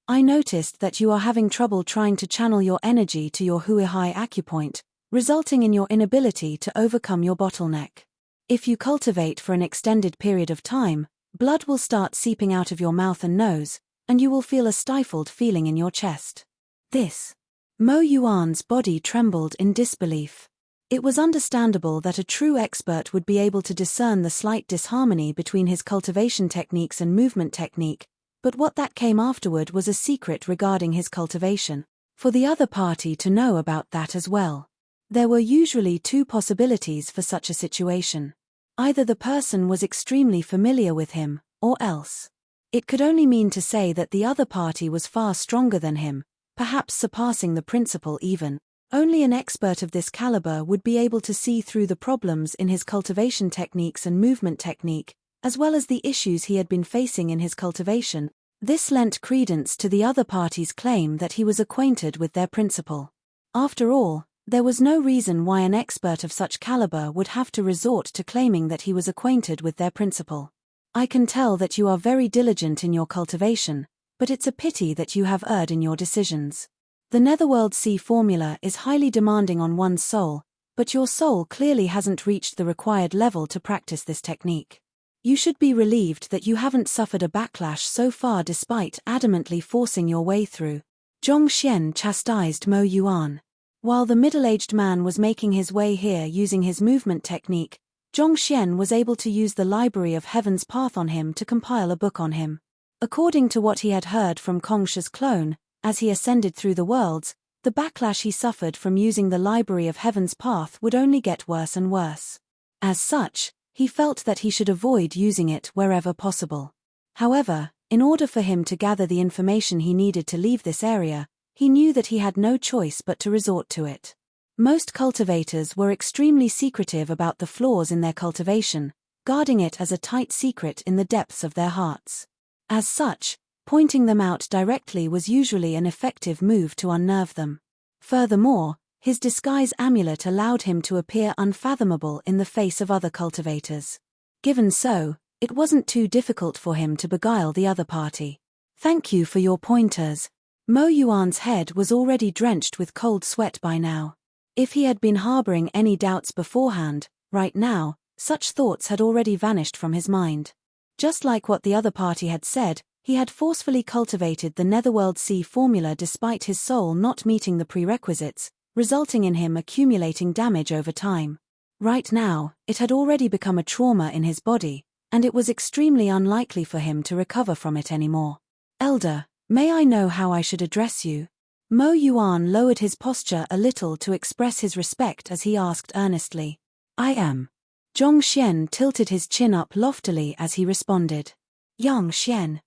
I noticed that you are having trouble trying to channel your energy to your Huihai acupoint, resulting in your inability to overcome your bottleneck. If you cultivate for an extended period of time, blood will start seeping out of your mouth and nose, and you will feel a stifled feeling in your chest. This. Mo Yuan's body trembled in disbelief. It was understandable that a true expert would be able to discern the slight disharmony between his cultivation techniques and movement technique, but what that came afterward was a secret regarding his cultivation, for the other party to know about that as well. There were usually two possibilities for such a situation. Either the person was extremely familiar with him, or else. It could only mean to say that the other party was far stronger than him, perhaps surpassing the principal even. Only an expert of this caliber would be able to see through the problems in his cultivation techniques and movement technique, as well as the issues he had been facing in his cultivation. This lent credence to the other party's claim that he was acquainted with their principal. After all, there was no reason why an expert of such caliber would have to resort to claiming that he was acquainted with their principal. I can tell that you are very diligent in your cultivation, but it's a pity that you have erred in your decisions. The Netherworld Sea formula is highly demanding on one's soul, but your soul clearly hasn't reached the required level to practice this technique. You should be relieved that you haven't suffered a backlash so far despite adamantly forcing your way through. Zhong Xian chastised Mo Yuan. While the middle-aged man was making his way here using his movement technique, Zhong Xian was able to use the Library of Heaven's Path on him to compile a book on him. According to what he had heard from Kongsha's clone, as he ascended through the worlds, the backlash he suffered from using the Library of Heaven's Path would only get worse and worse. As such, he felt that he should avoid using it wherever possible. However, in order for him to gather the information he needed to leave this area, he knew that he had no choice but to resort to it. Most cultivators were extremely secretive about the flaws in their cultivation, guarding it as a tight secret in the depths of their hearts. As such, pointing them out directly was usually an effective move to unnerve them. Furthermore, his disguise amulet allowed him to appear unfathomable in the face of other cultivators. Given so, it wasn't too difficult for him to beguile the other party. Thank you for your pointers. Mo Yuan's head was already drenched with cold sweat by now. If he had been harboring any doubts beforehand, right now, such thoughts had already vanished from his mind. Just like what the other party had said, he had forcefully cultivated the Netherworld Sea formula despite his soul not meeting the prerequisites, resulting in him accumulating damage over time. Right now, it had already become a trauma in his body, and it was extremely unlikely for him to recover from it anymore. Elder, may I know how I should address you? Mo Yuan lowered his posture a little to express his respect as he asked earnestly. I am. Zhong Xian tilted his chin up loftily as he responded. Yang Xian.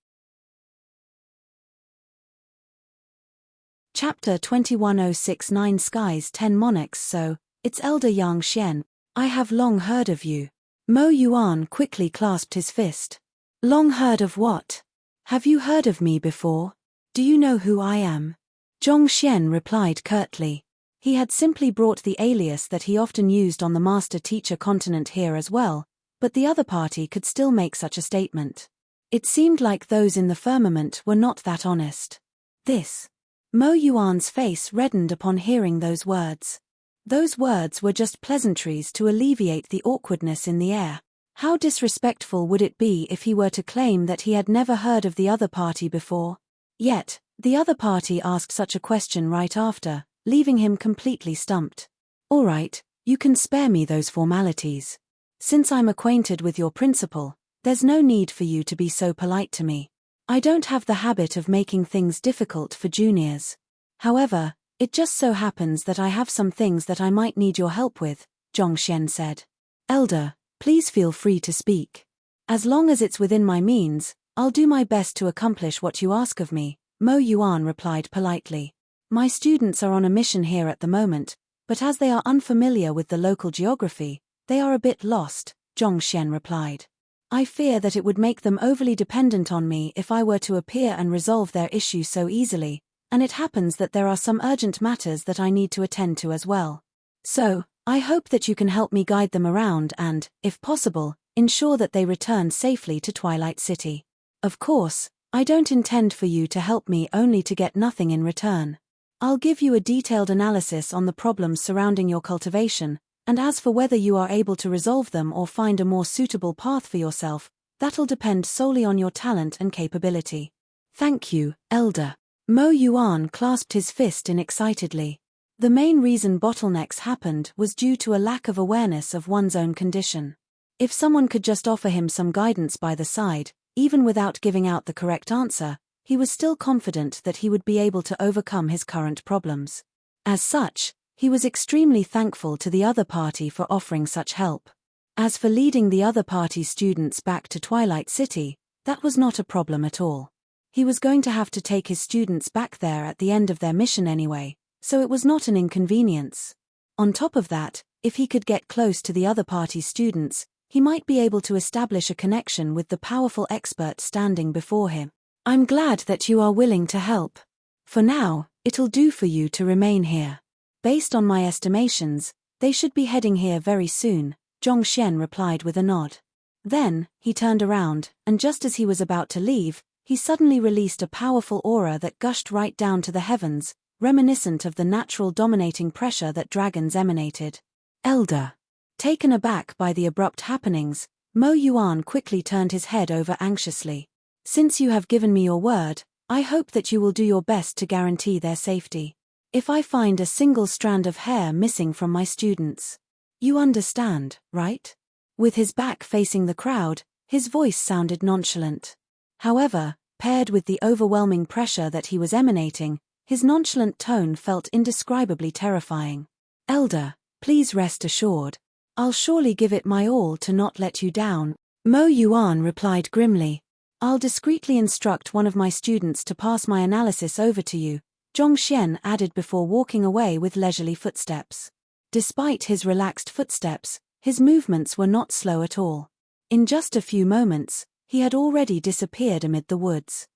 Chapter 21069 Skies 10 Monarchs. So, it's Elder Yang Xian. I have long heard of you. Mo Yuan quickly clasped his fist. Long heard of what? Have you heard of me before? Do you know who I am? Zhong Xian replied curtly. He had simply brought the alias that he often used on the master-teacher continent here as well, but the other party could still make such a statement. It seemed like those in the firmament were not that honest. This. Mo Yuan's face reddened upon hearing those words. Those words were just pleasantries to alleviate the awkwardness in the air. How disrespectful would it be if he were to claim that he had never heard of the other party before? Yet, the other party asked such a question right after, leaving him completely stumped. All right, you can spare me those formalities. Since I'm acquainted with your principal, there's no need for you to be so polite to me. I don't have the habit of making things difficult for juniors. However, it just so happens that I have some things that I might need your help with, Zhong Xian said. Elder, please feel free to speak. As long as it's within my means, I'll do my best to accomplish what you ask of me, Mo Yuan replied politely. My students are on a mission here at the moment, but as they are unfamiliar with the local geography, they are a bit lost, Zhong Xian replied. I fear that it would make them overly dependent on me if I were to appear and resolve their issue so easily, and it happens that there are some urgent matters that I need to attend to as well. So, I hope that you can help me guide them around and, if possible, ensure that they return safely to Twilight City. Of course, I don't intend for you to help me only to get nothing in return. I'll give you a detailed analysis on the problems surrounding your cultivation, And as for whether you are able to resolve them or find a more suitable path for yourself, that'll depend solely on your talent and capability. Thank you, Elder. Mo Yuan clasped his fist in excitedly. The main reason bottlenecks happened was due to a lack of awareness of one's own condition. If someone could just offer him some guidance by the side, even without giving out the correct answer, he was still confident that he would be able to overcome his current problems. As such, he was extremely thankful to the other party for offering such help. As for leading the other party's students back to Twilight City, that was not a problem at all. He was going to have to take his students back there at the end of their mission anyway, so it was not an inconvenience. On top of that, if he could get close to the other party's students, he might be able to establish a connection with the powerful expert standing before him. I'm glad that you are willing to help. For now, it'll do for you to remain here. Based on my estimations, they should be heading here very soon, Zhongxian replied with a nod. Then, he turned around, and just as he was about to leave, he suddenly released a powerful aura that gushed right down to the heavens, reminiscent of the natural dominating pressure that dragons emanated. Elder. Taken aback by the abrupt happenings, Mo Yuan quickly turned his head over anxiously. Since you have given me your word, I hope that you will do your best to guarantee their safety. If I find a single strand of hair missing from my students. You understand, right? With his back facing the crowd, his voice sounded nonchalant. However, paired with the overwhelming pressure that he was emanating, his nonchalant tone felt indescribably terrifying. Elder, please rest assured. I'll surely give it my all to not let you down. Mo Yuan replied grimly. I'll discreetly instruct one of my students to pass my analysis over to you, Zhongxian added before walking away with leisurely footsteps. Despite his relaxed footsteps, his movements were not slow at all. In just a few moments, he had already disappeared amid the woods.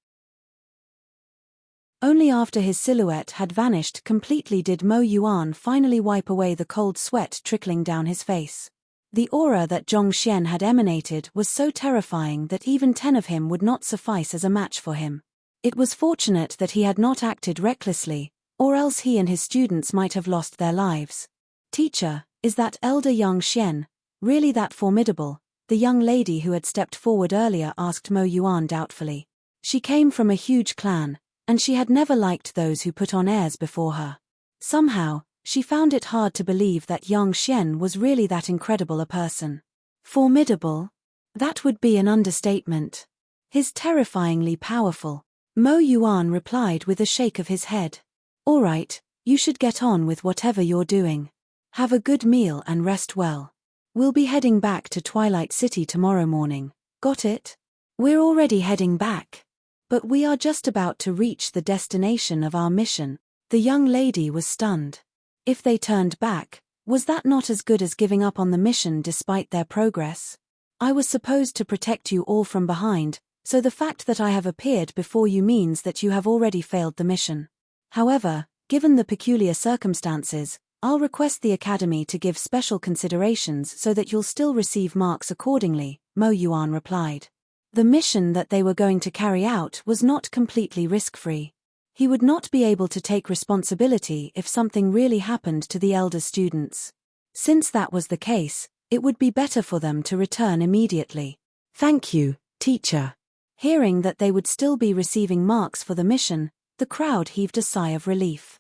Only after his silhouette had vanished completely did Mo Yuan finally wipe away the cold sweat trickling down his face. The aura that Zhongxian had emanated was so terrifying that even 10 of him would not suffice as a match for him. It was fortunate that he had not acted recklessly, or else he and his students might have lost their lives. Teacher, is that Elder Yang Xian really that formidable? The young lady who had stepped forward earlier asked Mo Yuan doubtfully. She came from a huge clan, and she had never liked those who put on airs before her. Somehow, she found it hard to believe that Yang Xian was really that incredible a person. Formidable? That would be an understatement. He's terrifyingly powerful. Mo Yuan replied with a shake of his head. All right, you should get on with whatever you're doing. Have a good meal and rest well. We'll be heading back to Twilight City tomorrow morning. Got it? We're already heading back. But we are just about to reach the destination of our mission. The young lady was stunned. If they turned back, was that not as good as giving up on the mission despite their progress? I was supposed to protect you all from behind, so the fact that I have appeared before you means that you have already failed the mission. However, given the peculiar circumstances, I'll request the Academy to give special considerations so that you'll still receive marks accordingly, Mo Yuan replied. The mission that they were going to carry out was not completely risk-free. He would not be able to take responsibility if something really happened to the elder students. Since that was the case, it would be better for them to return immediately. Thank you, teacher. Hearing that they would still be receiving marks for the mission, the crowd heaved a sigh of relief.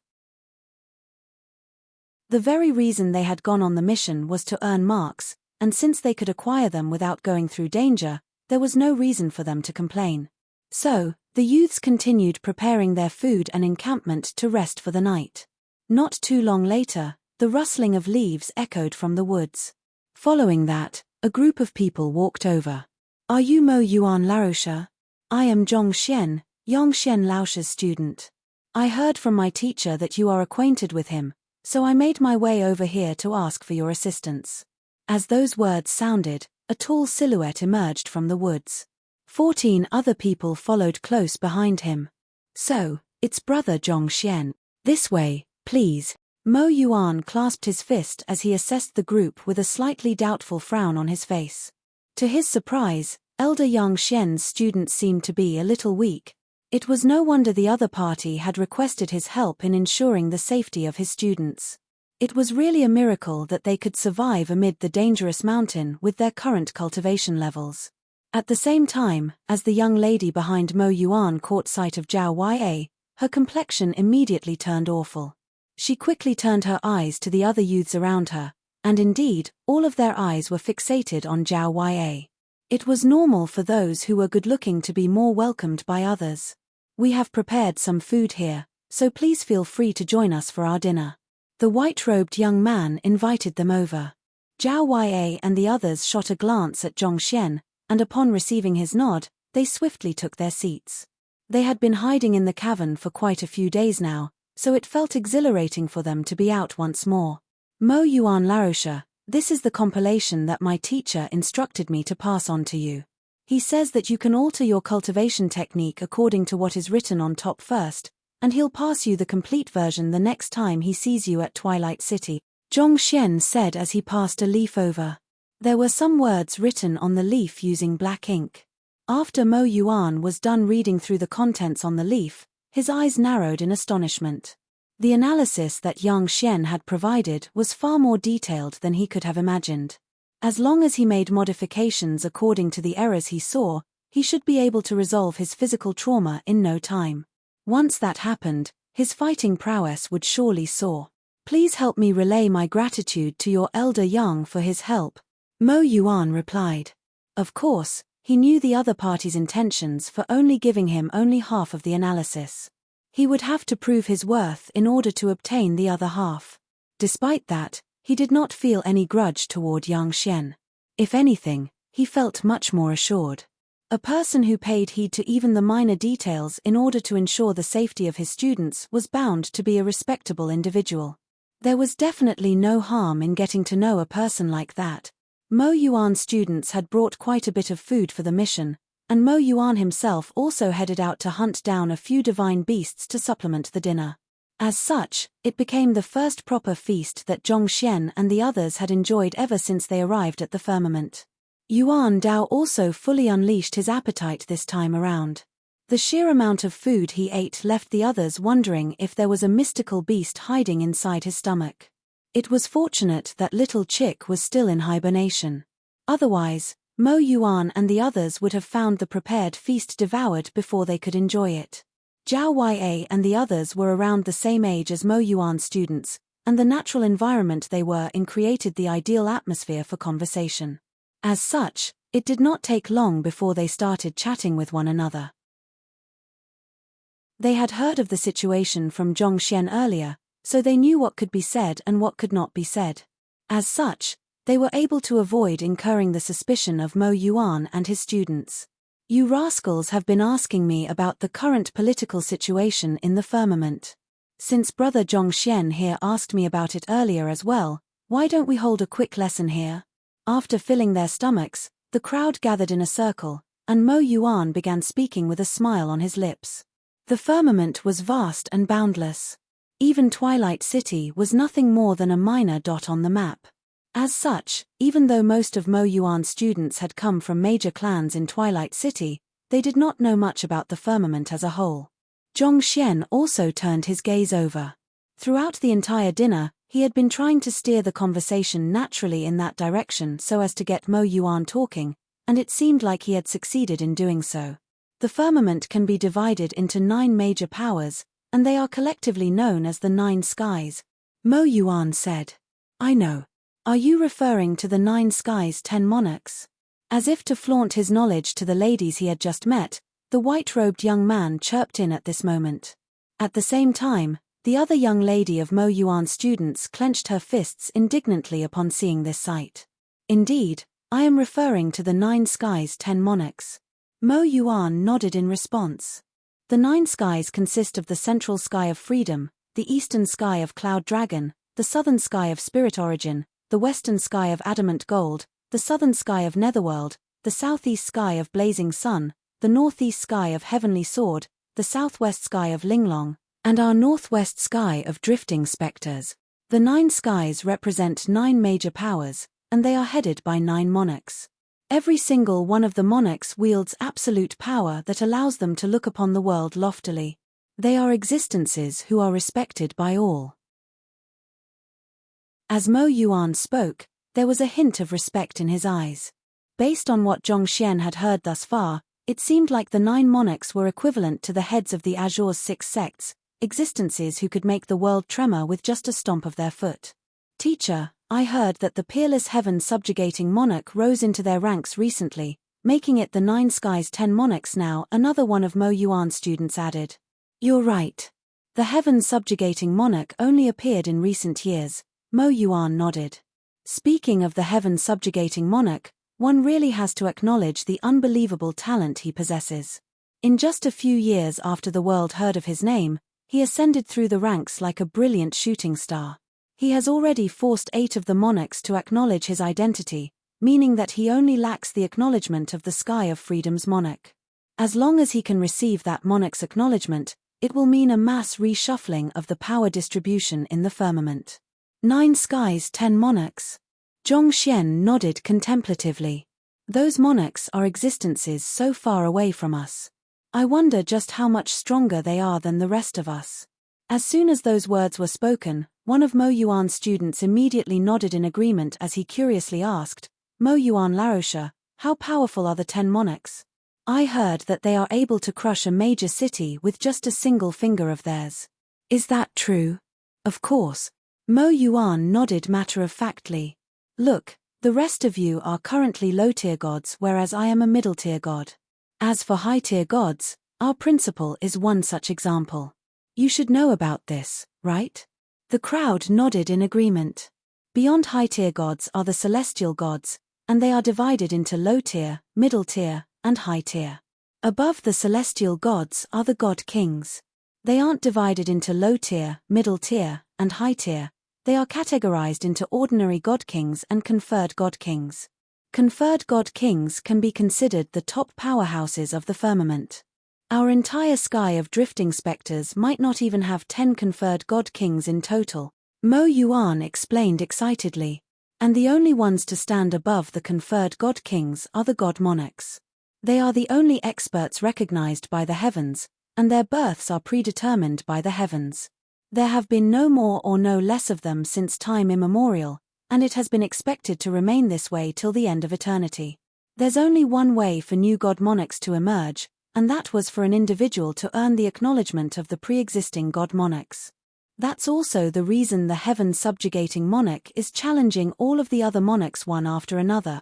The very reason they had gone on the mission was to earn marks, and since they could acquire them without going through danger, there was no reason for them to complain. So, the youths continued preparing their food and encampment to rest for the night. Not too long later, the rustling of leaves echoed from the woods. Following that, a group of people walked over. Are you Mo Yuan Laosha? I am Zhongxian, Yongxian Laosha's student. I heard from my teacher that you are acquainted with him, so I made my way over here to ask for your assistance. As those words sounded, a tall silhouette emerged from the woods. 14 other people followed close behind him. So, it's brother Zhongxian. This way, please. Mo Yuan clasped his fist as he assessed the group with a slightly doubtful frown on his face. To his surprise, Elder Yang Xian's students seemed to be a little weak. It was no wonder the other party had requested his help in ensuring the safety of his students. It was really a miracle that they could survive amid the dangerous mountain with their current cultivation levels. At the same time, as the young lady behind Mo Yuan caught sight of Zhao Yue, her complexion immediately turned awful. She quickly turned her eyes to the other youths around her, and indeed, all of their eyes were fixated on Zhao Yue. It was normal for those who were good-looking to be more welcomed by others. "We have prepared some food here, so please feel free to join us for our dinner." The white-robed young man invited them over. Zhao Yue and the others shot a glance at Zhongxian, and upon receiving his nod, they swiftly took their seats. They had been hiding in the cavern for quite a few days now, so it felt exhilarating for them to be out once more. "Mo Yuan Laosha, this is the compilation that my teacher instructed me to pass on to you. He says that you can alter your cultivation technique according to what is written on top first, and he'll pass you the complete version the next time he sees you at Twilight City," Zhongxian said as he passed a leaf over. There were some words written on the leaf using black ink. After Mo Yuan was done reading through the contents on the leaf, his eyes narrowed in astonishment. The analysis that Yang Xian had provided was far more detailed than he could have imagined. As long as he made modifications according to the errors he saw, he should be able to resolve his physical trauma in no time. Once that happened, his fighting prowess would surely soar. "Please help me relay my gratitude to your elder Yang for his help," Mo Yuan replied. Of course, he knew the other party's intentions for only giving him only half of the analysis. He would have to prove his worth in order to obtain the other half. Despite that, he did not feel any grudge toward Yang Xian. If anything, he felt much more assured. A person who paid heed to even the minor details in order to ensure the safety of his students was bound to be a respectable individual. There was definitely no harm in getting to know a person like that. Mo Yuan's students had brought quite a bit of food for the mission, and Mo Yuan himself also headed out to hunt down a few divine beasts to supplement the dinner. As such, it became the first proper feast that Zhongxian and the others had enjoyed ever since they arrived at the firmament. Yuan Dao also fully unleashed his appetite this time around. The sheer amount of food he ate left the others wondering if there was a mystical beast hiding inside his stomach. It was fortunate that little Chick was still in hibernation. Otherwise, Mo Yuan and the others would have found the prepared feast devoured before they could enjoy it. Zhao Yue and the others were around the same age as Mo Yuan's students, and the natural environment they were in created the ideal atmosphere for conversation. As such, it did not take long before they started chatting with one another. They had heard of the situation from Zhongxian earlier, so they knew what could be said and what could not be said. As such, they were able to avoid incurring the suspicion of Mo Yuan and his students. "You rascals have been asking me about the current political situation in the firmament. Since Brother Zhongxian here asked me about it earlier as well, why don't we hold a quick lesson here?" After filling their stomachs, the crowd gathered in a circle, and Mo Yuan began speaking with a smile on his lips. The firmament was vast and boundless. Even Twilight City was nothing more than a minor dot on the map. As such, even though most of Mo Yuan's students had come from major clans in Twilight City, they did not know much about the firmament as a whole. Zhongxian also turned his gaze over. Throughout the entire dinner, he had been trying to steer the conversation naturally in that direction so as to get Mo Yuan talking, and it seemed like he had succeeded in doing so. The firmament can be divided into 9 major powers, and they are collectively known as the 9 skies. Mo Yuan said. "I know. Are you referring to the 9 skies 10 monarchs?" As if to flaunt his knowledge to the ladies he had just met, the white-robed young man chirped in at this moment. At the same time, the other young lady of Mo Yuan's students clenched her fists indignantly upon seeing this sight. "Indeed, I am referring to the 9 skies 10 monarchs." Mo Yuan nodded in response. The 9 skies consist of the central sky of freedom, the eastern sky of cloud dragon, the southern sky of spirit origin, the western sky of adamant gold, the southern sky of netherworld, the southeast sky of blazing sun, the northeast sky of heavenly sword, the southwest sky of linglong, and our northwest sky of drifting specters. The 9 skies represent 9 major powers, and they are headed by 9 monarchs. Every single one of the monarchs wields absolute power that allows them to look upon the world loftily. They are existences who are respected by all. As Mo Yuan spoke, there was a hint of respect in his eyes. Based on what Zhongxian had heard thus far, it seemed like the 9 monarchs were equivalent to the heads of the Azure's 6 sects, existences who could make the world tremor with just a stomp of their foot. Teacher, I heard that the peerless heaven-subjugating monarch rose into their ranks recently, making it the 9 skies 10 monarchs now, another one of Mo Yuan's students added. You're right. The heaven-subjugating monarch only appeared in recent years, Mo Yuan nodded. Speaking of the heaven-subjugating monarch, one really has to acknowledge the unbelievable talent he possesses. In just a few years after the world heard of his name, he ascended through the ranks like a brilliant shooting star. He has already forced 8 of the monarchs to acknowledge his identity, meaning that he only lacks the acknowledgement of the Sky of Freedom's monarch. As long as he can receive that monarch's acknowledgement, it will mean a mass reshuffling of the power distribution in the firmament. 9 skies 10 monarchs. Zhongxian nodded contemplatively. Those monarchs are existences so far away from us. I wonder just how much stronger they are than the rest of us. As soon as those words were spoken, one of Mo Yuan's students immediately nodded in agreement as he curiously asked, Mo Yuan Laroche, how powerful are the 10 monarchs? I heard that they are able to crush a major city with just a single finger of theirs. Is that true? Of course. Mo Yuan nodded matter-of-factly. Look, the rest of you are currently low-tier gods whereas I am a middle-tier god. As for high-tier gods, our principal is one such example. You should know about this, right? The crowd nodded in agreement. Beyond high-tier gods are the celestial gods, and they are divided into low-tier, middle-tier, and high-tier. Above the celestial gods are the god kings. They aren't divided into low-tier, middle-tier, and high-tier. They are categorized into ordinary god kings and conferred god kings. Conferred god kings can be considered the top powerhouses of the firmament. Our entire sky of drifting specters might not even have 10 conferred god kings in total, Mo Yuan explained excitedly. And the only ones to stand above the conferred god kings are the god monarchs. They are the only experts recognized by the heavens, and their births are predetermined by the heavens. There have been no more or no less of them since time immemorial, and it has been expected to remain this way till the end of eternity. There's only one way for new god monarchs to emerge, and that was for an individual to earn the acknowledgement of the pre-existing god monarchs. That's also the reason the heaven-subjugating monarch is challenging all of the other monarchs one after another.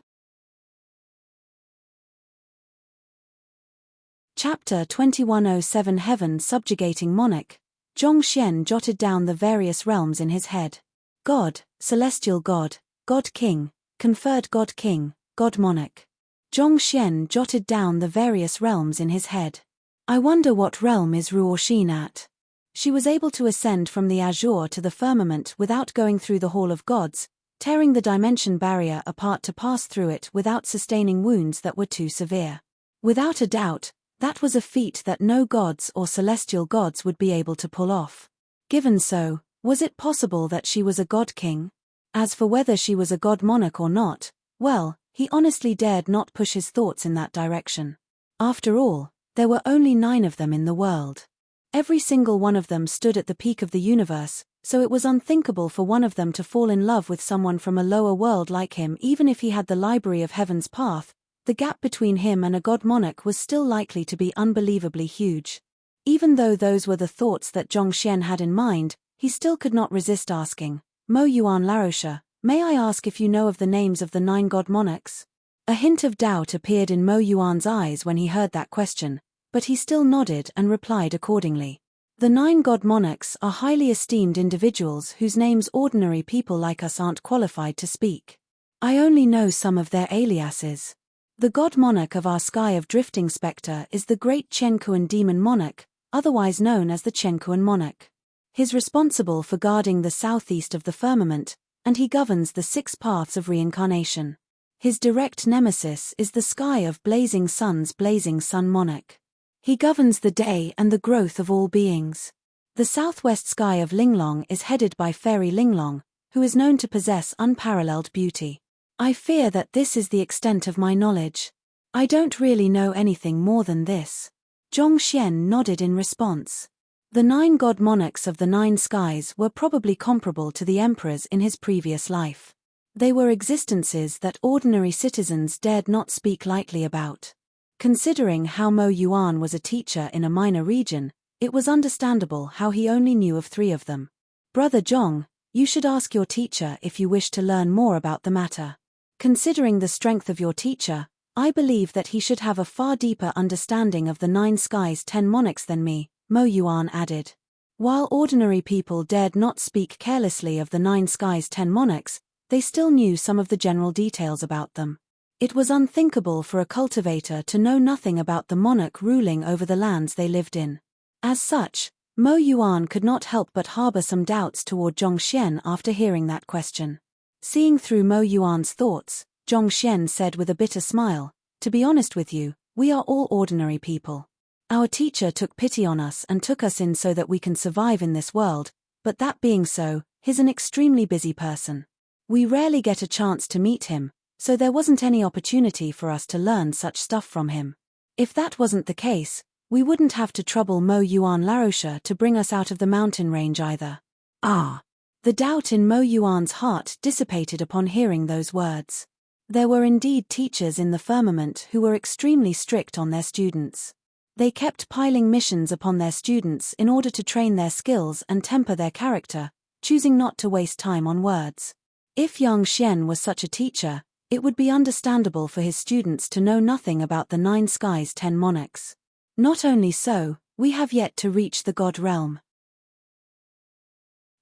Chapter 2107 Heaven-subjugating monarch. Zhongxian jotted down the various realms in his head. God, celestial god, god king, conferred god king, god monarch. Zhongxian jotted down the various realms in his head. I wonder what realm is Ruoxin at? She was able to ascend from the azure to the firmament without going through the Hall of Gods, tearing the dimension barrier apart to pass through it without sustaining wounds that were too severe. Without a doubt, that was a feat that no gods or celestial gods would be able to pull off. Given so, was it possible that she was a god king? As for whether she was a god monarch or not, well, he honestly dared not push his thoughts in that direction. After all, there were only 9 of them in the world. Every single one of them stood at the peak of the universe, so it was unthinkable for one of them to fall in love with someone from a lower world like him. Even if he had the Library of Heaven's Path, the gap between him and a god monarch was still likely to be unbelievably huge. Even though those were the thoughts that Zhongxian had in mind, he still could not resist asking, Mo Yuan Laroche, may I ask if you know of the names of the 9 god monarchs? A hint of doubt appeared in Mo Yuan's eyes when he heard that question, but he still nodded and replied accordingly. The 9 god monarchs are highly esteemed individuals whose names ordinary people like us aren't qualified to speak. I only know some of their aliases. The god monarch of our sky of drifting spectre is the great Chenkuan demon monarch, otherwise known as the Chenkuan monarch. He's responsible for guarding the southeast of the firmament, and he governs the 6 paths of reincarnation. His direct nemesis is the sky of blazing sun's blazing sun monarch. He governs the day and the growth of all beings. The southwest sky of Linglong is headed by Fairy Linglong, who is known to possess unparalleled beauty. I fear that this is the extent of my knowledge. I don't really know anything more than this. Zhongxian nodded in response. The 9 god monarchs of the 9 skies were probably comparable to the emperors in his previous life. They were existences that ordinary citizens dared not speak lightly about. Considering how Mo Yuan was a teacher in a minor region, it was understandable how he only knew of 3 of them. Brother Zhong, you should ask your teacher if you wish to learn more about the matter. Considering the strength of your teacher, I believe that he should have a far deeper understanding of the 9 skies 10 monarchs than me, Mo Yuan added. While ordinary people dared not speak carelessly of the 9 skies 10 monarchs, they still knew some of the general details about them. It was unthinkable for a cultivator to know nothing about the monarch ruling over the lands they lived in. As such, Mo Yuan could not help but harbor some doubts toward Zhongxian after hearing that question. Seeing through Mo Yuan's thoughts, Zhongxian said with a bitter smile, "To be honest with you, we are all ordinary people. Our teacher took pity on us and took us in so that we can survive in this world, but that being so, he's an extremely busy person. We rarely get a chance to meet him, so there wasn't any opportunity for us to learn such stuff from him. If that wasn't the case, we wouldn't have to trouble Mo Yuan Laroche to bring us out of the mountain range either." The doubt in Mo Yuan's heart dissipated upon hearing those words. There were indeed teachers in the firmament who were extremely strict on their students. They kept piling missions upon their students in order to train their skills and temper their character, choosing not to waste time on words. If Yang Xian was such a teacher, it would be understandable for his students to know nothing about the 9 skies 10 monarchs. Not only so, we have yet to reach the god realm.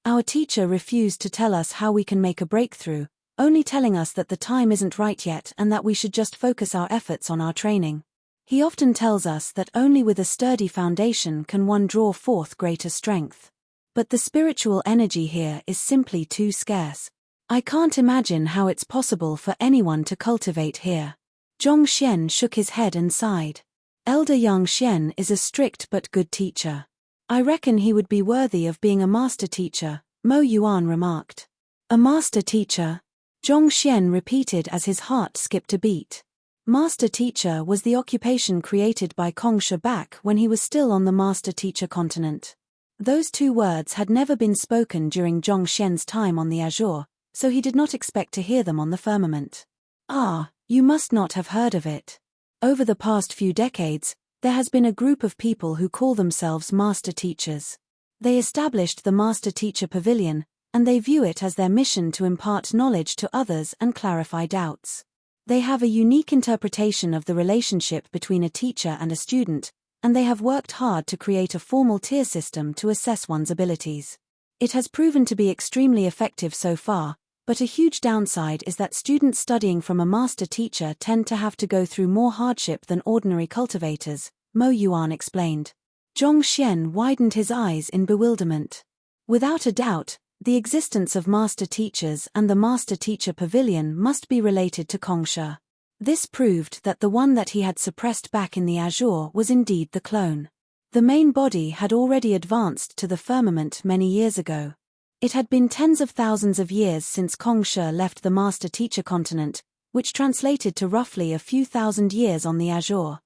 Our teacher refused to tell us how we can make a breakthrough, only telling us that the time isn't right yet and that we should just focus our efforts on our training. He often tells us that only with a sturdy foundation can one draw forth greater strength. But the spiritual energy here is simply too scarce. I can't imagine how it's possible for anyone to cultivate here. Zhongxian shook his head and sighed. Elder Yang Xian is a strict but good teacher. I reckon he would be worthy of being a master teacher, Mo Yuan remarked. A master teacher? Zhongxian repeated as his heart skipped a beat. Master teacher was the occupation created by Kongsha back when he was still on the master teacher continent. Those 2 words had never been spoken during Zhongxian's time on the Azure, so he did not expect to hear them on the firmament. You must not have heard of it. Over the past few decades, there has been a group of people who call themselves master teachers. They established the Master Teacher Pavilion, and they view it as their mission to impart knowledge to others and clarify doubts. They have a unique interpretation of the relationship between a teacher and a student, and they have worked hard to create a formal tier system to assess one's abilities. It has proven to be extremely effective so far, but a huge downside is that students studying from a master teacher tend to have to go through more hardship than ordinary cultivators, Mo Yuan explained. Zhongxian widened his eyes in bewilderment. Without a doubt, the existence of master teachers and the Master Teacher Pavilion must be related to Kongsha. This proved that the one that he had suppressed back in the Azure was indeed the clone. The main body had already advanced to the firmament many years ago. It had been tens of thousands of years since Kongsha left the Master Teacher continent, which translated to roughly a few thousand years on the Azure.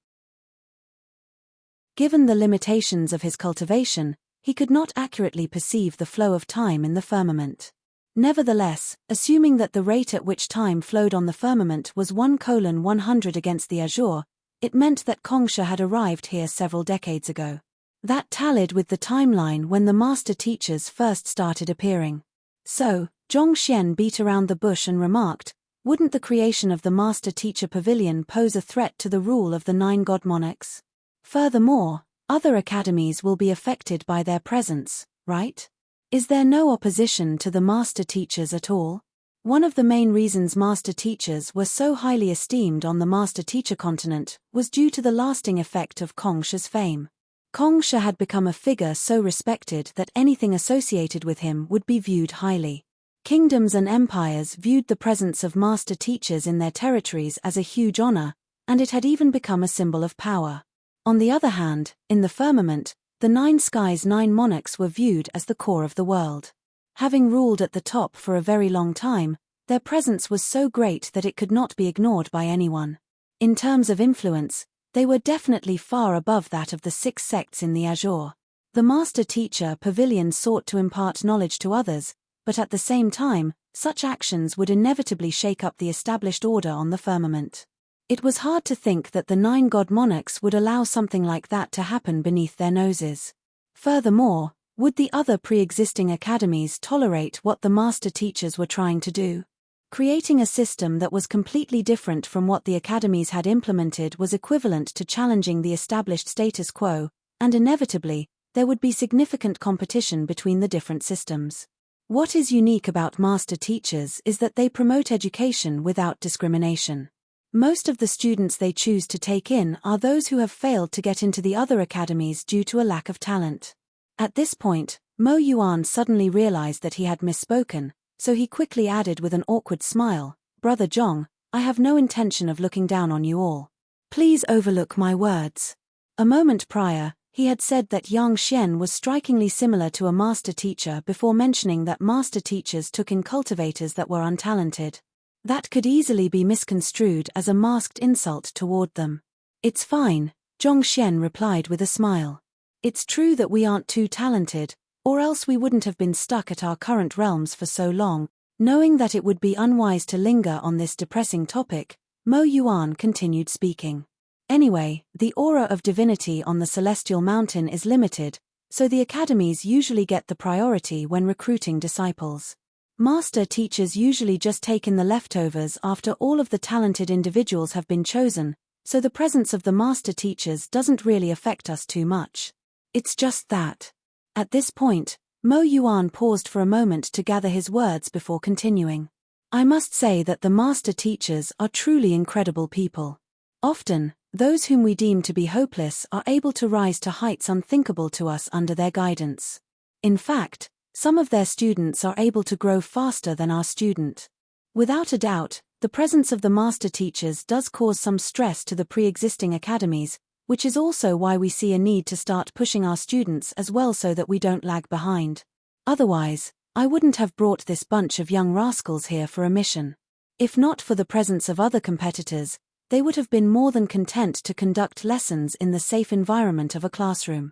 Given the limitations of his cultivation, he could not accurately perceive the flow of time in the firmament. Nevertheless, assuming that the rate at which time flowed on the firmament was 1:100 against the Azure, it meant that Kongsha had arrived here several decades ago. That tallied with the timeline when the master teachers first started appearing. So, Zhongxian beat around the bush and remarked, wouldn't the creation of the Master Teacher Pavilion pose a threat to the rule of the 9 god monarchs? Furthermore, other academies will be affected by their presence, right? Is there no opposition to the master teachers at all? One of the main reasons master teachers were so highly esteemed on the Master Teacher continent was due to the lasting effect of Kongsha's fame. Kongsha had become a figure so respected that anything associated with him would be viewed highly. Kingdoms and empires viewed the presence of master teachers in their territories as a huge honor, and it had even become a symbol of power. On the other hand, in the firmament, the 9 skies 9 monarchs were viewed as the core of the world. Having ruled at the top for a very long time, their presence was so great that it could not be ignored by anyone. In terms of influence, they were definitely far above that of the 6 sects in the Azure. The Master Teacher Pavilion sought to impart knowledge to others, but at the same time, such actions would inevitably shake up the established order on the firmament. It was hard to think that the 9 god monarchs would allow something like that to happen beneath their noses. Furthermore, would the other pre-existing academies tolerate what the master teachers were trying to do? Creating a system that was completely different from what the academies had implemented was equivalent to challenging the established status quo, and inevitably, there would be significant competition between the different systems. What is unique about master teachers is that they promote education without discrimination. Most of the students they choose to take in are those who have failed to get into the other academies due to a lack of talent. At this point, Mo Yuan suddenly realized that he had misspoken, so he quickly added with an awkward smile, "Brother Zhong, I have no intention of looking down on you all. Please overlook my words." A moment prior, he had said that Yang Xian was strikingly similar to a master teacher before mentioning that master teachers took in cultivators that were untalented. That could easily be misconstrued as a masked insult toward them. "It's fine," Zhong Xian replied with a smile. "It's true that we aren't too talented, or else we wouldn't have been stuck at our current realms for so long." Knowing that it would be unwise to linger on this depressing topic, Mo Yuan continued speaking. "Anyway, the aura of divinity on the celestial mountain is limited, so the academies usually get the priority when recruiting disciples. Master teachers usually just take in the leftovers after all of the talented individuals have been chosen, so the presence of the master teachers doesn't really affect us too much. It's just that." At this point, Mo Yuan paused for a moment to gather his words before continuing. "I must say that the master teachers are truly incredible people. Often, those whom we deem to be hopeless are able to rise to heights unthinkable to us under their guidance. In fact, some of their students are able to grow faster than our student. Without a doubt, the presence of the master teachers does cause some stress to the pre-existing academies, which is also why we see a need to start pushing our students as well so that we don't lag behind. Otherwise, I wouldn't have brought this bunch of young rascals here for a mission. If not for the presence of other competitors, they would have been more than content to conduct lessons in the safe environment of a classroom.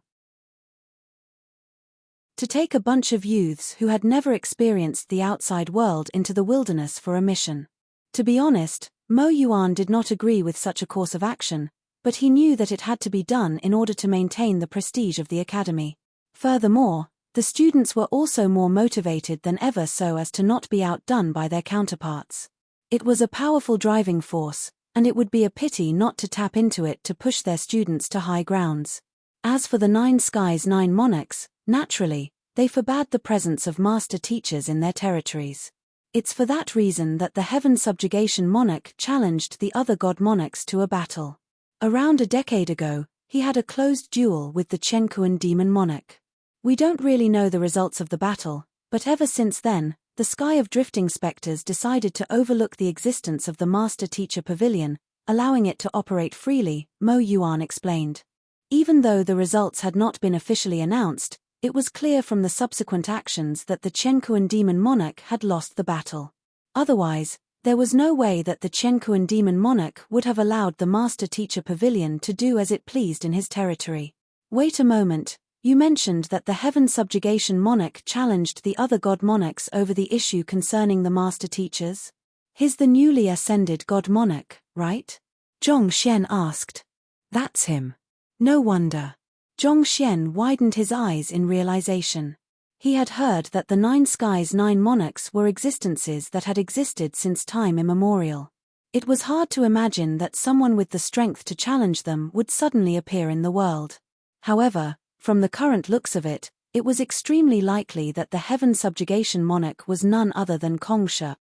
To take a bunch of youths who had never experienced the outside world into the wilderness for a mission. To be honest, Mo Yuan did not agree with such a course of action, but he knew that it had to be done in order to maintain the prestige of the academy. Furthermore, the students were also more motivated than ever so as to not be outdone by their counterparts. It was a powerful driving force, and it would be a pity not to tap into it to push their students to high grounds. As for the 9 skies 9 monarchs, naturally, they forbade the presence of master teachers in their territories. It's for that reason that the Heaven Subjugation Monarch challenged the other god monarchs to a battle. Around a decade ago, he had a closed duel with the Tranquil demon monarch. We don't really know the results of the battle, but ever since then, the Sky of Drifting Spectres decided to overlook the existence of the Master Teacher Pavilion, allowing it to operate freely, Mo Yuan explained. Even though the results had not been officially announced, it was clear from the subsequent actions that the Chenkuan Demon Monarch had lost the battle. Otherwise, there was no way that the Chenkuan Demon Monarch would have allowed the Master Teacher Pavilion to do as it pleased in his territory. Wait a moment, you mentioned that the Heaven Subjugation Monarch challenged the other god monarchs over the issue concerning the Master Teachers? He's the newly ascended god monarch, right? Zhong Xian asked. That's him. No wonder. Zhong Xian widened his eyes in realization. He had heard that the 9 skies 9 monarchs were existences that had existed since time immemorial. It was hard to imagine that someone with the strength to challenge them would suddenly appear in the world. However, from the current looks of it, it was extremely likely that the Heaven Subjugation Monarch was none other than Kongsha.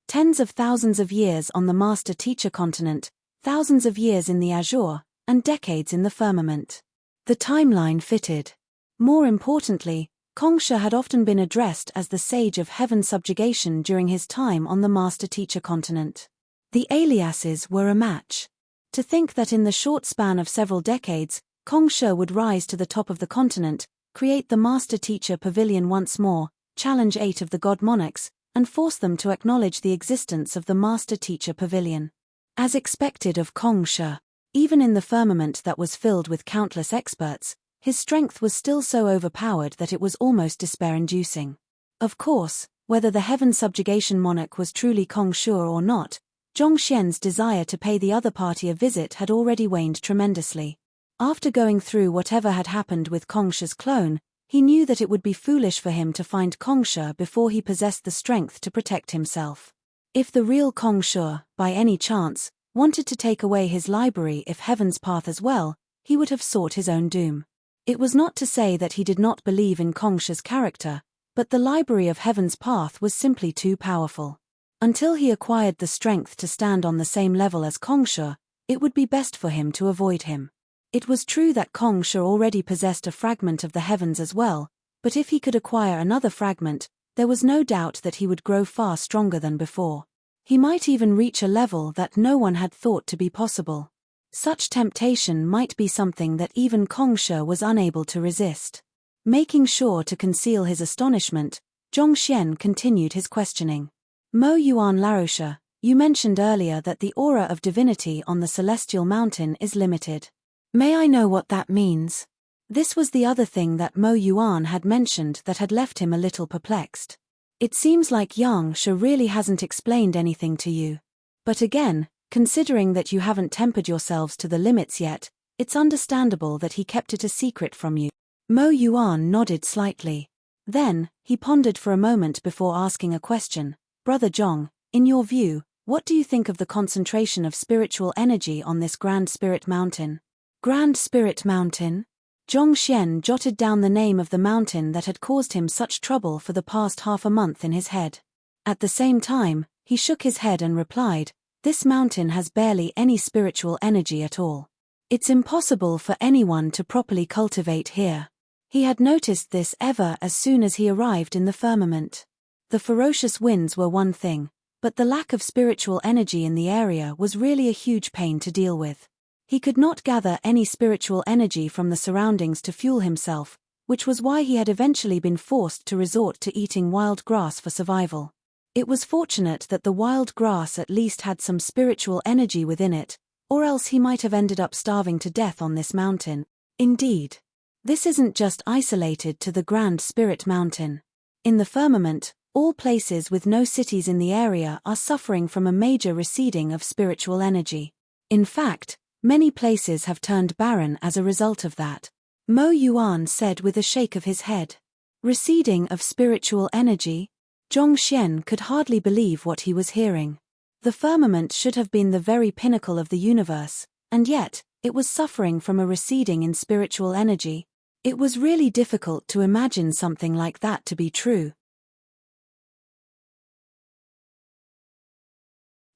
Tens of thousands of years on the Master Teacher continent, thousands of years in the azure, and decades in the firmament. The timeline fitted. More importantly, Kongsha had often been addressed as the Sage of Heaven Subjugation during his time on the Master Teacher continent. The aliases were a match. To think that in the short span of several decades, Kongsha would rise to the top of the continent, create the Master Teacher Pavilion once more, challenge 8 of the god monarchs, and force them to acknowledge the existence of the Master Teacher Pavilion. As expected of Kongsha, even in the firmament that was filled with countless experts, His strength was still so overpowered that it was almost despair-inducing. Of course, whether the heaven subjugation monarch was truly Kong Shi or not, Zhongxian's desire to pay the other party a visit had already waned tremendously. After going through whatever had happened with Kong Shi's clone, he knew that it would be foolish for him to find Kong Shi before he possessed the strength to protect himself. If the real Kong Shi, by any chance, wanted to take away his library of Heaven's Path as well, he would have sought his own doom. It was not to say that he did not believe in Kong Shi's character, but the library of Heaven's Path was simply too powerful. Until he acquired the strength to stand on the same level as Kong Shi, it would be best for him to avoid him. It was true that Kong Shi already possessed a fragment of the heavens as well, but if he could acquire another fragment, there was no doubt that he would grow far stronger than before. He might even reach a level that no one had thought to be possible. Such temptation might be something that even Kong Shi was unable to resist. Making sure to conceal his astonishment, Zhongxian continued his questioning. Mo Yuan Laroche, you mentioned earlier that the aura of divinity on the celestial mountain is limited. May I know what that means? This was the other thing that Mo Yuan had mentioned that had left him a little perplexed. It seems like Yang Shi really hasn't explained anything to you. But again, considering that you haven't tempered yourselves to the limits yet, it's understandable that he kept it a secret from you. Mo Yuan nodded slightly. Then, he pondered for a moment before asking a question. Brother Zhong, in your view, what do you think of the concentration of spiritual energy on this Grand Spirit Mountain? Grand Spirit Mountain? Zhongxian jotted down the name of the mountain that had caused him such trouble for the past half a month in his head. At the same time, he shook his head and replied, this mountain has barely any spiritual energy at all. It's impossible for anyone to properly cultivate here. He had noticed this ever as soon as he arrived in the firmament. The ferocious winds were one thing, but the lack of spiritual energy in the area was really a huge pain to deal with. He could not gather any spiritual energy from the surroundings to fuel himself, which was why he had eventually been forced to resort to eating wild grass for survival. It was fortunate that the wild grass at least had some spiritual energy within it, or else he might have ended up starving to death on this mountain. Indeed, this isn't just isolated to the Grand Spirit Mountain. In the firmament, all places with no cities in the area are suffering from a major receding of spiritual energy. In fact, many places have turned barren as a result of that. Mo Yuan said with a shake of his head. Receding of spiritual energy? Zhongxian could hardly believe what he was hearing. The firmament should have been the very pinnacle of the universe, and yet, it was suffering from a receding in spiritual energy. It was really difficult to imagine something like that to be true.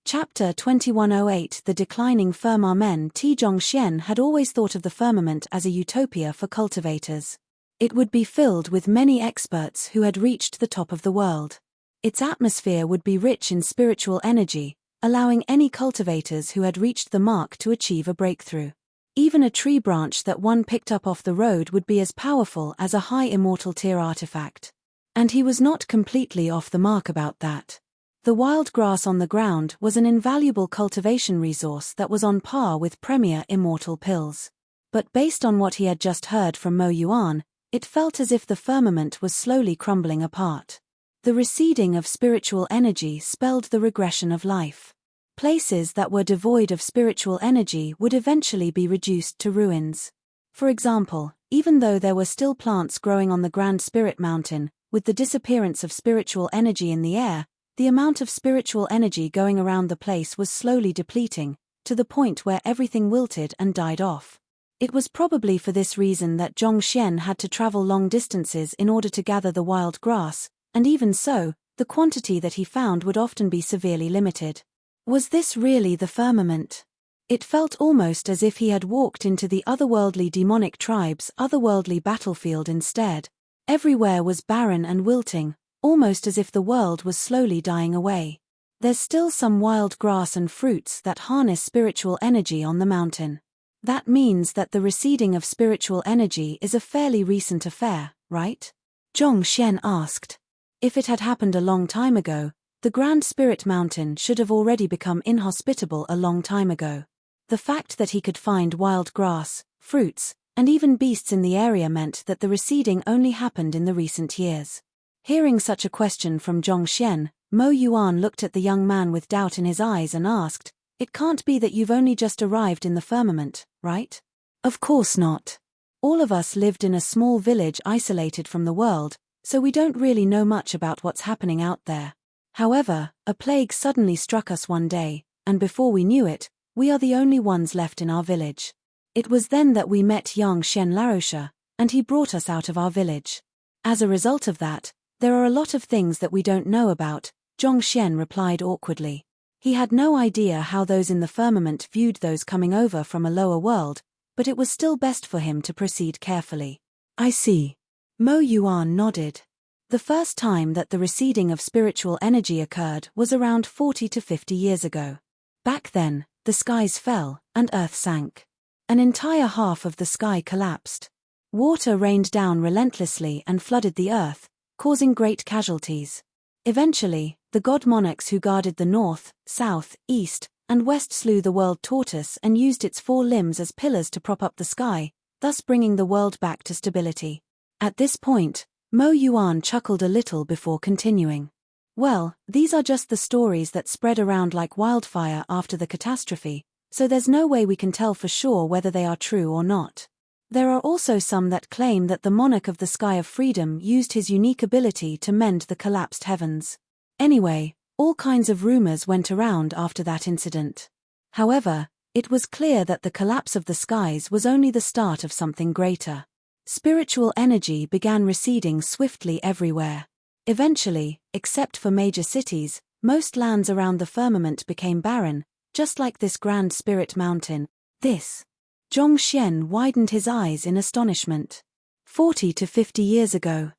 Chapter 2108 The Declining Firmament. Zhongxian had always thought of the firmament as a utopia for cultivators. It would be filled with many experts who had reached the top of the world. Its atmosphere would be rich in spiritual energy, allowing any cultivators who had reached the mark to achieve a breakthrough. Even a tree branch that one picked up off the road would be as powerful as a high immortal tier artifact. And he was not completely off the mark about that. The wild grass on the ground was an invaluable cultivation resource that was on par with premier immortal pills. But based on what he had just heard from Mo Yuan, it felt as if the firmament was slowly crumbling apart. The receding of spiritual energy spelled the regression of life. Places that were devoid of spiritual energy would eventually be reduced to ruins. For example, even though there were still plants growing on the Grand Spirit Mountain, with the disappearance of spiritual energy in the air, the amount of spiritual energy going around the place was slowly depleting, to the point where everything wilted and died off. It was probably for this reason that Zhongxian had to travel long distances in order to gather the wild grass, and even so, the quantity that he found would often be severely limited. Was this really the firmament? It felt almost as if he had walked into the otherworldly demonic tribe's otherworldly battlefield instead. Everywhere was barren and wilting, almost as if the world was slowly dying away. There's still some wild grass and fruits that harness spiritual energy on the mountain. That means that the receding of spiritual energy is a fairly recent affair, right? Zhongxian asked. If it had happened a long time ago, the Grand Spirit Mountain should have already become inhospitable a long time ago. The fact that he could find wild grass, fruits, and even beasts in the area meant that the receding only happened in the recent years. Hearing such a question from Zhongxian, Mo Yuan looked at the young man with doubt in his eyes and asked, "It can't be that you've only just arrived in the firmament, right?" "Of course not. All of us lived in a small village isolated from the world, so we don't really know much about what's happening out there. However, a plague suddenly struck us one day, and before we knew it, we are the only ones left in our village. It was then that we met young Shen Laosha, and he brought us out of our village. As a result of that, there are a lot of things that we don't know about," Zhongxian replied awkwardly. He had no idea how those in the firmament viewed those coming over from a lower world, but it was still best for him to proceed carefully. "I see." Mo Yuan nodded. The first time that the receding of spiritual energy occurred was around 40 to 50 years ago. Back then, the skies fell, and earth sank. An entire half of the sky collapsed. Water rained down relentlessly and flooded the earth, causing great casualties. Eventually, the god monarchs who guarded the north, south, east, and west slew the world tortoise and used its 4 limbs as pillars to prop up the sky, thus bringing the world back to stability. At this point, Mo Yuan chuckled a little before continuing. "Well, these are just the stories that spread around like wildfire after the catastrophe, so there's no way we can tell for sure whether they are true or not. There are also some that claim that the monarch of the Sky of Freedom used his unique ability to mend the collapsed heavens. Anyway, all kinds of rumors went around after that incident. However, it was clear that the collapse of the skies was only the start of something greater. Spiritual energy began receding swiftly everywhere. Eventually, except for major cities, most lands around the firmament became barren, just like this grand spirit mountain. This. Zhongxian widened his eyes in astonishment. 40 to 50 years ago.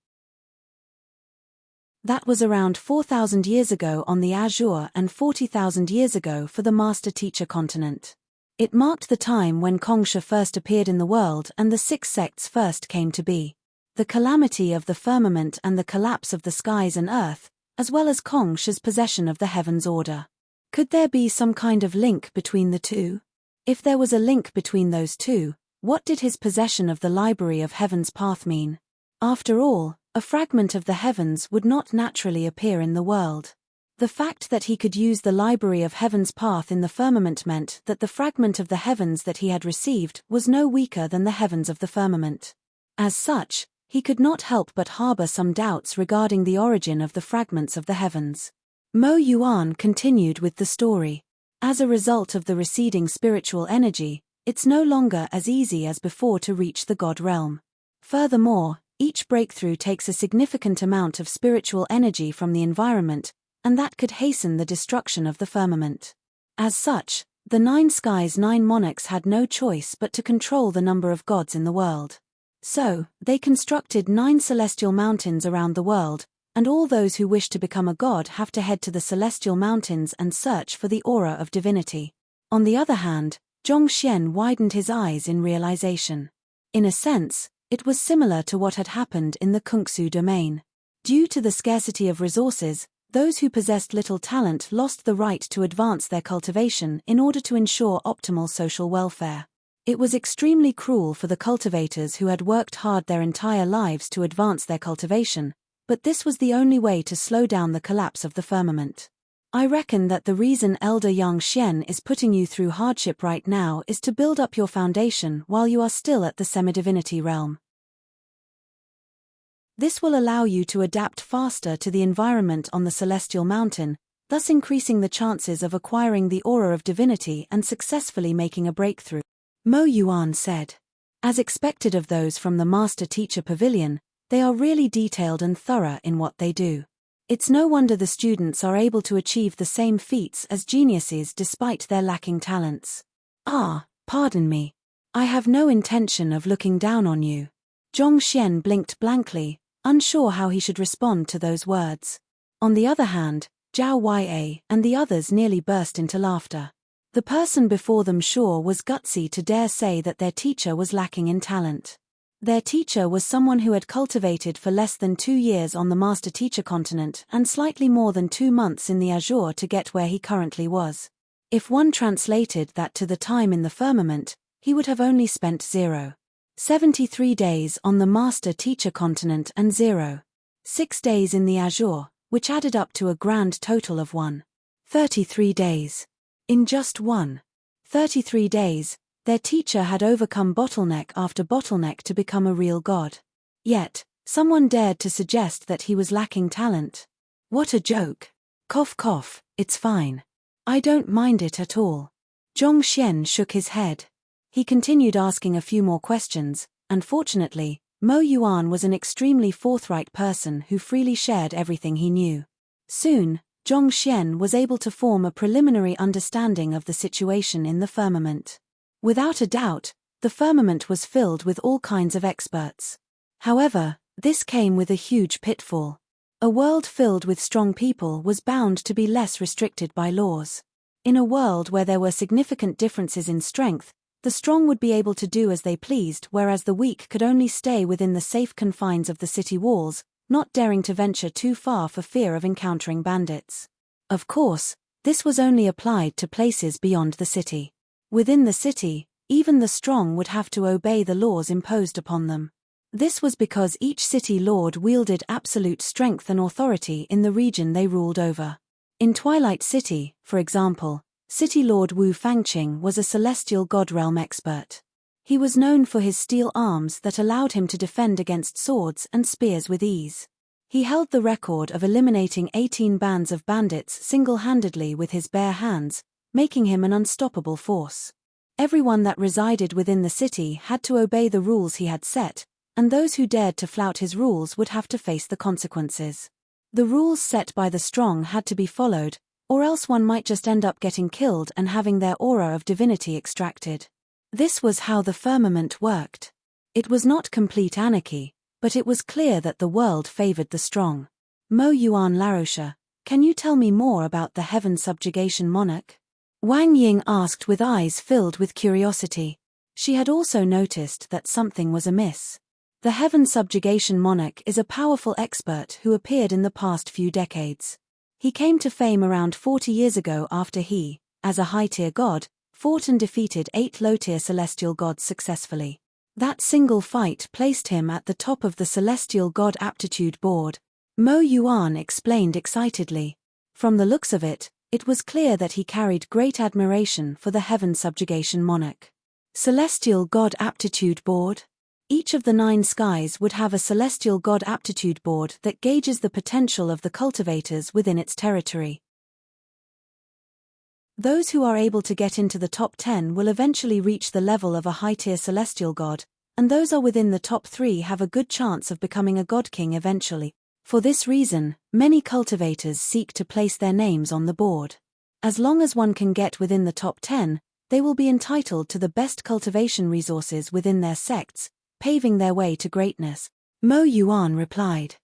That was around 4,000 years ago on the Azure and 40,000 years ago for the Master-Teacher continent. It marked the time when Kongsha first appeared in the world and the 6 sects first came to be. The calamity of the firmament and the collapse of the skies and earth, as well as Kongsha's possession of the heavens order. Could there be some kind of link between the two? If there was a link between those two, what did his possession of the Library of Heaven's Path mean? After all, a fragment of the heavens would not naturally appear in the world. The fact that he could use the Library of Heaven's Path in the firmament meant that the fragment of the heavens that he had received was no weaker than the heavens of the firmament. As such, he could not help but harbor some doubts regarding the origin of the fragments of the heavens. Mo Yuan continued with the story. As a result of the receding spiritual energy, it's no longer as easy as before to reach the God realm. Furthermore, each breakthrough takes a significant amount of spiritual energy from the environment, and that could hasten the destruction of the firmament. As such, the 9 skies' 9 monarchs had no choice but to control the number of gods in the world. So, they constructed 9 celestial mountains around the world, and all those who wish to become a god have to head to the celestial mountains and search for the aura of divinity. On the other hand, Zhongxian widened his eyes in realization. In a sense, it was similar to what had happened in the Kungsu domain. Due to the scarcity of resources, those who possessed little talent lost the right to advance their cultivation in order to ensure optimal social welfare. It was extremely cruel for the cultivators who had worked hard their entire lives to advance their cultivation, but this was the only way to slow down the collapse of the firmament. I reckon that the reason Elder Yang Xian is putting you through hardship right now is to build up your foundation while you are still at the semi-divinity realm. This will allow you to adapt faster to the environment on the celestial mountain, thus increasing the chances of acquiring the aura of divinity and successfully making a breakthrough. Mo Yuan said. As expected of those from the Master-Teacher Pavilion, they are really detailed and thorough in what they do. It's no wonder the students are able to achieve the same feats as geniuses despite their lacking talents. Pardon me. I have no intention of looking down on you. Zhongxian blinked blankly, unsure how he should respond to those words. On the other hand, Zhao Ya and the others nearly burst into laughter. The person before them sure was gutsy to dare say that their teacher was lacking in talent. Their teacher was someone who had cultivated for less than 2 years on the Master-Teacher continent and slightly more than 2 months in the Azure to get where he currently was. If one translated that to the time in the firmament, he would have only spent 0. 73 days on the master-teacher continent and 6 days in the Azure, which added up to a grand total of 33 days. In just 33 days, their teacher had overcome bottleneck after bottleneck to become a real god. Yet, someone dared to suggest that he was lacking talent. What a joke. Cough cough, it's fine. I don't mind it at all. Zhongxian shook his head. He continued asking a few more questions, and fortunately, Mo Yuan was an extremely forthright person who freely shared everything he knew. Soon, Zhongxian was able to form a preliminary understanding of the situation in the firmament. Without a doubt, the firmament was filled with all kinds of experts. However, this came with a huge pitfall. A world filled with strong people was bound to be less restricted by laws. In a world where there were significant differences in strength, the strong would be able to do as they pleased, whereas the weak could only stay within the safe confines of the city walls, not daring to venture too far for fear of encountering bandits. Of course, this was only applied to places beyond the city. Within the city, even the strong would have to obey the laws imposed upon them. This was because each city lord wielded absolute strength and authority in the region they ruled over. In Twilight City, for example, City Lord Wu Fangqing was a celestial god realm expert. He was known for his steel arms that allowed him to defend against swords and spears with ease. He held the record of eliminating 18 bands of bandits single-handedly with his bare hands, making him an unstoppable force. Everyone that resided within the city had to obey the rules he had set, and those who dared to flout his rules would have to face the consequences. The rules set by the strong had to be followed, or else one might just end up getting killed and having their aura of divinity extracted. This was how the firmament worked. It was not complete anarchy, but it was clear that the world favored the strong. Mo Yuan Laroche, can you tell me more about the Heaven Subjugation Monarch? Wang Ying asked with eyes filled with curiosity. She had also noticed that something was amiss. The Heaven Subjugation Monarch is a powerful expert who appeared in the past few decades. He came to fame around 40 years ago after he, as a high-tier god, fought and defeated 8 low-tier celestial gods successfully. That single fight placed him at the top of the Celestial God Aptitude Board. Mo Yuan explained excitedly. From the looks of it, it was clear that he carried great admiration for the Heaven Subjugation Monarch. Celestial God Aptitude Board? Each of the 9 skies would have a Celestial God Aptitude Board that gauges the potential of the cultivators within its territory. Those who are able to get into the top 10 will eventually reach the level of a high-tier celestial god, and those are within the top 3 have a good chance of becoming a god king eventually. For this reason, many cultivators seek to place their names on the board. As long as one can get within the top 10, they will be entitled to the best cultivation resources within their sects, paving their way to greatness. Mo Yuan replied.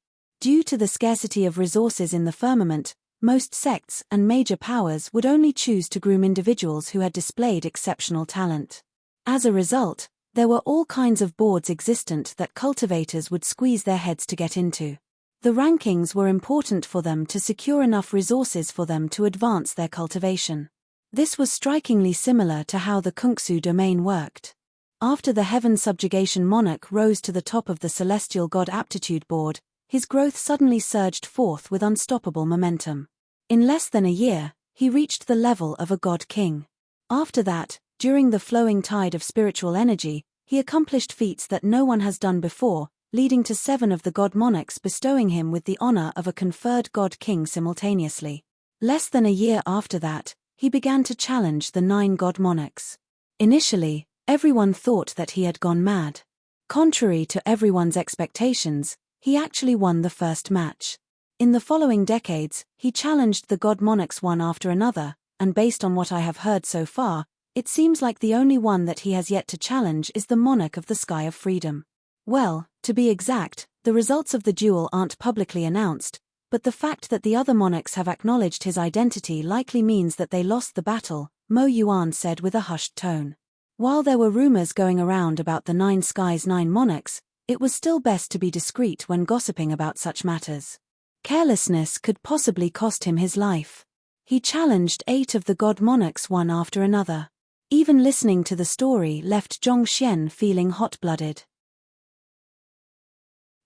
Due to the scarcity of resources in the firmament, most sects and major powers would only choose to groom individuals who had displayed exceptional talent. As a result, there were all kinds of boards existent that cultivators would squeeze their heads to get into. The rankings were important for them to secure enough resources for them to advance their cultivation. This was strikingly similar to how the Kungsu domain worked. After the Heaven Subjugation Monarch rose to the top of the Celestial God Aptitude Board, his growth suddenly surged forth with unstoppable momentum. In less than a year, he reached the level of a god king. After that, during the flowing tide of spiritual energy, he accomplished feats that no one has done before, leading to 7 of the god monarchs bestowing him with the honor of a conferred god king simultaneously. Less than a year after that, he began to challenge the 9 god monarchs. Initially, everyone thought that he had gone mad. Contrary to everyone's expectations, he actually won the first match. In the following decades, he challenged the god monarchs one after another, and based on what I have heard so far, it seems like the only one that he has yet to challenge is the monarch of the Sky of Freedom. Well, to be exact, the results of the duel aren't publicly announced, but the fact that the other monarchs have acknowledged his identity likely means that they lost the battle, Mo Yuan said with a hushed tone. While there were rumors going around about the 9 skies 9 monarchs, it was still best to be discreet when gossiping about such matters. Carelessness could possibly cost him his life. He challenged 8 of the god monarchs one after another. Even listening to the story left Zhongxian feeling hot-blooded.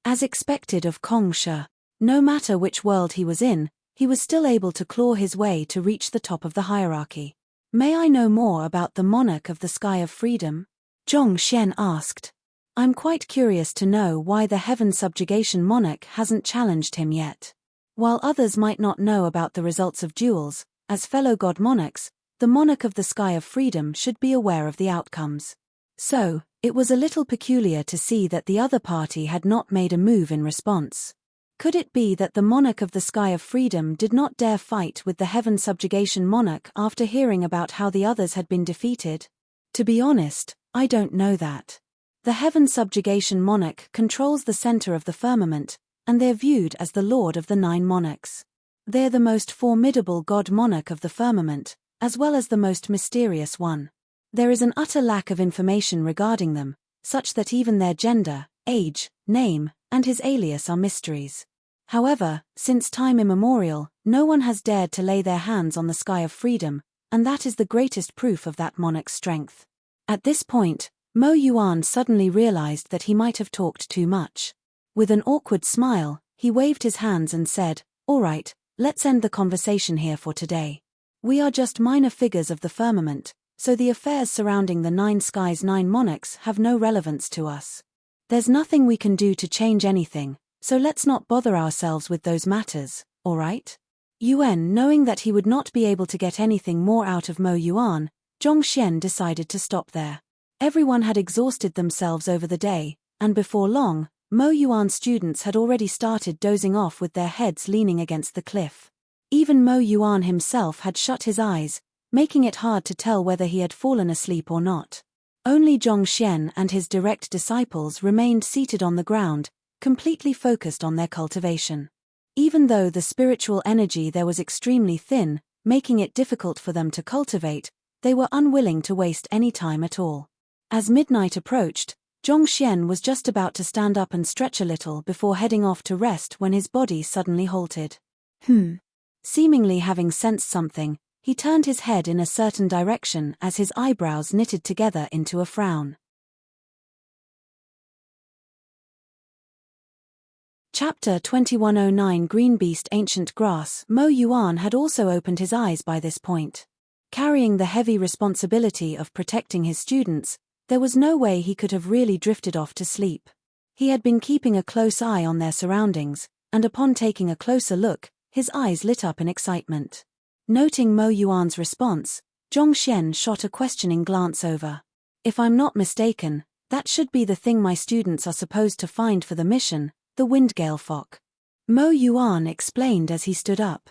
As expected of Kong Shi, no matter which world he was in, he was still able to claw his way to reach the top of the hierarchy. "May I know more about the monarch of the Sky of Freedom?" Zhongxian asked. "I'm quite curious to know why the Heaven Subjugation monarch hasn't challenged him yet." While others might not know about the results of duels, as fellow god monarchs, the monarch of the Sky of Freedom should be aware of the outcomes. So, it was a little peculiar to see that the other party had not made a move in response. Could it be that the monarch of the Sky of Freedom did not dare fight with the Heaven Subjugation monarch after hearing about how the others had been defeated? To be honest, I don't know that. The Heaven Subjugation monarch controls the center of the firmament, and they're viewed as the lord of the 9 monarchs. They're the most formidable god monarch of the firmament, as well as the most mysterious one. There is an utter lack of information regarding them, such that even their gender, age, name, and his alias are mysteries. However, since time immemorial, no one has dared to lay their hands on the Sky of Freedom, and that is the greatest proof of that monarch's strength. At this point, Mo Yuan suddenly realized that he might have talked too much. With an awkward smile, he waved his hands and said, "All right, let's end the conversation here for today. We are just minor figures of the firmament, so the affairs surrounding the 9 skies' 9 monarchs have no relevance to us. There's nothing we can do to change anything, so let's not bother ourselves with those matters, all right?" Yuan, knowing that he would not be able to get anything more out of Mo Yuan, Zhongxian decided to stop there. Everyone had exhausted themselves over the day, and before long, Mo Yuan's students had already started dozing off with their heads leaning against the cliff. Even Mo Yuan himself had shut his eyes, making it hard to tell whether he had fallen asleep or not. Only Zhongxian and his direct disciples remained seated on the ground, completely focused on their cultivation. Even though the spiritual energy there was extremely thin, making it difficult for them to cultivate, they were unwilling to waste any time at all. As midnight approached, Zhongxian was just about to stand up and stretch a little before heading off to rest when his body suddenly halted. Seemingly having sensed something, he turned his head in a certain direction as his eyebrows knitted together into a frown. Chapter 2109 Green Beast Ancient Grass. Mo Yuan had also opened his eyes by this point. Carrying the heavy responsibility of protecting his students, there was no way he could have really drifted off to sleep. He had been keeping a close eye on their surroundings, and upon taking a closer look, his eyes lit up in excitement. Noting Mo Yuan's response, Zhongxian shot a questioning glance over. "If I'm not mistaken, that should be the thing my students are supposed to find for the mission, the Windgale Fox," Mo Yuan explained as he stood up.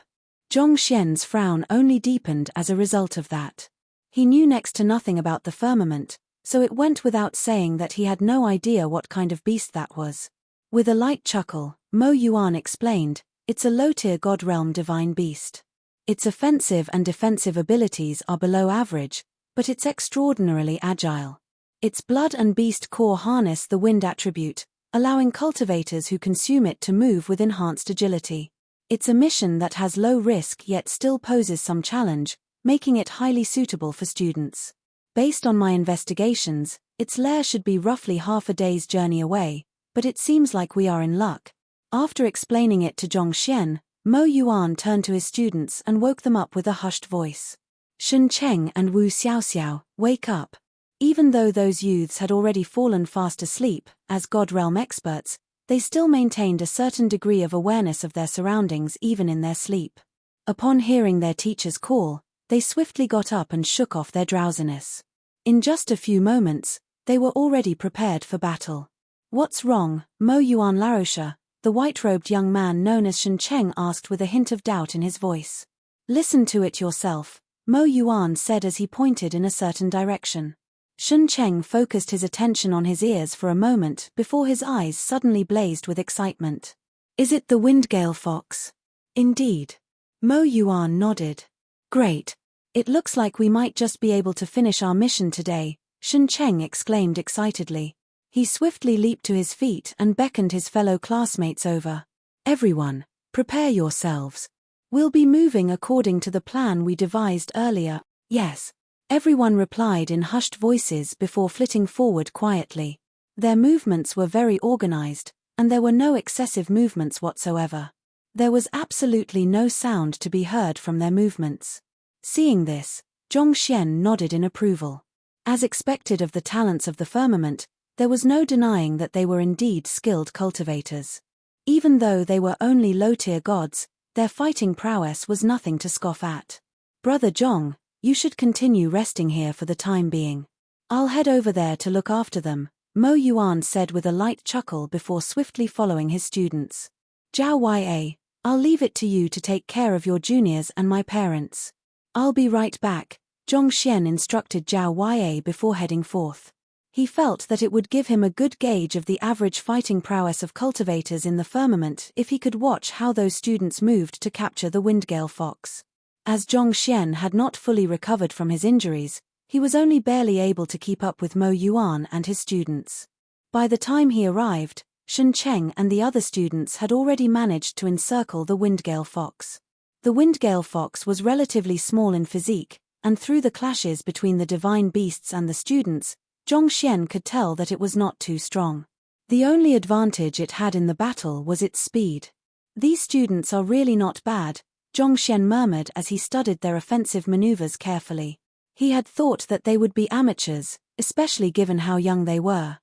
Zhongxian's frown only deepened as a result of that. He knew next to nothing about the firmament, so it went without saying that he had no idea what kind of beast that was. With a light chuckle, Mo Yuan explained, "It's a low-tier god realm divine beast. Its offensive and defensive abilities are below average, but it's extraordinarily agile. Its blood and beast core harness the wind attribute, allowing cultivators who consume it to move with enhanced agility. It's a mission that has low risk yet still poses some challenge, making it highly suitable for students. Based on my investigations, its lair should be roughly half a day's journey away, but it seems like we are in luck." After explaining it to Zhongxian, Mo Yuan turned to his students and woke them up with a hushed voice. "Shen Cheng and Wu Xiaoxiao, wake up." Even though those youths had already fallen fast asleep, as God Realm experts, they still maintained a certain degree of awareness of their surroundings even in their sleep. Upon hearing their teacher's call, they swiftly got up and shook off their drowsiness. In just a few moments, they were already prepared for battle. "What's wrong, Mo Yuan Larosha?" the white-robed young man known as Shen Cheng asked with a hint of doubt in his voice. "Listen to it yourself," Mo Yuan said as he pointed in a certain direction. Shen Cheng focused his attention on his ears for a moment before his eyes suddenly blazed with excitement. "Is it the Windgale Fox?" "Indeed." Mo Yuan nodded. "Great. It looks like we might just be able to finish our mission today," Shen Cheng exclaimed excitedly. He swiftly leaped to his feet and beckoned his fellow classmates over. "Everyone, prepare yourselves. We'll be moving according to the plan we devised earlier." "Yes." Everyone replied in hushed voices before flitting forward quietly. Their movements were very organized, and there were no excessive movements whatsoever. There was absolutely no sound to be heard from their movements. Seeing this, Zhongxian nodded in approval. As expected of the talents of the firmament, there was no denying that they were indeed skilled cultivators. Even though they were only low-tier gods, their fighting prowess was nothing to scoff at. Brother Zhong, you should continue resting here for the time being. I'll head over there to look after them, Mo Yuan said with a light chuckle before swiftly following his students. Zhao Ya, I'll leave it to you to take care of your juniors and my parents. I'll be right back, Zhongxian instructed Zhao Ya before heading forth. He felt that it would give him a good gauge of the average fighting prowess of cultivators in the firmament if he could watch how those students moved to capture the Windgale fox. As Zhongxian had not fully recovered from his injuries, he was only barely able to keep up with Mo Yuan and his students. By the time he arrived, Shen Cheng and the other students had already managed to encircle the Windgale fox. The Windgale fox was relatively small in physique, and through the clashes between the divine beasts and the students, Zhongxian could tell that it was not too strong. The only advantage it had in the battle was its speed. These students are really not bad, Zhongxian murmured as he studied their offensive maneuvers carefully. He had thought that they would be amateurs, especially given how young they were.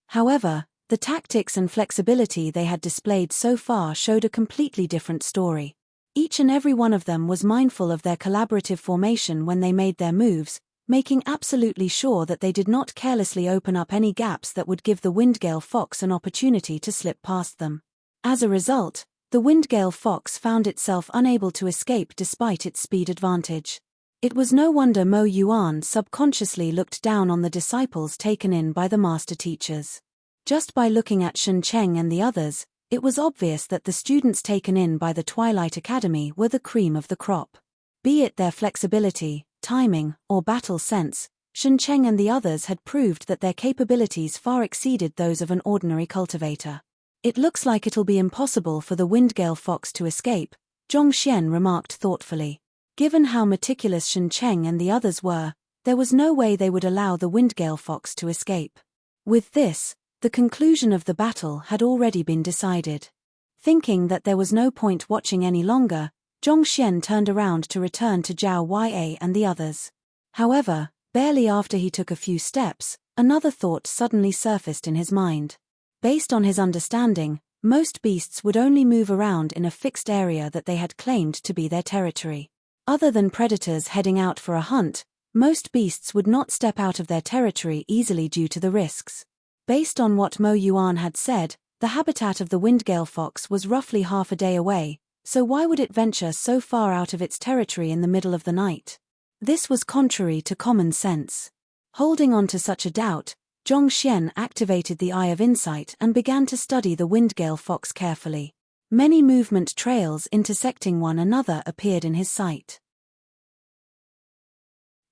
However, the tactics and flexibility they had displayed so far showed a completely different story. Each and every one of them was mindful of their collaborative formation when they made their moves, making absolutely sure that they did not carelessly open up any gaps that would give the Windgale fox an opportunity to slip past them. As a result, the Windgale fox found itself unable to escape despite its speed advantage. It was no wonder Mo Yuan subconsciously looked down on the disciples taken in by the master teachers. Just by looking at Shen Cheng and the others, it was obvious that the students taken in by the Twilight Academy were the cream of the crop. Be it their flexibility, timing, or battle sense, Shen Cheng and the others had proved that their capabilities far exceeded those of an ordinary cultivator. It looks like it'll be impossible for the Windgale fox to escape, Zhongxian remarked thoughtfully. Given how meticulous Shen Cheng and the others were, there was no way they would allow the Windgale fox to escape. With this, the conclusion of the battle had already been decided. Thinking that there was no point watching any longer, Zhongxian turned around to return to Zhao Ya and the others. However, barely after he took a few steps, another thought suddenly surfaced in his mind. Based on his understanding, most beasts would only move around in a fixed area that they had claimed to be their territory. Other than predators heading out for a hunt, most beasts would not step out of their territory easily due to the risks. Based on what Mo Yuan had said, the habitat of the Windgale fox was roughly half a day away, so why would it venture so far out of its territory in the middle of the night? This was contrary to common sense. Holding on to such a doubt, Zhongxian activated the Eye of Insight and began to study the Windgale fox carefully. Many movement trails intersecting one another appeared in his sight.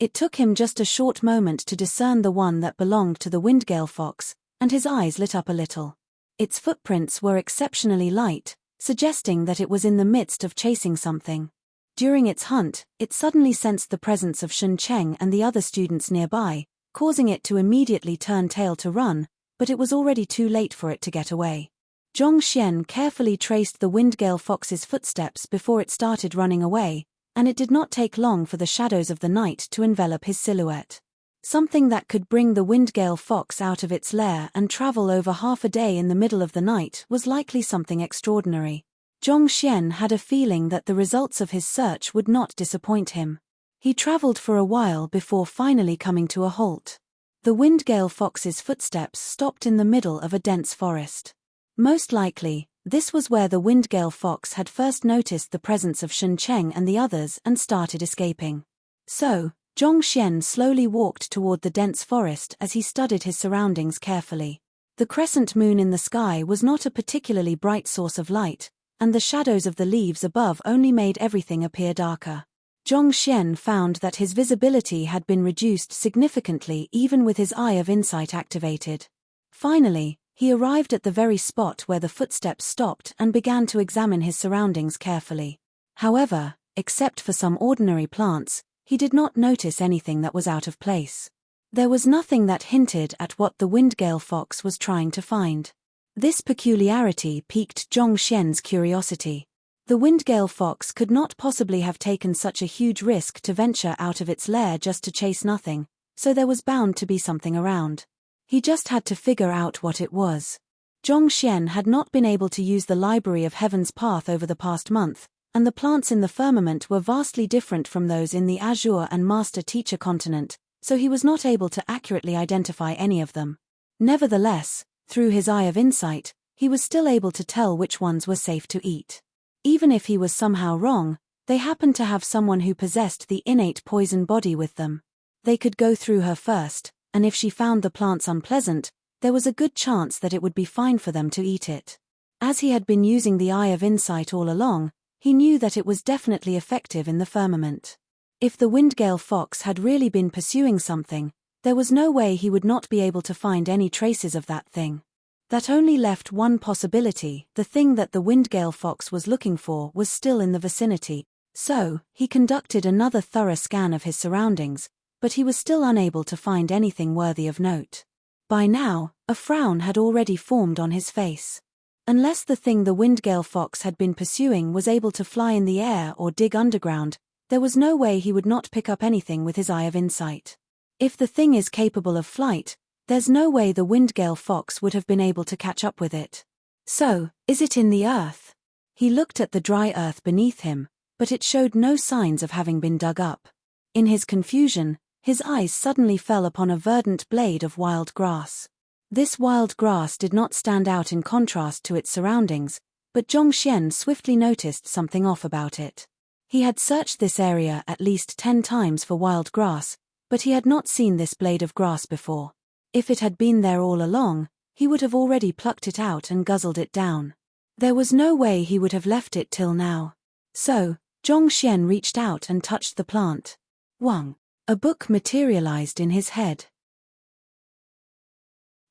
It took him just a short moment to discern the one that belonged to the Windgale fox, and his eyes lit up a little. Its footprints were exceptionally light, suggesting that it was in the midst of chasing something. During its hunt, it suddenly sensed the presence of Shen Cheng and the other students nearby, causing it to immediately turn tail to run, but it was already too late for it to get away. Zhongxian carefully traced the Windgale fox's footsteps before it started running away, and it did not take long for the shadows of the night to envelop his silhouette. Something that could bring the Windgale fox out of its lair and travel over half a day in the middle of the night was likely something extraordinary. Zhongxian had a feeling that the results of his search would not disappoint him. He traveled for a while before finally coming to a halt. The Windgale fox's footsteps stopped in the middle of a dense forest. Most likely, this was where the Windgale fox had first noticed the presence of Shen Cheng and the others and started escaping. So, Zhongxian slowly walked toward the dense forest as he studied his surroundings carefully. The crescent moon in the sky was not a particularly bright source of light, and the shadows of the leaves above only made everything appear darker. Zhongxian found that his visibility had been reduced significantly even with his Eye of Insight activated. Finally, he arrived at the very spot where the footsteps stopped and began to examine his surroundings carefully. However, except for some ordinary plants, he did not notice anything that was out of place. There was nothing that hinted at what the Windgale Fox was trying to find. This peculiarity piqued Zhongxian's curiosity. The Windgale Fox could not possibly have taken such a huge risk to venture out of its lair just to chase nothing, so there was bound to be something around. He just had to figure out what it was. Zhongxian had not been able to use the Library of Heaven's Path over the past month, and the plants in the firmament were vastly different from those in the Azure and Master Teacher continent, so he was not able to accurately identify any of them. Nevertheless, through his eye of insight, he was still able to tell which ones were safe to eat. Even if he was somehow wrong, they happened to have someone who possessed the innate poison body with them. They could go through her first, and if she found the plants unpleasant, there was a good chance that it would be fine for them to eat it. As he had been using the eye of insight all along, he knew that it was definitely effective in the firmament. If the Windgale Fox had really been pursuing something, there was no way he would not be able to find any traces of that thing. That only left one possibility: the thing that the Windgale Fox was looking for was still in the vicinity. So, he conducted another thorough scan of his surroundings, but he was still unable to find anything worthy of note. By now, a frown had already formed on his face. Unless the thing the Windgale Fox had been pursuing was able to fly in the air or dig underground, there was no way he would not pick up anything with his eye of insight. If the thing is capable of flight, there's no way the Windgale Fox would have been able to catch up with it. So, is it in the earth? He looked at the dry earth beneath him, but it showed no signs of having been dug up. In his confusion, his eyes suddenly fell upon a verdant blade of wild grass. This wild grass did not stand out in contrast to its surroundings, but Zhongxian swiftly noticed something off about it. He had searched this area at least 10 times for wild grass, but he had not seen this blade of grass before. If it had been there all along, he would have already plucked it out and guzzled it down. There was no way he would have left it till now. So, Zhongxian reached out and touched the plant. Wang. A book materialized in his head.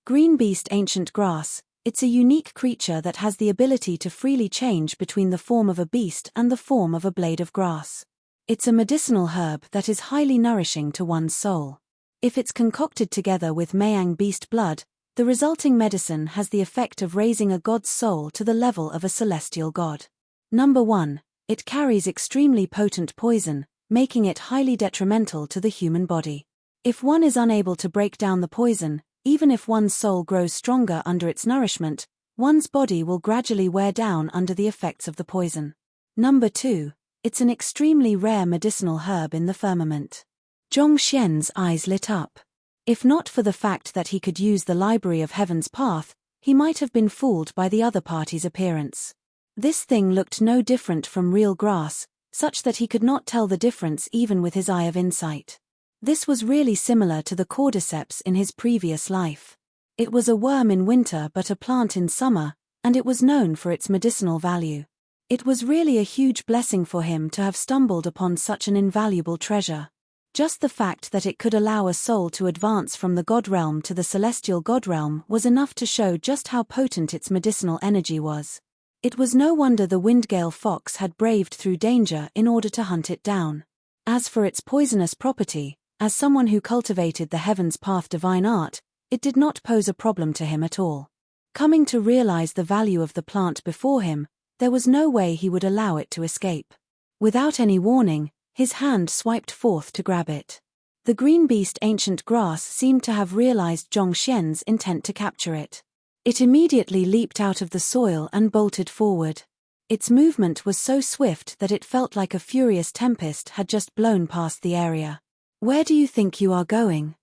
Green Beast Ancient Grass. It's a unique creature that has the ability to freely change between the form of a beast and the form of a blade of grass. It's a medicinal herb that is highly nourishing to one's soul. If it's concocted together with Mayang beast blood, the resulting medicine has the effect of raising a god's soul to the level of a celestial god. Number 1. It carries extremely potent poison, making it highly detrimental to the human body. If one is unable to break down the poison, even if one's soul grows stronger under its nourishment, one's body will gradually wear down under the effects of the poison. Number 2. It's an extremely rare medicinal herb in the firmament. Zhongxian's eyes lit up. If not for the fact that he could use the Library of Heaven's Path, he might have been fooled by the other party's appearance. This thing looked no different from real grass, such that he could not tell the difference even with his eye of insight. This was really similar to the cordyceps in his previous life. It was a worm in winter but a plant in summer, and it was known for its medicinal value. It was really a huge blessing for him to have stumbled upon such an invaluable treasure. Just the fact that it could allow a soul to advance from the god realm to the celestial god realm was enough to show just how potent its medicinal energy was. It was no wonder the Windgale Fox had braved through danger in order to hunt it down. As for its poisonous property, as someone who cultivated the Heaven's Path divine art, it did not pose a problem to him at all. Coming to realize the value of the plant before him, there was no way he would allow it to escape. Without any warning, his hand swiped forth to grab it. The green beast ancient grass seemed to have realized Zhongxian's intent to capture it. It immediately leaped out of the soil and bolted forward. Its movement was so swift that it felt like a furious tempest had just blown past the area. Where do you think you are going?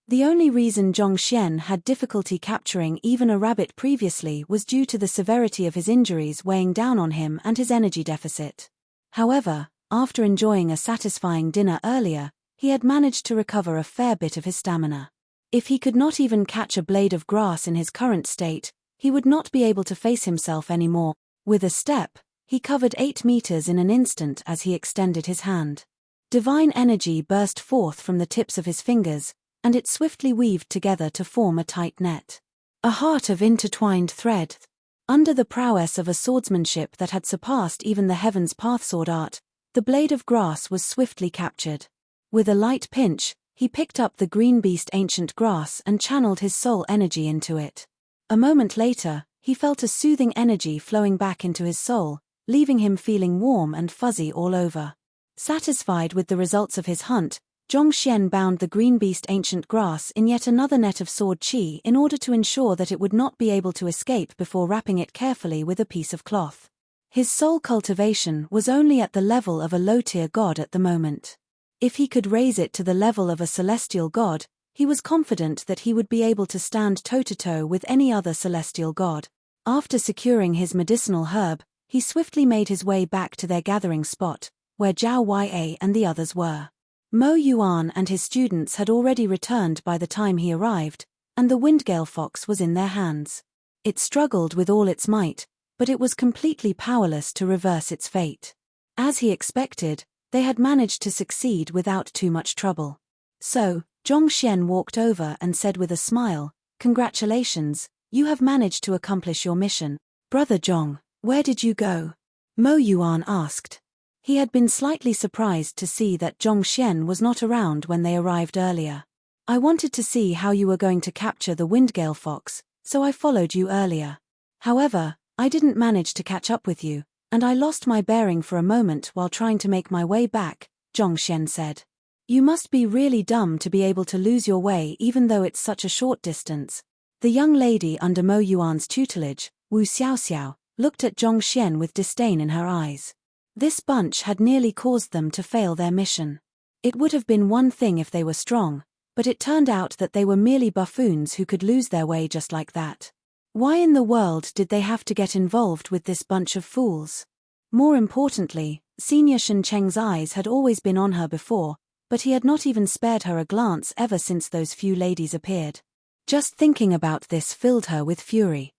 The only reason Zhongxian had difficulty capturing even a rabbit previously was due to the severity of his injuries weighing down on him and his energy deficit. However, after enjoying a satisfying dinner earlier, he had managed to recover a fair bit of his stamina. If he could not even catch a blade of grass in his current state, he would not be able to face himself anymore. With a step, he covered 8 meters in an instant as he extended his hand. Divine energy burst forth from the tips of his fingers, and it swiftly weaved together to form a tight net. A heart of intertwined thread. Under the prowess of a swordsmanship that had surpassed even the Heaven's Path sword art, The blade of grass was swiftly captured. With a light pinch, he picked up the green beast ancient grass and channeled his soul energy into it. A moment later, he felt a soothing energy flowing back into his soul, leaving him feeling warm and fuzzy all over. Satisfied with the results of his hunt, Zhongxian bound the green beast ancient grass in yet another net of sword qi in order to ensure that it would not be able to escape before wrapping it carefully with a piece of cloth. His soul cultivation was only at the level of a low-tier god at the moment. If he could raise it to the level of a celestial god, he was confident that he would be able to stand toe-to-toe with any other celestial god. After securing his medicinal herb, he swiftly made his way back to their gathering spot, where Zhao Yue and the others were. Mo Yuan and his students had already returned by the time he arrived, and the Windgale Fox was in their hands. It struggled with all its might, but it was completely powerless to reverse its fate. As he expected, they had managed to succeed without too much trouble. So, Zhongxian walked over and said with a smile, "Congratulations, you have managed to accomplish your mission. Brother Zhong, where did you go?" Mo Yuan asked. He had been slightly surprised to see that Zhongxian was not around when they arrived earlier. "I wanted to see how you were going to capture the Windgale Fox, so I followed you earlier. However, I didn't manage to catch up with you, and I lost my bearing for a moment while trying to make my way back," Zhongxian said. "You must be really dumb to be able to lose your way even though it's such a short distance." The young lady under Mo Yuan's tutelage, Wu Xiaoxiao, looked at Zhongxian with disdain in her eyes. This bunch had nearly caused them to fail their mission. It would have been one thing if they were strong, but it turned out that they were merely buffoons who could lose their way just like that. Why in the world did they have to get involved with this bunch of fools? More importantly, Senior Shen Cheng's eyes had always been on her before, but he had not even spared her a glance ever since those few ladies appeared. Just thinking about this filled her with fury.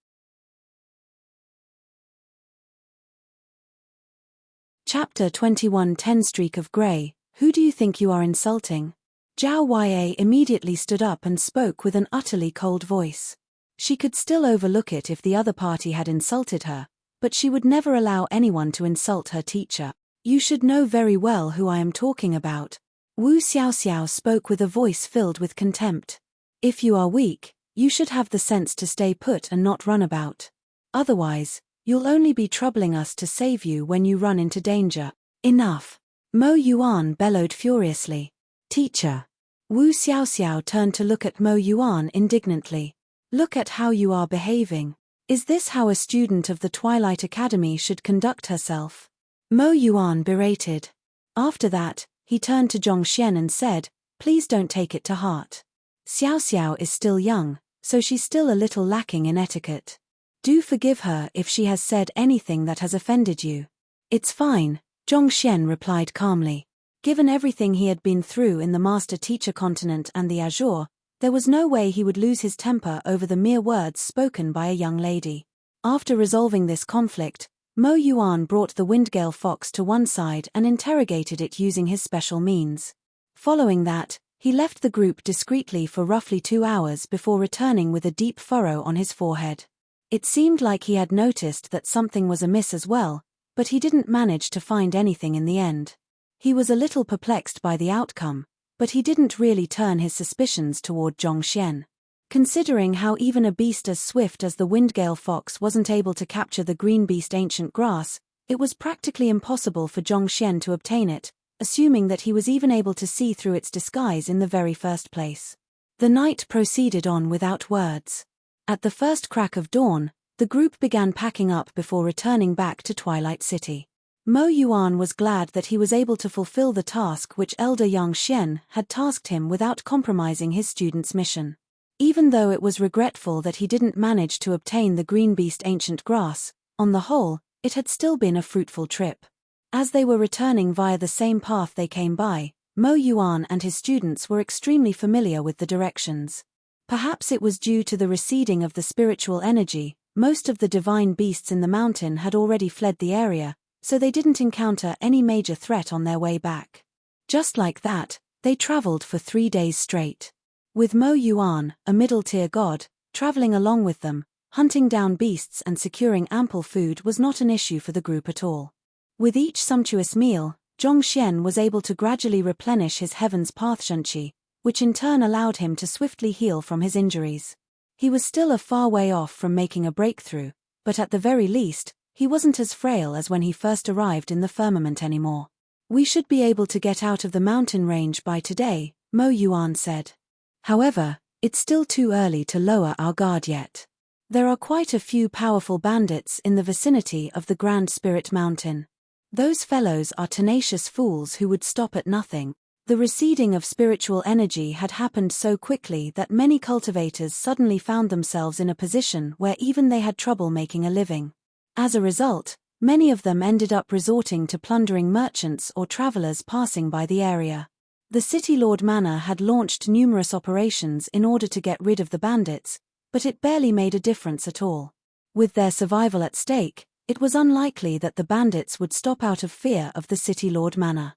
Chapter 21 10 Streak of Grey, Who do you think you are insulting? Zhao Yue immediately stood up and spoke with an utterly cold voice. She could still overlook it if the other party had insulted her, but she would never allow anyone to insult her teacher. "You should know very well who I am talking about." Wu Xiaoxiao spoke with a voice filled with contempt. "If you are weak, you should have the sense to stay put and not run about. Otherwise, you'll only be troubling us to save you when you run into danger." "Enough!" Mo Yuan bellowed furiously. "Teacher!" Wu Xiaoxiao turned to look at Mo Yuan indignantly. "Look at how you are behaving. Is this how a student of the Twilight Academy should conduct herself?" Mo Yuan berated. After that, he turned to Zhongxian and said, "Please don't take it to heart. Xiao Xiao is still young, so she's still a little lacking in etiquette. Do forgive her if she has said anything that has offended you." "It's fine," Zhongxian replied calmly. Given everything he had been through in the Master-Teacher continent and the Azure, there was no way he would lose his temper over the mere words spoken by a young lady. After resolving this conflict, Mo Yuan brought the Windgale Fox to one side and interrogated it using his special means. Following that, he left the group discreetly for roughly 2 hours before returning with a deep furrow on his forehead. It seemed like he had noticed that something was amiss as well, but he didn't manage to find anything in the end. He was a little perplexed by the outcome, but he didn't really turn his suspicions toward Zhongxian. Considering how even a beast as swift as the Windgale Fox wasn't able to capture the green beast ancient grass, it was practically impossible for Zhongxian to obtain it, assuming that he was even able to see through its disguise in the very first place. The night proceeded on without words. At the first crack of dawn, the group began packing up before returning back to Twilight City. Mo Yuan was glad that he was able to fulfill the task which Elder Yang Xian had tasked him without compromising his student's mission. Even though it was regretful that he didn't manage to obtain the green beast ancient grass, on the whole, it had still been a fruitful trip. As they were returning via the same path they came by, Mo Yuan and his students were extremely familiar with the directions. Perhaps it was due to the receding of the spiritual energy, most of the divine beasts in the mountain had already fled the area, so they didn't encounter any major threat on their way back. Just like that, they traveled for 3 days straight. With Mo Yuan, a middle-tier god, traveling along with them, hunting down beasts and securing ample food was not an issue for the group at all. With each sumptuous meal, Zhongxian was able to gradually replenish his heaven's path Shunqi, which in turn allowed him to swiftly heal from his injuries. He was still a far way off from making a breakthrough, but at the very least, he wasn't as frail as when he first arrived in the firmament anymore. We should be able to get out of the mountain range by today, Mo Yuan said. However, it's still too early to lower our guard yet. There are quite a few powerful bandits in the vicinity of the Grand Spirit Mountain. Those fellows are tenacious fools who would stop at nothing. The receding of spiritual energy had happened so quickly that many cultivators suddenly found themselves in a position where even they had trouble making a living. As a result, many of them ended up resorting to plundering merchants or travelers passing by the area. The City Lord Manor had launched numerous operations in order to get rid of the bandits, but it barely made a difference at all. With their survival at stake, it was unlikely that the bandits would stop out of fear of the City Lord Manor.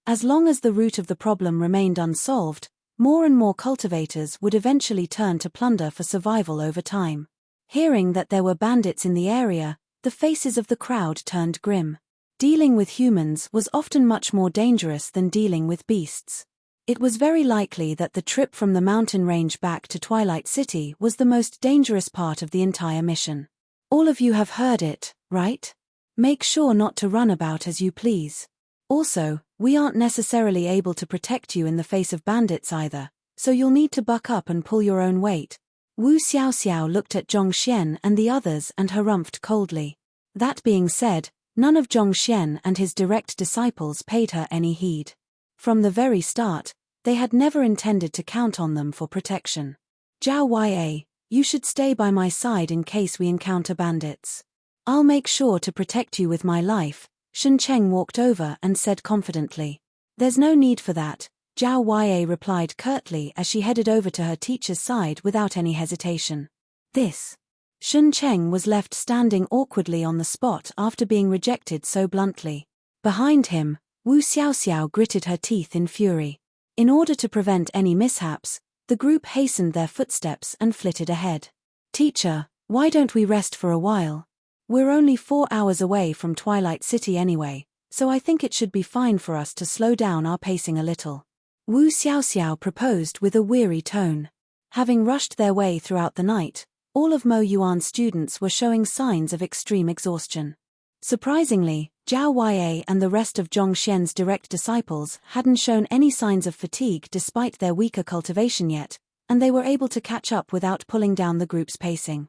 As long as the root of the problem remained unsolved, more and more cultivators would eventually turn to plunder for survival over time. Hearing that there were bandits in the area, the faces of the crowd turned grim. Dealing with humans was often much more dangerous than dealing with beasts. It was very likely that the trip from the mountain range back to Twilight City was the most dangerous part of the entire mission. All of you have heard it, right? Make sure not to run about as you please. Also, we aren't necessarily able to protect you in the face of bandits either, so you'll need to buck up and pull your own weight. Wu Xiaoxiao looked at Zhongxian and the others and harumphed coldly. That being said, none of Zhongxian and his direct disciples paid her any heed. From the very start, they had never intended to count on them for protection. Zhao Ya, you should stay by my side in case we encounter bandits. I'll make sure to protect you with my life, Shen Cheng walked over and said confidently. There's no need for that, Zhao Ya replied curtly as she headed over to her teacher's side without any hesitation. This. Shen Cheng was left standing awkwardly on the spot after being rejected so bluntly. Behind him, Wu Xiaoxiao gritted her teeth in fury. In order to prevent any mishaps, the group hastened their footsteps and flitted ahead. Teacher, why don't we rest for a while? We're only 4 hours away from Twilight City anyway, so I think it should be fine for us to slow down our pacing a little. Wu Xiaoxiao proposed with a weary tone. Having rushed their way throughout the night, all of Mo Yuan's students were showing signs of extreme exhaustion. Surprisingly, Zhao Ya and the rest of Zhongxian's direct disciples hadn't shown any signs of fatigue despite their weaker cultivation yet, and they were able to catch up without pulling down the group's pacing.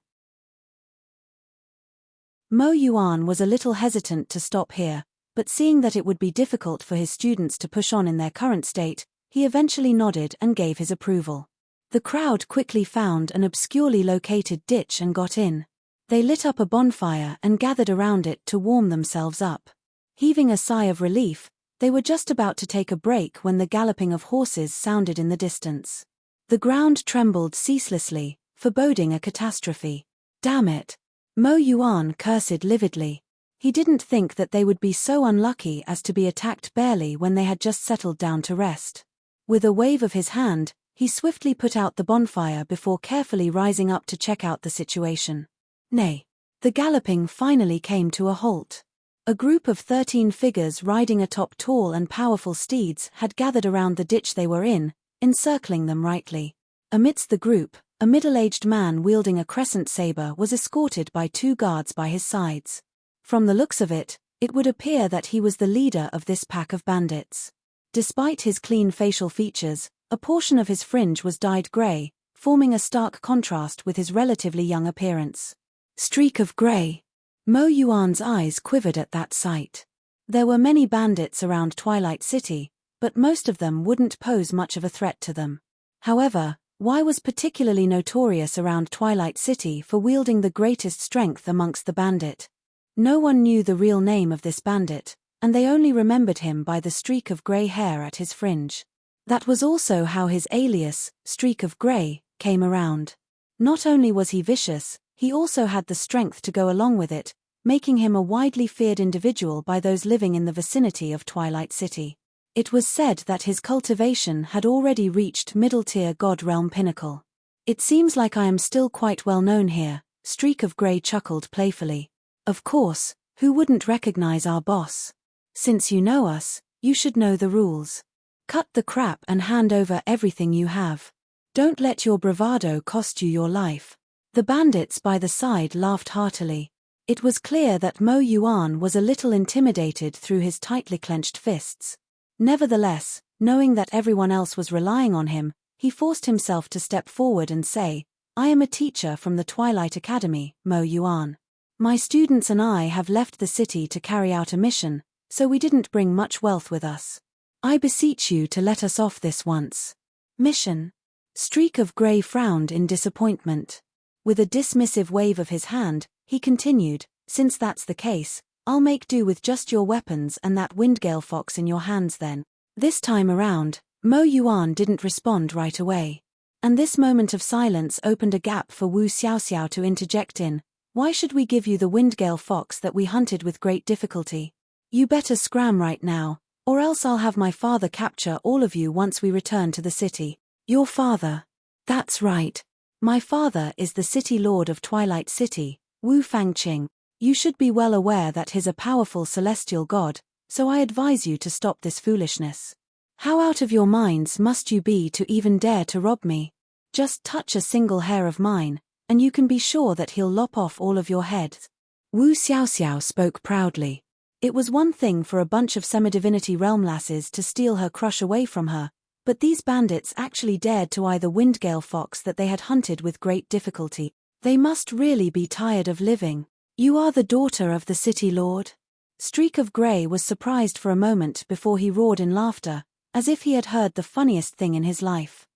Mo Yuan was a little hesitant to stop here, but seeing that it would be difficult for his students to push on in their current state, he eventually nodded and gave his approval. The crowd quickly found an obscurely located ditch and got in. They lit up a bonfire and gathered around it to warm themselves up. Heaving a sigh of relief, they were just about to take a break when the galloping of horses sounded in the distance. The ground trembled ceaselessly, foreboding a catastrophe. Damn it! Mo Yuan cursed lividly. He didn't think that they would be so unlucky as to be attacked barely when they had just settled down to rest. With a wave of his hand, he swiftly put out the bonfire before carefully rising up to check out the situation. Nay. The galloping finally came to a halt. A group of 13 figures riding atop tall and powerful steeds had gathered around the ditch they were in, encircling them rightly. Amidst the group, a middle-aged man wielding a crescent saber was escorted by 2 guards by his sides. From the looks of it, it would appear that he was the leader of this pack of bandits. Despite his clean facial features, a portion of his fringe was dyed grey, forming a stark contrast with his relatively young appearance. Streak of grey. Mo Yuan's eyes quivered at that sight. There were many bandits around Twilight City, but most of them wouldn't pose much of a threat to them. However, Wei was particularly notorious around Twilight City for wielding the greatest strength amongst the bandit. No one knew the real name of this bandit, and they only remembered him by the streak of grey hair at his fringe. That was also how his alias, Streak of Grey, came around. Not only was he vicious, he also had the strength to go along with it, making him a widely feared individual by those living in the vicinity of Twilight City. It was said that his cultivation had already reached middle-tier God Realm pinnacle. It seems like I am still quite well known here, Streak of Grey chuckled playfully. Of course, Who wouldn't recognize our boss? Since you know us, you should know the rules. Cut the crap and hand over everything you have. Don't let your bravado cost you your life. The bandits by the side laughed heartily. It was clear that Mo Yuan was a little intimidated through his tightly clenched fists. Nevertheless, knowing that everyone else was relying on him, he forced himself to step forward and say, "I am a teacher from the Twilight Academy, Mo Yuan. My students and I have left the city to carry out a mission, so we didn't bring much wealth with us. I beseech you to let us off this once." "Mission?" Streak of Grey frowned in disappointment. With a dismissive wave of his hand, he continued, "Since that's the case, I'll make do with just your weapons and that Windgale fox in your hands then." This time around, Mo Yuan didn't respond right away. And this moment of silence opened a gap for Wu Xiaoxiao to interject in, "Why should we give you the Windgale fox that we hunted with great difficulty? You better scram right now, or else I'll have my father capture all of you once we return to the city." "Your father?" "That's right. My father is the city lord of Twilight City, Wu Fangqing. You should be well aware that he's a powerful celestial god, so I advise you to stop this foolishness. How out of your minds must you be to even dare to rob me? Just touch a single hair of mine, and you can be sure that he'll lop off all of your heads." Wu Xiaoxiao spoke proudly. It was one thing for a bunch of semi-divinity realm lasses to steal her crush away from her, but these bandits actually dared to eye the Windgale fox that they had hunted with great difficulty. They must really be tired of living. "You are the daughter of the city lord?" Streak of Grey was surprised for a moment before he roared in laughter, as if he had heard the funniest thing in his life.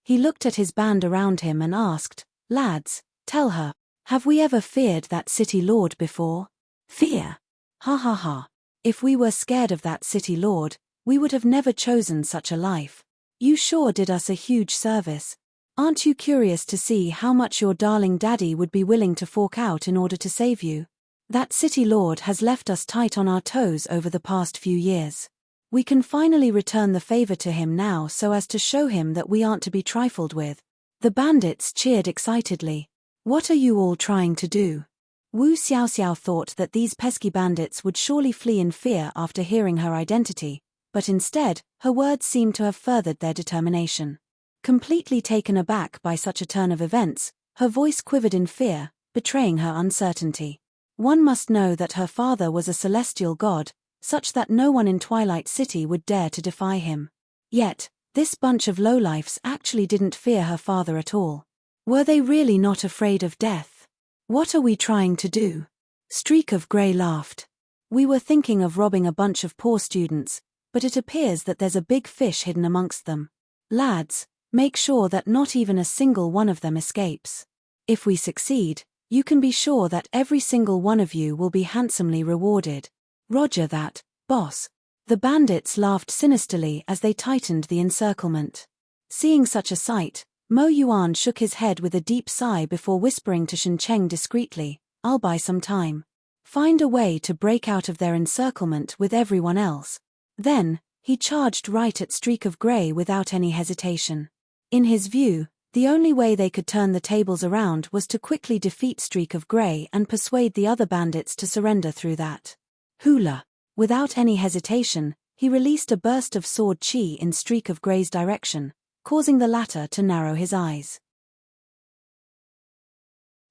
He looked at his band around him and asked, "Lads, tell her, have we ever feared that city lord before?" "Fear? Ha ha ha. If we were scared of that city lord, we would have never chosen such a life. You sure did us a huge service. Aren't you curious to see how much your darling daddy would be willing to fork out in order to save you? That city lord has left us tight on our toes over the past few years. We can finally return the favor to him now so as to show him that we aren't to be trifled with." The bandits cheered excitedly. "What are you all trying to do?" Wu Xiaoxiao thought that these pesky bandits would surely flee in fear after hearing her identity, but instead, her words seemed to have furthered their determination. Completely taken aback by such a turn of events, her voice quivered in fear, betraying her uncertainty. One must know that her father was a celestial god, such that no one in Twilight City would dare to defy him. Yet, this bunch of lowlifes actually didn't fear her father at all. Were they really not afraid of death? "What are we trying to do?" Streak of Grey laughed. "We were thinking of robbing a bunch of poor students, but it appears that there's a big fish hidden amongst them. Lads, make sure that not even a single one of them escapes. If we succeed, you can be sure that every single one of you will be handsomely rewarded." "Roger that, boss." The bandits laughed sinisterly as they tightened the encirclement. Seeing such a sight, Mo Yuan shook his head with a deep sigh before whispering to Shen Cheng discreetly, "I'll buy some time. Find a way to break out of their encirclement with everyone else." Then, he charged right at Streak of Grey without any hesitation. In his view, the only way they could turn the tables around was to quickly defeat Streak of Grey and persuade the other bandits to surrender through that. Hula. Without any hesitation, he released a burst of sword chi in Streak of Grey's direction, causing the latter to narrow his eyes.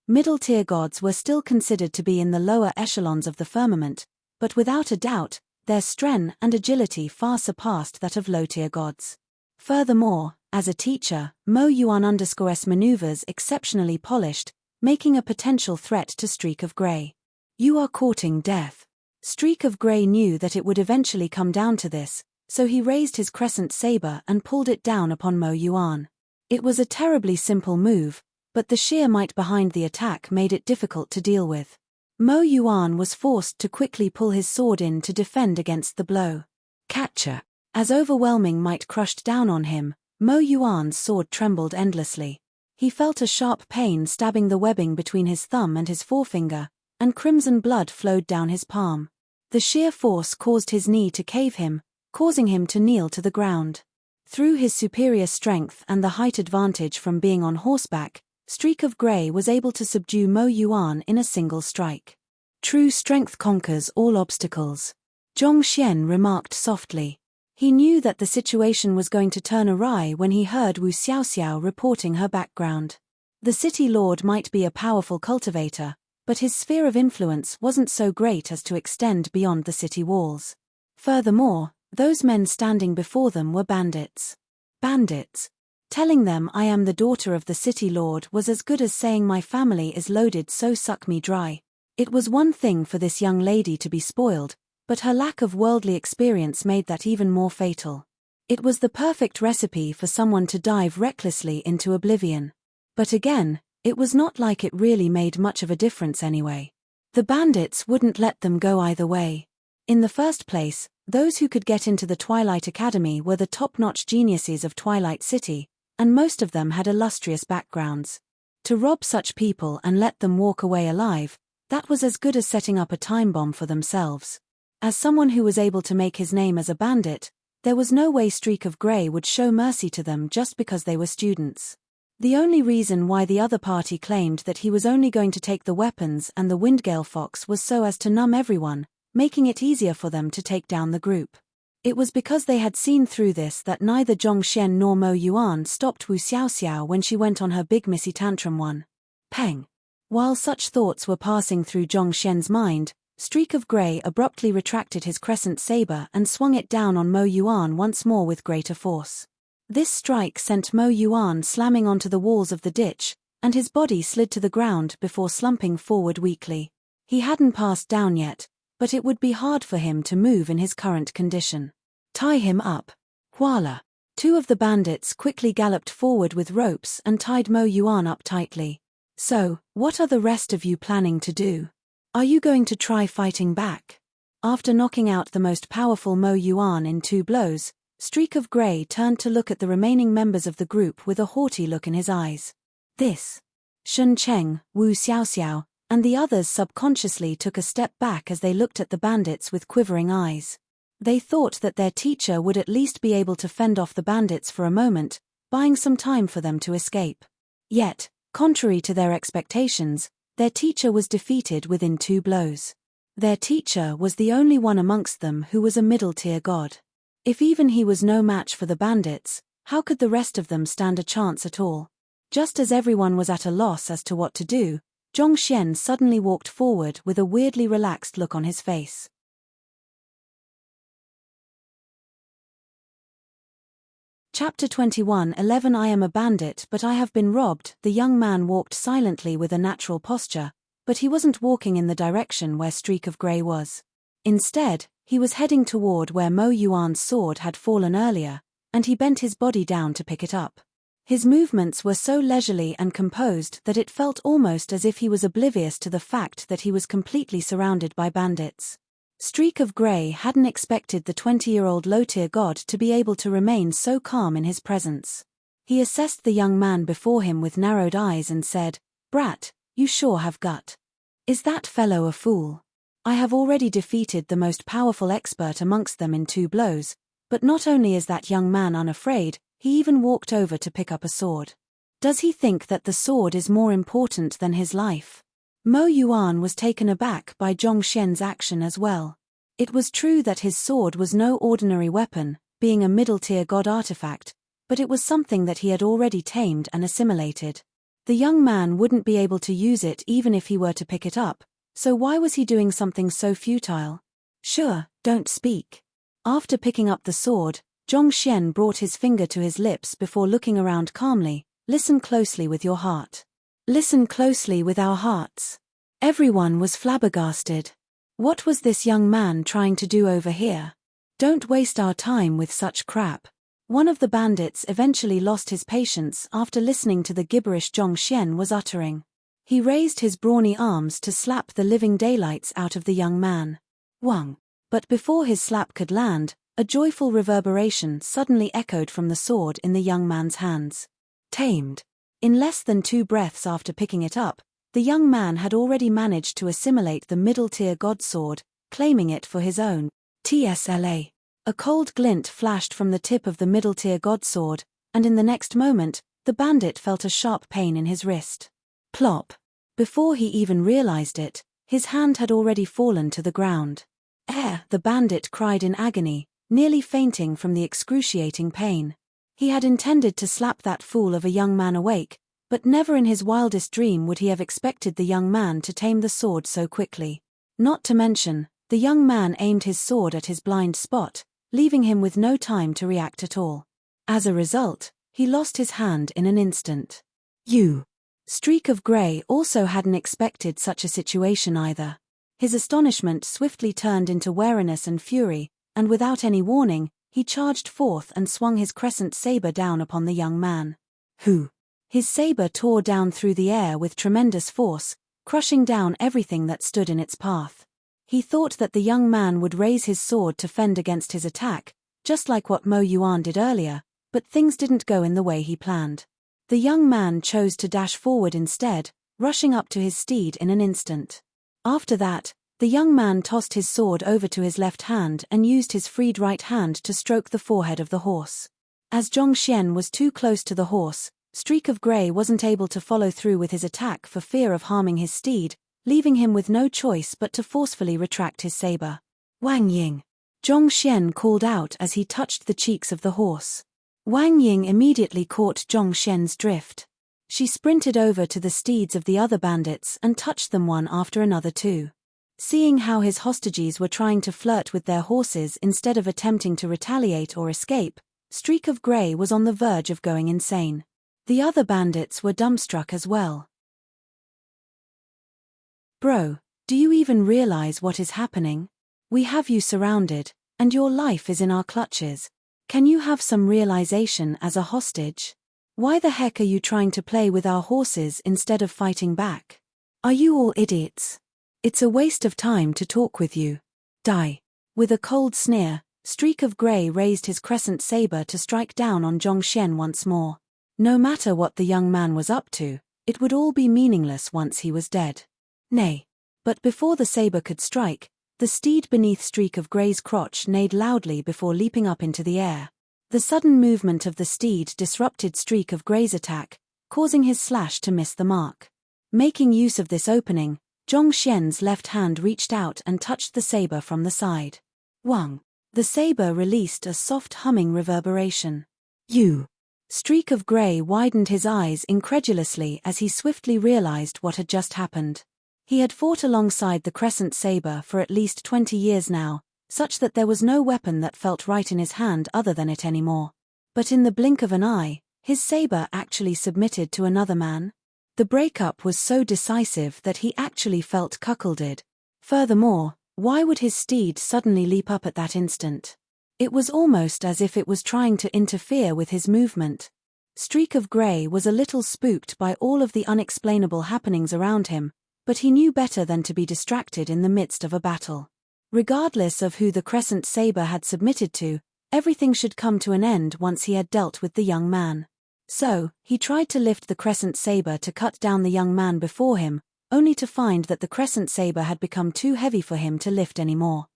Middle-tier gods were still considered to be in the lower echelons of the firmament, but without a doubt, their strength and agility far surpassed that of low-tier gods. Furthermore, as a teacher, Mo Yuan_'s maneuvers exceptionally polished, making a potential threat to Streak of Grey. "You are courting death." Streak of Grey knew that it would eventually come down to this, so he raised his crescent saber and pulled it down upon Mo Yuan. It was a terribly simple move, but the sheer might behind the attack made it difficult to deal with. Mo Yuan was forced to quickly pull his sword in to defend against the blow. Catcher. As overwhelming might crushed down on him, Mo Yuan's sword trembled endlessly. He felt a sharp pain stabbing the webbing between his thumb and his forefinger, and crimson blood flowed down his palm. The sheer force caused his knee to cave him, causing him to kneel to the ground. Through his superior strength and the height advantage from being on horseback, Streak of Grey was able to subdue Mo Yuan in a single strike. True strength conquers all obstacles. Zhong Xian remarked softly. He knew that the situation was going to turn awry when he heard Wu Xiaoxiao reporting her background. The city lord might be a powerful cultivator, but his sphere of influence wasn't so great as to extend beyond the city walls. Furthermore, those men standing before them were bandits. Bandits. Telling them I am the daughter of the city lord was as good as saying my family is loaded, so suck me dry. It was one thing for this young lady to be spoiled, but her lack of worldly experience made that even more fatal. It was the perfect recipe for someone to dive recklessly into oblivion. But again, it was not like it really made much of a difference anyway. The bandits wouldn't let them go either way. In the first place, those who could get into the Twilight Academy were the top-notch geniuses of Twilight City, and most of them had illustrious backgrounds. To rob such people and let them walk away alive, that was as good as setting up a time bomb for themselves. As someone who was able to make his name as a bandit, there was no way Streak of Grey would show mercy to them just because they were students. The only reason why the other party claimed that he was only going to take the weapons and the Windgale Fox was so as to numb everyone, making it easier for them to take down the group. It was because they had seen through this that neither Zhong Xian nor Mo Yuan stopped Wu Xiaoxiao when she went on her big missy tantrum one. Peng. While such thoughts were passing through Zhong Xian's mind, Streak of Grey abruptly retracted his crescent saber and swung it down on Mo Yuan once more with greater force. This strike sent Mo Yuan slamming onto the walls of the ditch, and his body slid to the ground before slumping forward weakly. He hadn't passed down yet, but it would be hard for him to move in his current condition. Tie him up. Voila! Two of the bandits quickly galloped forward with ropes and tied Mo Yuan up tightly. So, what are the rest of you planning to do? Are you going to try fighting back? After knocking out the most powerful Mo Yuan in 2 blows, Streak of Grey turned to look at the remaining members of the group with a haughty look in his eyes. This. Shun Cheng, Wu Xiaoxiao, and the others subconsciously took a step back as they looked at the bandits with quivering eyes. They thought that their teacher would at least be able to fend off the bandits for a moment, buying some time for them to escape. Yet, contrary to their expectations, their teacher was defeated within 2 blows. Their teacher was the only one amongst them who was a middle-tier god. If even he was no match for the bandits, how could the rest of them stand a chance at all? Just as everyone was at a loss as to what to do, Zhong Xian suddenly walked forward with a weirdly relaxed look on his face. Chapter 21:11 I am a bandit but I have been robbed. The young man walked silently with a natural posture, but he wasn't walking in the direction where Streak of Grey was. Instead, he was heading toward where Mo Yuan's sword had fallen earlier, and he bent his body down to pick it up. His movements were so leisurely and composed that it felt almost as if he was oblivious to the fact that he was completely surrounded by bandits. Streak of Grey hadn't expected the 20-year-old low-tier god to be able to remain so calm in his presence. He assessed the young man before him with narrowed eyes and said, "Brat, you sure have gut. Is that fellow a fool? I have already defeated the most powerful expert amongst them in 2 blows, but not only is that young man unafraid, he even walked over to pick up a sword. Does he think that the sword is more important than his life?" Mo Yuan was taken aback by Zhong Xian's action as well. It was true that his sword was no ordinary weapon, being a middle-tier god artifact, but it was something that he had already tamed and assimilated. The young man wouldn't be able to use it even if he were to pick it up, so why was he doing something so futile? Sure, don't speak. After picking up the sword, Zhong Xian brought his finger to his lips before looking around calmly. Listen closely with your heart. Listen closely with our hearts. Everyone was flabbergasted. What was this young man trying to do over here? Don't waste our time with such crap. One of the bandits eventually lost his patience after listening to the gibberish Zhong Xian was uttering. He raised his brawny arms to slap the living daylights out of the young man. Wang. But before his slap could land, a joyful reverberation suddenly echoed from the sword in the young man's hands. Tamed. In less than 2 breaths after picking it up, the young man had already managed to assimilate the middle-tier god sword, claiming it for his own. TSLA. A cold glint flashed from the tip of the middle-tier god sword, and in the next moment, the bandit felt a sharp pain in his wrist. Plop! Before he even realized it, his hand had already fallen to the ground. The bandit cried in agony, nearly fainting from the excruciating pain. He had intended to slap that fool of a young man awake, but never in his wildest dream would he have expected the young man to tame the sword so quickly. Not to mention, the young man aimed his sword at his blind spot, leaving him with no time to react at all. As a result, he lost his hand in an instant. Streak of Grey also hadn't expected such a situation either. His astonishment swiftly turned into wariness and fury, and without any warning, he charged forth and swung his crescent saber down upon the young man. His saber tore down through the air with tremendous force, crushing down everything that stood in its path. He thought that the young man would raise his sword to fend against his attack, just like what Mo Yuan did earlier, but things didn't go in the way he planned. The young man chose to dash forward instead, rushing up to his steed in an instant. After that, the young man tossed his sword over to his left hand and used his freed right hand to stroke the forehead of the horse. As Zhongxian was too close to the horse, Streak of Grey wasn't able to follow through with his attack for fear of harming his steed, leaving him with no choice but to forcefully retract his saber. Wang Ying! Zhongxian called out as he touched the cheeks of the horse. Wang Ying immediately caught Zhongxian's drift. She sprinted over to the steeds of the other bandits and touched them one after another too. Seeing how his hostages were trying to flirt with their horses instead of attempting to retaliate or escape, Streak of Grey was on the verge of going insane. The other bandits were dumbstruck as well. Bro, do you even realize what is happening? We have you surrounded, and your life is in our clutches. Can you have some realization as a hostage? Why the heck are you trying to play with our horses instead of fighting back? Are you all idiots? It's a waste of time to talk with you. Die. With a cold sneer, Streak of Grey raised his crescent saber to strike down on Zhongxian once more. No matter what the young man was up to, it would all be meaningless once he was dead. Nay. But before the saber could strike, the steed beneath Streak of Grey's crotch neighed loudly before leaping up into the air. The sudden movement of the steed disrupted Streak of Grey's attack, causing his slash to miss the mark. Making use of this opening, Zhongxian's left hand reached out and touched the saber from the side. Wang! The saber released a soft humming reverberation. Streak of Grey widened his eyes incredulously as he swiftly realized what had just happened. He had fought alongside the crescent saber for at least 20 years now, such that there was no weapon that felt right in his hand other than it anymore. But in the blink of an eye, his saber actually submitted to another man. The breakup was so decisive that he actually felt cuckolded. Furthermore, why would his steed suddenly leap up at that instant? It was almost as if it was trying to interfere with his movement. Streak of Grey was a little spooked by all of the unexplainable happenings around him, but he knew better than to be distracted in the midst of a battle. Regardless of who the crescent saber had submitted to, everything should come to an end once he had dealt with the young man. So, he tried to lift the crescent saber to cut down the young man before him, only to find that the crescent saber had become too heavy for him to lift anymore.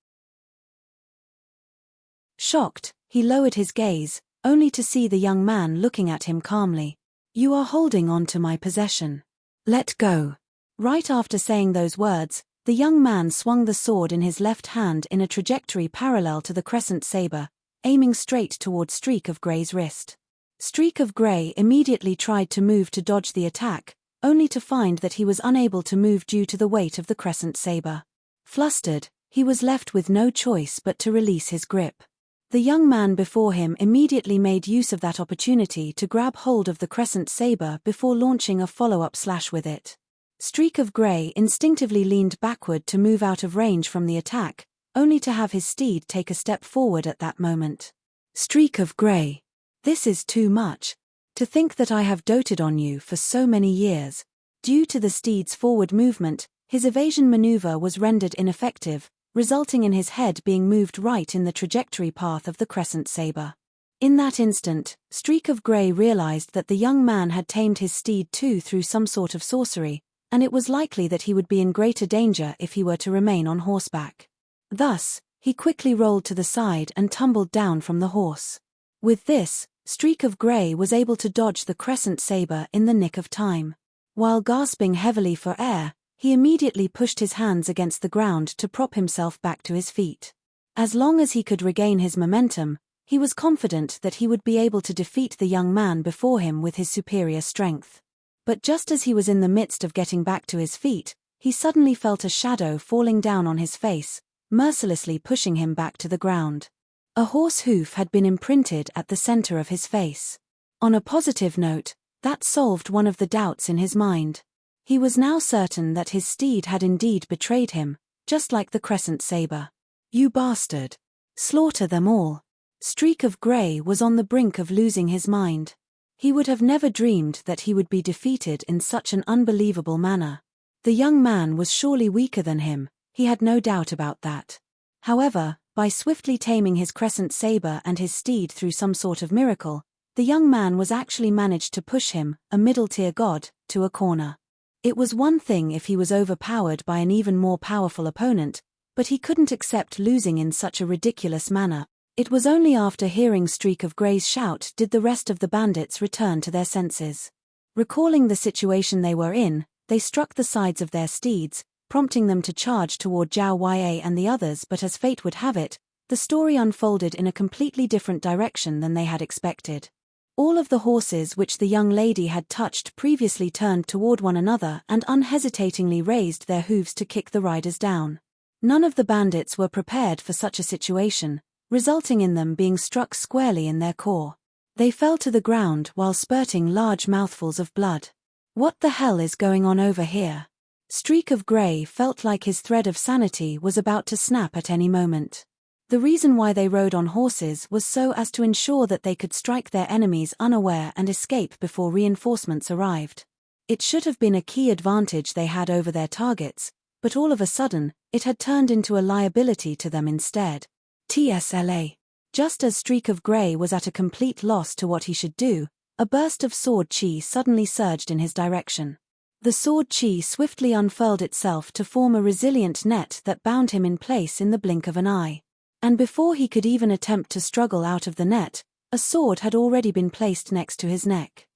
Shocked, he lowered his gaze, only to see the young man looking at him calmly. You are holding on to my possession. Let go. Right after saying those words, the young man swung the sword in his left hand in a trajectory parallel to the crescent saber, aiming straight toward Streak of Grey's wrist. Streak of Grey immediately tried to move to dodge the attack, only to find that he was unable to move due to the weight of the crescent saber. Flustered, he was left with no choice but to release his grip. The young man before him immediately made use of that opportunity to grab hold of the crescent saber before launching a follow-up slash with it. Streak of Grey instinctively leaned backward to move out of range from the attack, only to have his steed take a step forward at that moment. Streak of Grey. This is too much. To think that I have doted on you for so many years. Due to the steed's forward movement, his evasion maneuver was rendered ineffective, resulting in his head being moved right in the trajectory path of the crescent saber. In that instant, Streak of Grey realized that the young man had tamed his steed too through some sort of sorcery, and it was likely that he would be in greater danger if he were to remain on horseback. Thus, he quickly rolled to the side and tumbled down from the horse. With this, Streak of Grey was able to dodge the crescent saber in the nick of time. While gasping heavily for air, he immediately pushed his hands against the ground to prop himself back to his feet. As long as he could regain his momentum, he was confident that he would be able to defeat the young man before him with his superior strength. But just as he was in the midst of getting back to his feet, he suddenly felt a shadow falling down on his face, mercilessly pushing him back to the ground. A horse hoof had been imprinted at the center of his face. On a positive note, that solved one of the doubts in his mind. He was now certain that his steed had indeed betrayed him, just like the crescent saber. You bastard! Slaughter them all! Streak of Grey was on the brink of losing his mind. He would have never dreamed that he would be defeated in such an unbelievable manner. The young man was surely weaker than him, he had no doubt about that. However, by swiftly taming his crescent saber and his steed through some sort of miracle, the young man was actually managed to push him, a middle-tier god, to a corner. It was one thing if he was overpowered by an even more powerful opponent, but he couldn't accept losing in such a ridiculous manner. It was only after hearing Streak of Grey's shout did the rest of the bandits return to their senses. Recalling the situation they were in, they struck the sides of their steeds, prompting them to charge toward Zhao Yue and the others, but as fate would have it, the story unfolded in a completely different direction than they had expected. All of the horses which the young lady had touched previously turned toward one another and unhesitatingly raised their hooves to kick the riders down. None of the bandits were prepared for such a situation, resulting in them being struck squarely in their core. They fell to the ground while spurting large mouthfuls of blood. What the hell is going on over here? Streak of Grey felt like his thread of sanity was about to snap at any moment. The reason why they rode on horses was so as to ensure that they could strike their enemies unaware and escape before reinforcements arrived. It should have been a key advantage they had over their targets, but all of a sudden, it had turned into a liability to them instead. TSLA. Just as Streak of Grey was at a complete loss to what he should do, a burst of sword chi suddenly surged in his direction. The sword chi swiftly unfurled itself to form a resilient net that bound him in place in the blink of an eye. And before he could even attempt to struggle out of the net, a sword had already been placed next to his neck.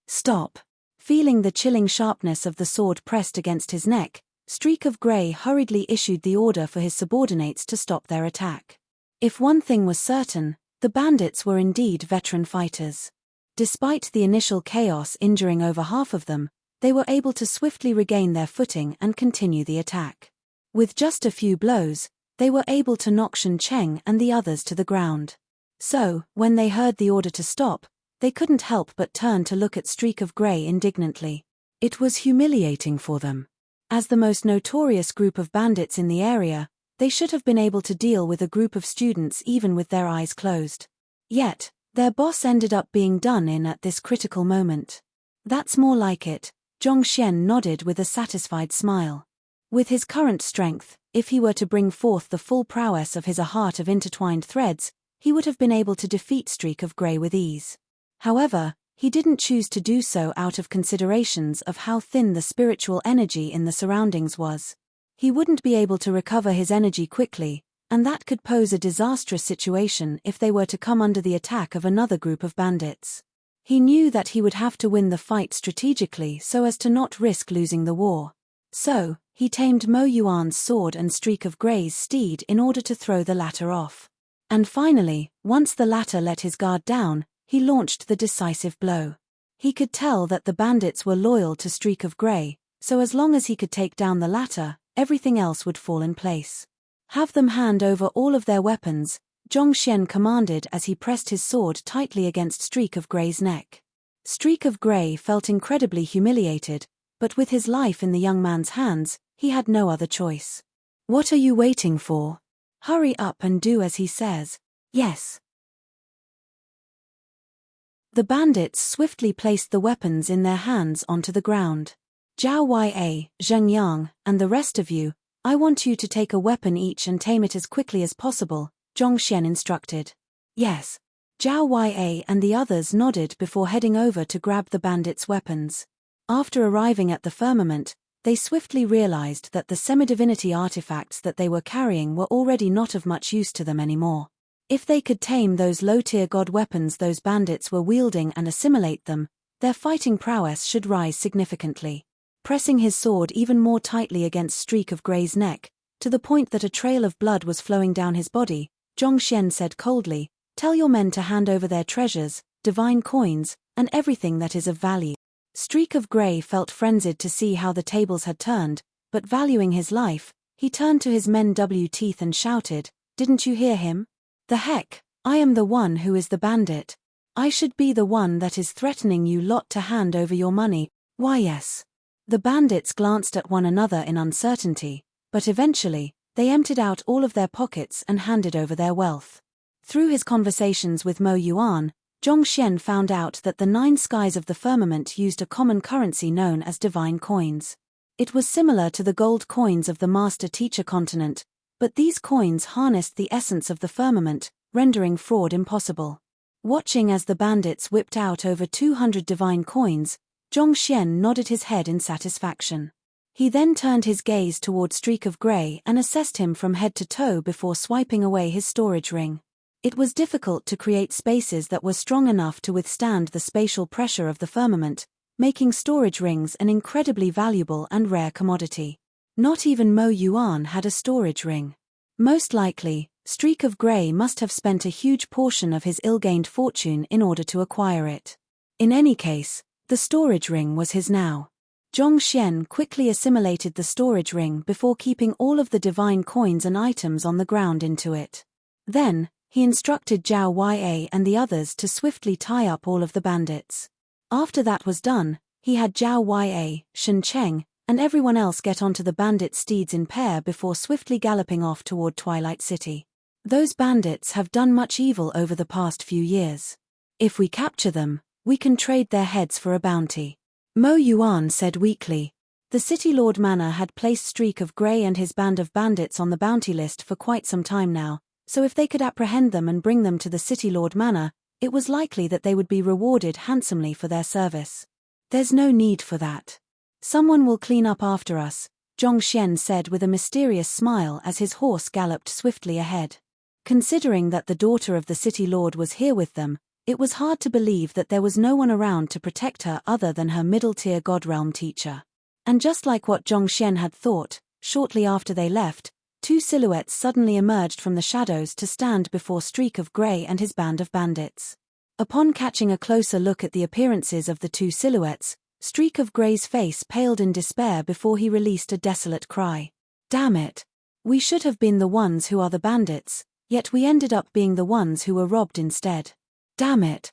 Stop! Feeling the chilling sharpness of the sword pressed against his neck, Streak of Grey hurriedly issued the order for his subordinates to stop their attack. If one thing was certain, the bandits were indeed veteran fighters. Despite the initial chaos injuring over half of them, they were able to swiftly regain their footing and continue the attack. With just a few blows, they were able to knock Shen Cheng and the others to the ground. So, when they heard the order to stop, they couldn't help but turn to look at Streak of Grey indignantly. It was humiliating for them. As the most notorious group of bandits in the area, they should have been able to deal with a group of students even with their eyes closed. Yet, their boss ended up being done in at this critical moment. That's more like it, Zhongxian nodded with a satisfied smile. With his current strength, if he were to bring forth the full prowess of his heart of intertwined threads, he would have been able to defeat Streak of Grey with ease. However, he didn't choose to do so out of considerations of how thin the spiritual energy in the surroundings was. He wouldn't be able to recover his energy quickly, and that could pose a disastrous situation if they were to come under the attack of another group of bandits. He knew that he would have to win the fight strategically so as to not risk losing the war. So, he tamed Mo Yuan's sword and Streak of Grey's steed in order to throw the latter off. And finally, once the latter let his guard down, he launched the decisive blow. He could tell that the bandits were loyal to Streak of Grey, so as long as he could take down the latter, everything else would fall in place. Have them hand over all of their weapons, Zhongxian commanded as he pressed his sword tightly against Streak of Grey's neck. Streak of Grey felt incredibly humiliated, but with his life in the young man's hands, he had no other choice. What are you waiting for? Hurry up and do as he says. Yes. The bandits swiftly placed the weapons in their hands onto the ground. Zhao Yue, Zheng Yang, and the rest of you, I want you to take a weapon each and tame it as quickly as possible, Zhongxian instructed. Yes. Zhao Yue and the others nodded before heading over to grab the bandits' weapons. After arriving at the firmament, they swiftly realized that the semi-divinity artifacts that they were carrying were already not of much use to them anymore. If they could tame those low-tier god weapons those bandits were wielding and assimilate them, their fighting prowess should rise significantly. Pressing his sword even more tightly against Streak of Grey's neck, to the point that a trail of blood was flowing down his body, Zhongxian said coldly, "Tell your men to hand over their treasures, divine coins, and everything that is of value." Streak of Grey felt frenzied to see how the tables had turned, but valuing his life, he turned to his men teeth and shouted, "Didn't you hear him? The heck, I am the one who is the bandit. I should be the one that is threatening you lot to hand over your money, why yes." The bandits glanced at one another in uncertainty, but eventually, they emptied out all of their pockets and handed over their wealth. Through his conversations with Mo Yuan, Zhongxian found out that the 9 skies of the firmament used a common currency known as divine coins. It was similar to the gold coins of the master-teacher continent, but these coins harnessed the essence of the firmament, rendering fraud impossible. Watching as the bandits whipped out over 200 divine coins, Zhongxian nodded his head in satisfaction. He then turned his gaze toward Streak of Grey and assessed him from head to toe before swiping away his storage ring. It was difficult to create spaces that were strong enough to withstand the spatial pressure of the firmament, making storage rings an incredibly valuable and rare commodity. Not even Mo Yuan had a storage ring. Most likely, Streak of Grey must have spent a huge portion of his ill-gained fortune in order to acquire it. In any case, the storage ring was his now. Zhongxian quickly assimilated the storage ring before keeping all of the divine coins and items on the ground into it. Then, he instructed Zhao Ya and the others to swiftly tie up all of the bandits. After that was done, he had Zhao Ya, Shen Cheng, and everyone else get onto the bandit steeds in pair before swiftly galloping off toward Twilight City. Those bandits have done much evil over the past few years. If we capture them, we can trade their heads for a bounty. Mo Yuan said weakly. The City Lord Manor had placed Streak of Grey and his band of bandits on the bounty list for quite some time now, so if they could apprehend them and bring them to the City Lord Manor, it was likely that they would be rewarded handsomely for their service. There's no need for that. Someone will clean up after us, Zhongxian said with a mysterious smile as his horse galloped swiftly ahead. Considering that the daughter of the City Lord was here with them, it was hard to believe that there was no one around to protect her other than her middle-tier God Realm teacher. And just like what Zhongxian had thought, shortly after they left, 2 silhouettes suddenly emerged from the shadows to stand before Streak of Grey and his band of bandits. Upon catching a closer look at the appearances of the 2 silhouettes, Streak of Grey's face paled in despair before he released a desolate cry. "Damn it! We should have been the ones who are the bandits, yet we ended up being the ones who were robbed instead. Damn it!"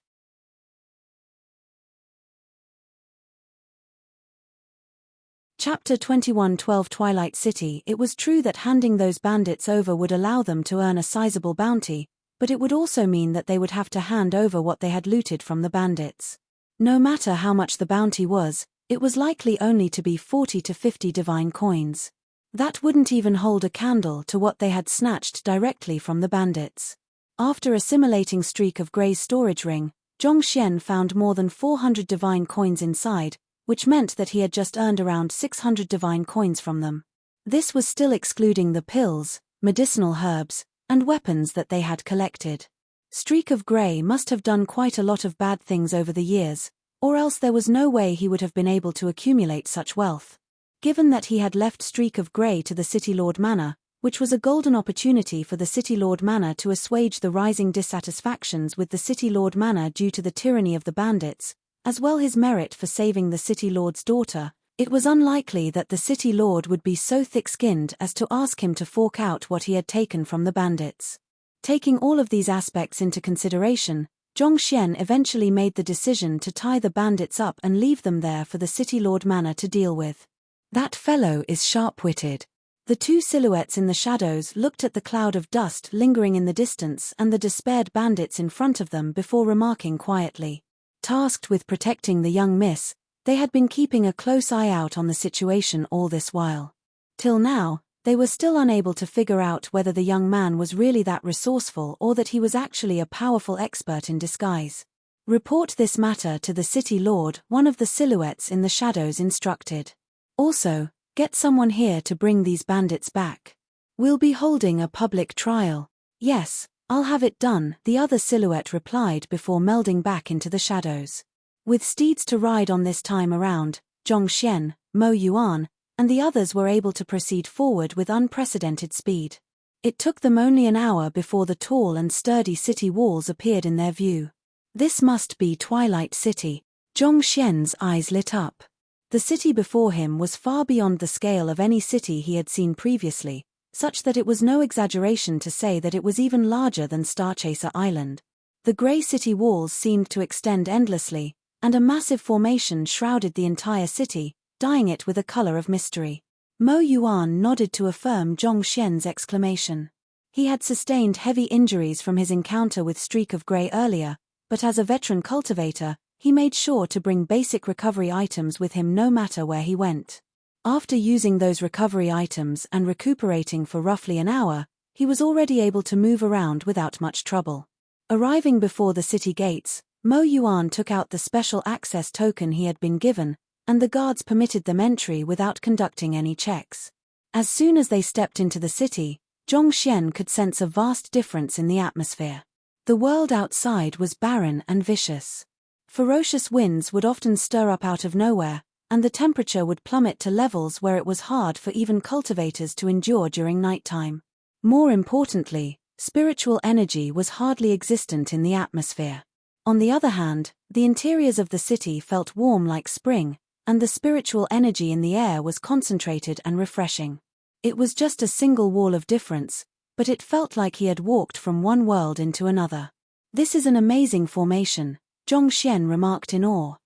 Chapter 21:12 Twilight City. It was true that handing those bandits over would allow them to earn a sizable bounty, but it would also mean that they would have to hand over what they had looted from the bandits. No matter how much the bounty was, it was likely only to be 40 to 50 divine coins. That wouldn't even hold a candle to what they had snatched directly from the bandits. After assimilating Streak of Grey's storage ring, Zhongxian found more than 400 divine coins inside, which meant that he had just earned around 600 divine coins from them. This was still excluding the pills, medicinal herbs, and weapons that they had collected. Streak of Grey must have done quite a lot of bad things over the years, or else there was no way he would have been able to accumulate such wealth. Given that he had left Streak of Grey to the City Lord Manor, which was a golden opportunity for the City Lord Manor to assuage the rising dissatisfactions with the City Lord Manor due to the tyranny of the bandits, as well his merit for saving the City Lord's daughter, it was unlikely that the City Lord would be so thick-skinned as to ask him to fork out what he had taken from the bandits. Taking all of these aspects into consideration, Zhongxian eventually made the decision to tie the bandits up and leave them there for the City Lord Manor to deal with. That fellow is sharp-witted. The 2 silhouettes in the shadows looked at the cloud of dust lingering in the distance and the despaired bandits in front of them before remarking quietly. Tasked with protecting the young miss, they had been keeping a close eye out on the situation all this while. Till now, they were still unable to figure out whether the young man was really that resourceful or that he was actually a powerful expert in disguise. "Report this matter to the City Lord," one of the silhouettes in the shadows instructed. "Also, get someone here to bring these bandits back. We'll be holding a public trial." "Yes, "I'll have it done," the other silhouette replied before melding back into the shadows. With steeds to ride on this time around, Zhongxian, Mo Yuan, and the others were able to proceed forward with unprecedented speed. It took them only an hour before the tall and sturdy city walls appeared in their view. This must be Twilight City. Zhongxian's eyes lit up. The city before him was far beyond the scale of any city he had seen previously, such that it was no exaggeration to say that it was even larger than Starchaser Island. The grey city walls seemed to extend endlessly, and a massive formation shrouded the entire city, dyeing it with a color of mystery. Mo Yuan nodded to affirm Zhongxian's exclamation. He had sustained heavy injuries from his encounter with Streak of Grey earlier, but as a veteran cultivator, he made sure to bring basic recovery items with him no matter where he went. After using those recovery items and recuperating for roughly an hour, he was already able to move around without much trouble. Arriving before the city gates, Mo Yuan took out the special access token he had been given, and the guards permitted them entry without conducting any checks. As soon as they stepped into the city, Zhongxian could sense a vast difference in the atmosphere. The world outside was barren and vicious. Ferocious winds would often stir up out of nowhere, and the temperature would plummet to levels where it was hard for even cultivators to endure during nighttime. More importantly, spiritual energy was hardly existent in the atmosphere. On the other hand, the interiors of the city felt warm like spring, and the spiritual energy in the air was concentrated and refreshing. It was just a single wall of difference, but it felt like he had walked from one world into another. "This is an amazing formation," Zhongxian remarked in awe.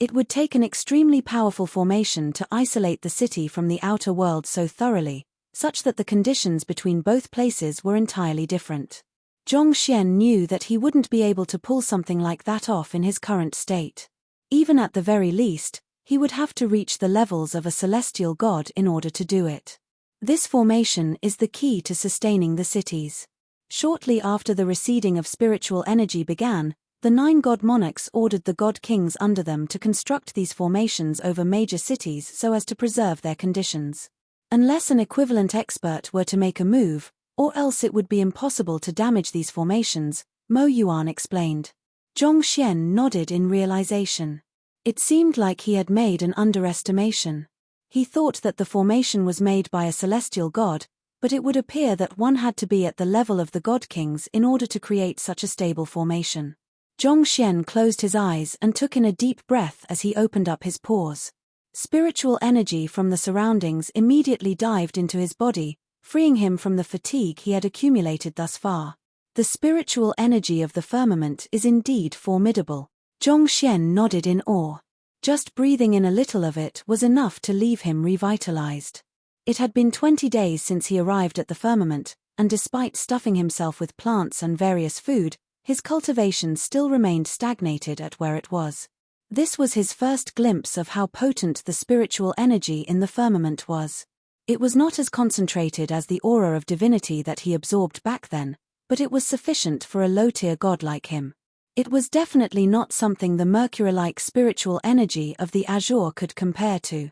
It would take an extremely powerful formation to isolate the city from the outer world so thoroughly, such that the conditions between both places were entirely different. Zhongxian knew that he wouldn't be able to pull something like that off in his current state. Even at the very least, he would have to reach the levels of a celestial god in order to do it. This formation is the key to sustaining the cities. Shortly after the receding of spiritual energy began, the 9 god monarchs ordered the god kings under them to construct these formations over major cities so as to preserve their conditions. Unless an equivalent expert were to make a move, or else it would be impossible to damage these formations, Mo Yuan explained. Zhongxian nodded in realization. It seemed like he had made an underestimation. He thought that the formation was made by a celestial god, but it would appear that one had to be at the level of the god kings in order to create such a stable formation. Zhongxian closed his eyes and took in a deep breath as he opened up his pores. Spiritual energy from the surroundings immediately dived into his body, freeing him from the fatigue he had accumulated thus far. The spiritual energy of the firmament is indeed formidable. Zhongxian nodded in awe. Just breathing in a little of it was enough to leave him revitalized. It had been 20 days since he arrived at the firmament, and despite stuffing himself with plants and various food, his cultivation still remained stagnated at where it was. This was his first glimpse of how potent the spiritual energy in the firmament was. It was not as concentrated as the aura of divinity that he absorbed back then, but it was sufficient for a low-tier god like him. It was definitely not something the Mercury-like spiritual energy of the Azure could compare to.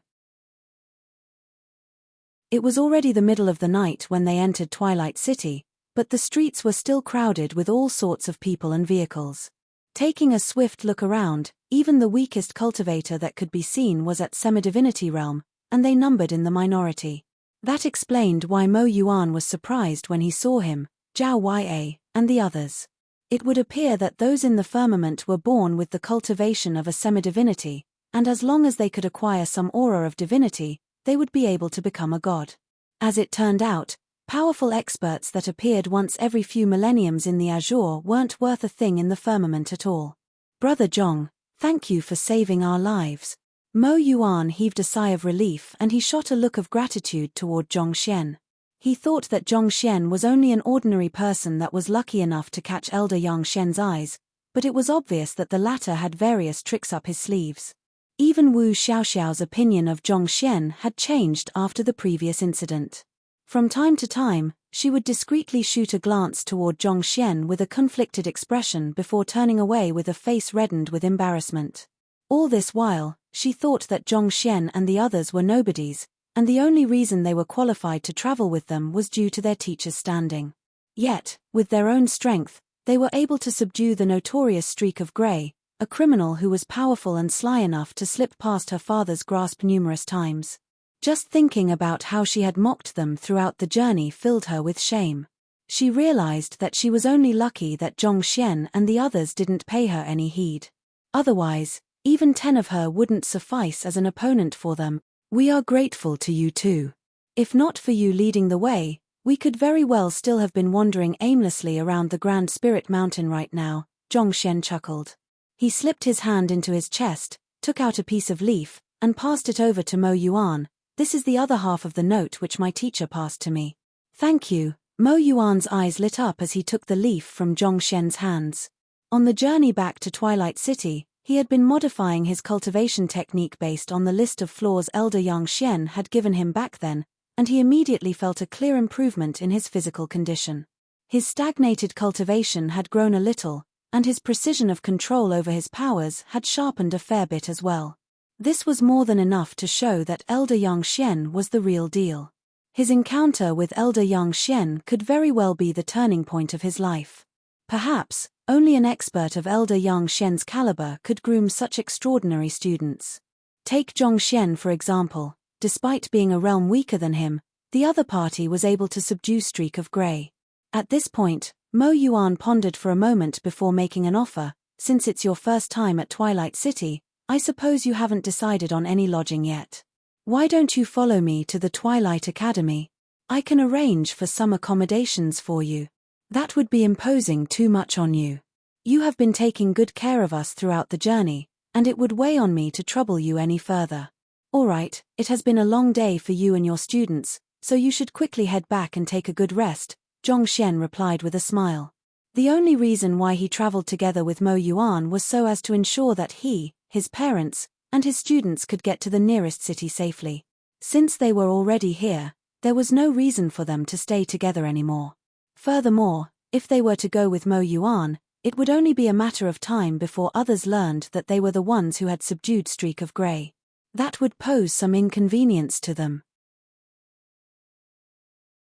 It was already the middle of the night when they entered Twilight City, but the streets were still crowded with all sorts of people and vehicles. Taking a swift look around, even the weakest cultivator that could be seen was at semi-divinity realm, and they numbered in the minority. That explained why Mo Yuan was surprised when he saw him, Zhao Ya, and the others. It would appear that those in the firmament were born with the cultivation of a semi-divinity, and as long as they could acquire some aura of divinity, they would be able to become a god. As it turned out, powerful experts that appeared once every few millenniums in the Azure weren't worth a thing in the firmament at all. "Brother Zhong, thank you for saving our lives." Mo Yuan heaved a sigh of relief and he shot a look of gratitude toward Zhongxian. He thought that Zhongxian was only an ordinary person that was lucky enough to catch Elder Yangxian's eyes, but it was obvious that the latter had various tricks up his sleeves. Even Wu Xiaoxiao's opinion of Zhongxian had changed after the previous incident. From time to time, she would discreetly shoot a glance toward Zhongxian with a conflicted expression before turning away with a face reddened with embarrassment. All this while, she thought that Zhongxian and the others were nobodies, and the only reason they were qualified to travel with them was due to their teacher's standing. Yet, with their own strength, they were able to subdue the notorious Streak of Grey, a criminal who was powerful and sly enough to slip past her father's grasp numerous times. Just thinking about how she had mocked them throughout the journey filled her with shame. She realized that she was only lucky that Zhongxian and the others didn't pay her any heed. Otherwise, even 10 of her wouldn't suffice as an opponent for them. "We are grateful to you too. If not for you leading the way, we could very well still have been wandering aimlessly around the Grand Spirit Mountain right now," Zhongxian chuckled. He slipped his hand into his chest, took out a piece of leaf, and passed it over to Mo Yuan. "This is the other half of the note which my teacher passed to me." "Thank you." Mo Yuan's eyes lit up as he took the leaf from Zhongxian's hands. On the journey back to Twilight City, he had been modifying his cultivation technique based on the list of flaws Elder Yangxian had given him back then, and he immediately felt a clear improvement in his physical condition. His stagnated cultivation had grown a little, and his precision of control over his powers had sharpened a fair bit as well. This was more than enough to show that Elder Yangxian was the real deal. His encounter with Elder Yangxian could very well be the turning point of his life. Perhaps, only an expert of Elder Yangxian's caliber could groom such extraordinary students. Take Zhongxian for example. Despite being a realm weaker than him, the other party was able to subdue Streak of Grey. At this point, Mo Yuan pondered for a moment before making an offer. "Since it's your first time at Twilight City, I suppose you haven't decided on any lodging yet. Why don't you follow me to the Twilight Academy? I can arrange for some accommodations for you." "That would be imposing too much on you. You have been taking good care of us throughout the journey, and it would weigh on me to trouble you any further." "All right, it has been a long day for you and your students, so you should quickly head back and take a good rest," Zhongxian replied with a smile. The only reason why he traveled together with Mo Yuan was so as to ensure that he, his parents, and his students could get to the nearest city safely. Since they were already here, there was no reason for them to stay together anymore. Furthermore, if they were to go with Mo Yuan, it would only be a matter of time before others learned that they were the ones who had subdued Streak of Grey. That would pose some inconvenience to them.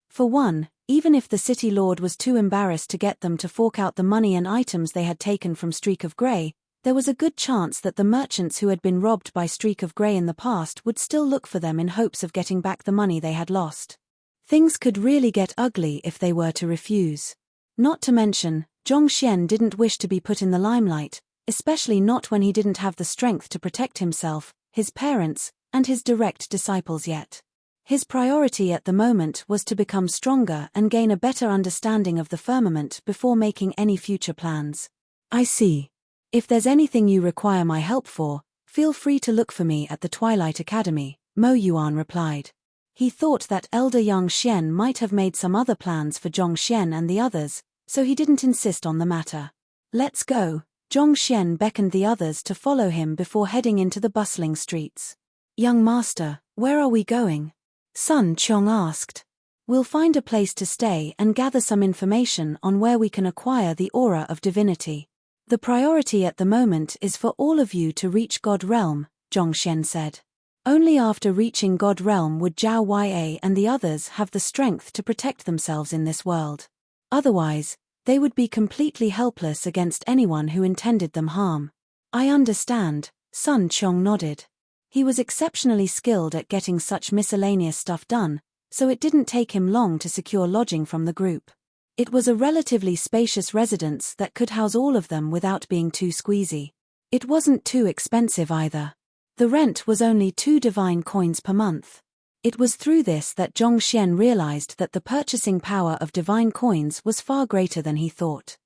For one, even if the city lord was too embarrassed to get them to fork out the money and items they had taken from Streak of Grey, there was a good chance that the merchants who had been robbed by Streak of Grey in the past would still look for them in hopes of getting back the money they had lost. Things could really get ugly if they were to refuse. Not to mention, Zhongxian didn't wish to be put in the limelight, especially not when he didn't have the strength to protect himself, his parents, and his direct disciples yet. His priority at the moment was to become stronger and gain a better understanding of the firmament before making any future plans. "I see. If there's anything you require my help for, feel free to look for me at the Twilight Academy," Mo Yuan replied. He thought that Elder Yangxian might have made some other plans for Zhongxian and the others, so he didn't insist on the matter. "Let's go." Zhongxian beckoned the others to follow him before heading into the bustling streets. "Young master, where are we going?" Sun Chong asked. "We'll find a place to stay and gather some information on where we can acquire the aura of divinity. The priority at the moment is for all of you to reach God Realm," Zhongxian said. Only after reaching God Realm would Zhao Ya and the others have the strength to protect themselves in this world. Otherwise, they would be completely helpless against anyone who intended them harm. "I understand," Sun Chong nodded. He was exceptionally skilled at getting such miscellaneous stuff done, so it didn't take him long to secure lodging from the group. It was a relatively spacious residence that could house all of them without being too squeezy. It wasn't too expensive either. The rent was only 2 divine coins per month. It was through this that Zhongxian realized that the purchasing power of divine coins was far greater than he thought.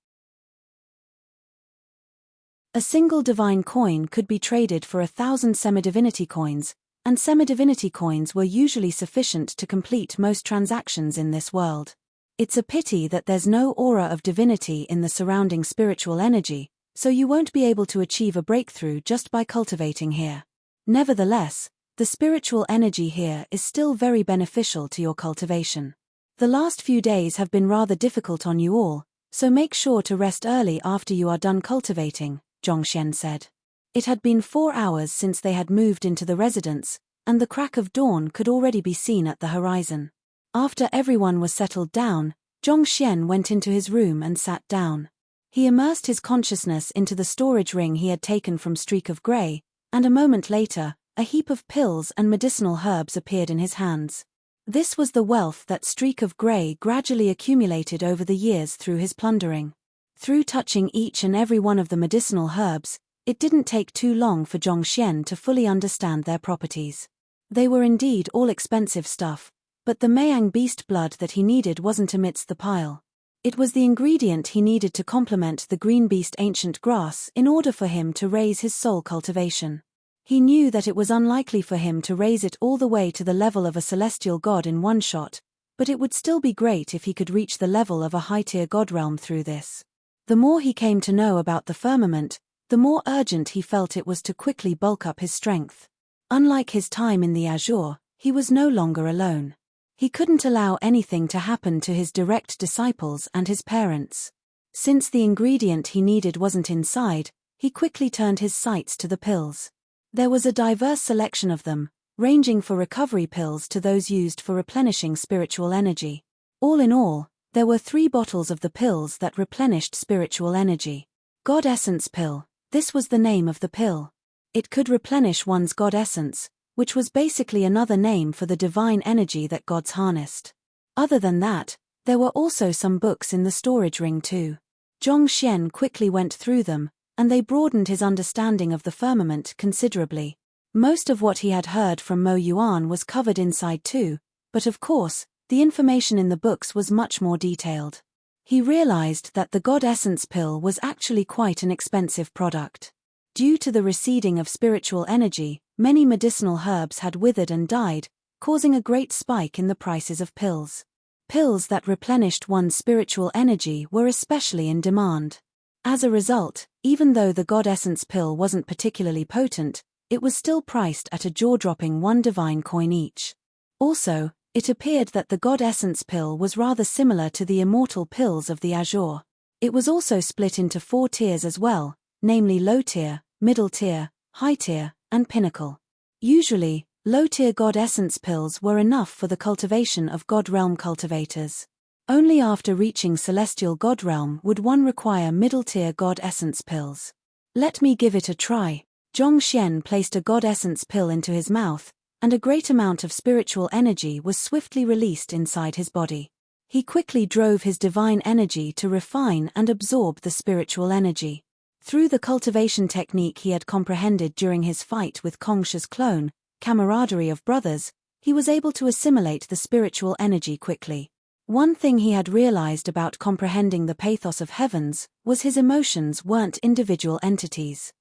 A single divine coin could be traded for 1,000 semi-divinity coins, and semi-divinity coins were usually sufficient to complete most transactions in this world. It's a pity that there's no aura of divinity in the surrounding spiritual energy, so you won't be able to achieve a breakthrough just by cultivating here. Nevertheless, the spiritual energy here is still very beneficial to your cultivation. The last few days have been rather difficult on you all, so make sure to rest early after you are done cultivating," Zhongxian said. It had been 4 hours since they had moved into the residence, and the crack of dawn could already be seen at the horizon. After everyone was settled down, Zhongxian went into his room and sat down. He immersed his consciousness into the storage ring he had taken from Streak of Grey, and a moment later, a heap of pills and medicinal herbs appeared in his hands. This was the wealth that Streak of Grey gradually accumulated over the years through his plundering. Through touching each and every one of the medicinal herbs, it didn't take too long for Zhongxian to fully understand their properties. They were indeed all expensive stuff, but the Mayang beast blood that he needed wasn't amidst the pile. It was the ingredient he needed to complement the green beast ancient grass in order for him to raise his soul cultivation. He knew that it was unlikely for him to raise it all the way to the level of a celestial god in one shot, but it would still be great if he could reach the level of a high-tier god realm through this. The more he came to know about the firmament, the more urgent he felt it was to quickly bulk up his strength. Unlike his time in the Azure, he was no longer alone. He couldn't allow anything to happen to his direct disciples and his parents. Since the ingredient he needed wasn't inside, he quickly turned his sights to the pills. There was a diverse selection of them, ranging from recovery pills to those used for replenishing spiritual energy. All in all, there were 3 bottles of the pills that replenished spiritual energy. God Essence Pill. This was the name of the pill. It could replenish one's God Essence, which was basically another name for the divine energy that gods harnessed. Other than that, there were also some books in the storage ring too. Zhongxian quickly went through them, and they broadened his understanding of the firmament considerably. Most of what he had heard from Mo Yuan was covered inside too, but of course, the information in the books was much more detailed. He realized that the God Essence Pill was actually quite an expensive product. Due to the receding of spiritual energy, many medicinal herbs had withered and died, causing a great spike in the prices of pills. Pills that replenished one's spiritual energy were especially in demand. As a result, even though the God Essence Pill wasn't particularly potent, it was still priced at a jaw-dropping 1 divine coin each. Also, it appeared that the God Essence Pill was rather similar to the immortal pills of the Azure. It was also split into 4 tiers as well, namely low tier, middle tier, high tier, and pinnacle. Usually, low-tier God Essence pills were enough for the cultivation of God Realm cultivators. Only after reaching Celestial God Realm would one require middle-tier God Essence pills. Let me give it a try. Zhongxian placed a God Essence pill into his mouth, and a great amount of spiritual energy was swiftly released inside his body. He quickly drove his divine energy to refine and absorb the spiritual energy. Through the cultivation technique he had comprehended during his fight with Kongsha's clone, camaraderie of brothers, he was able to assimilate the spiritual energy quickly. One thing he had realized about comprehending the pathos of heavens was his emotions weren't individual entities.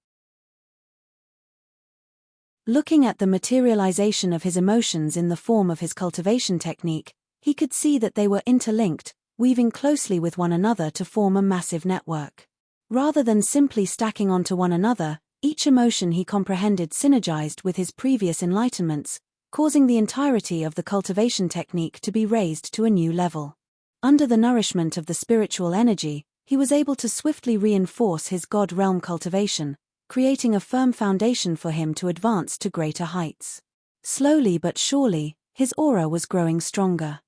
Looking at the materialization of his emotions in the form of his cultivation technique, he could see that they were interlinked, weaving closely with one another to form a massive network. Rather than simply stacking onto one another, each emotion he comprehended synergized with his previous enlightenments, causing the entirety of the cultivation technique to be raised to a new level. Under the nourishment of the spiritual energy, he was able to swiftly reinforce his God realm cultivation, creating a firm foundation for him to advance to greater heights. Slowly but surely, his aura was growing stronger.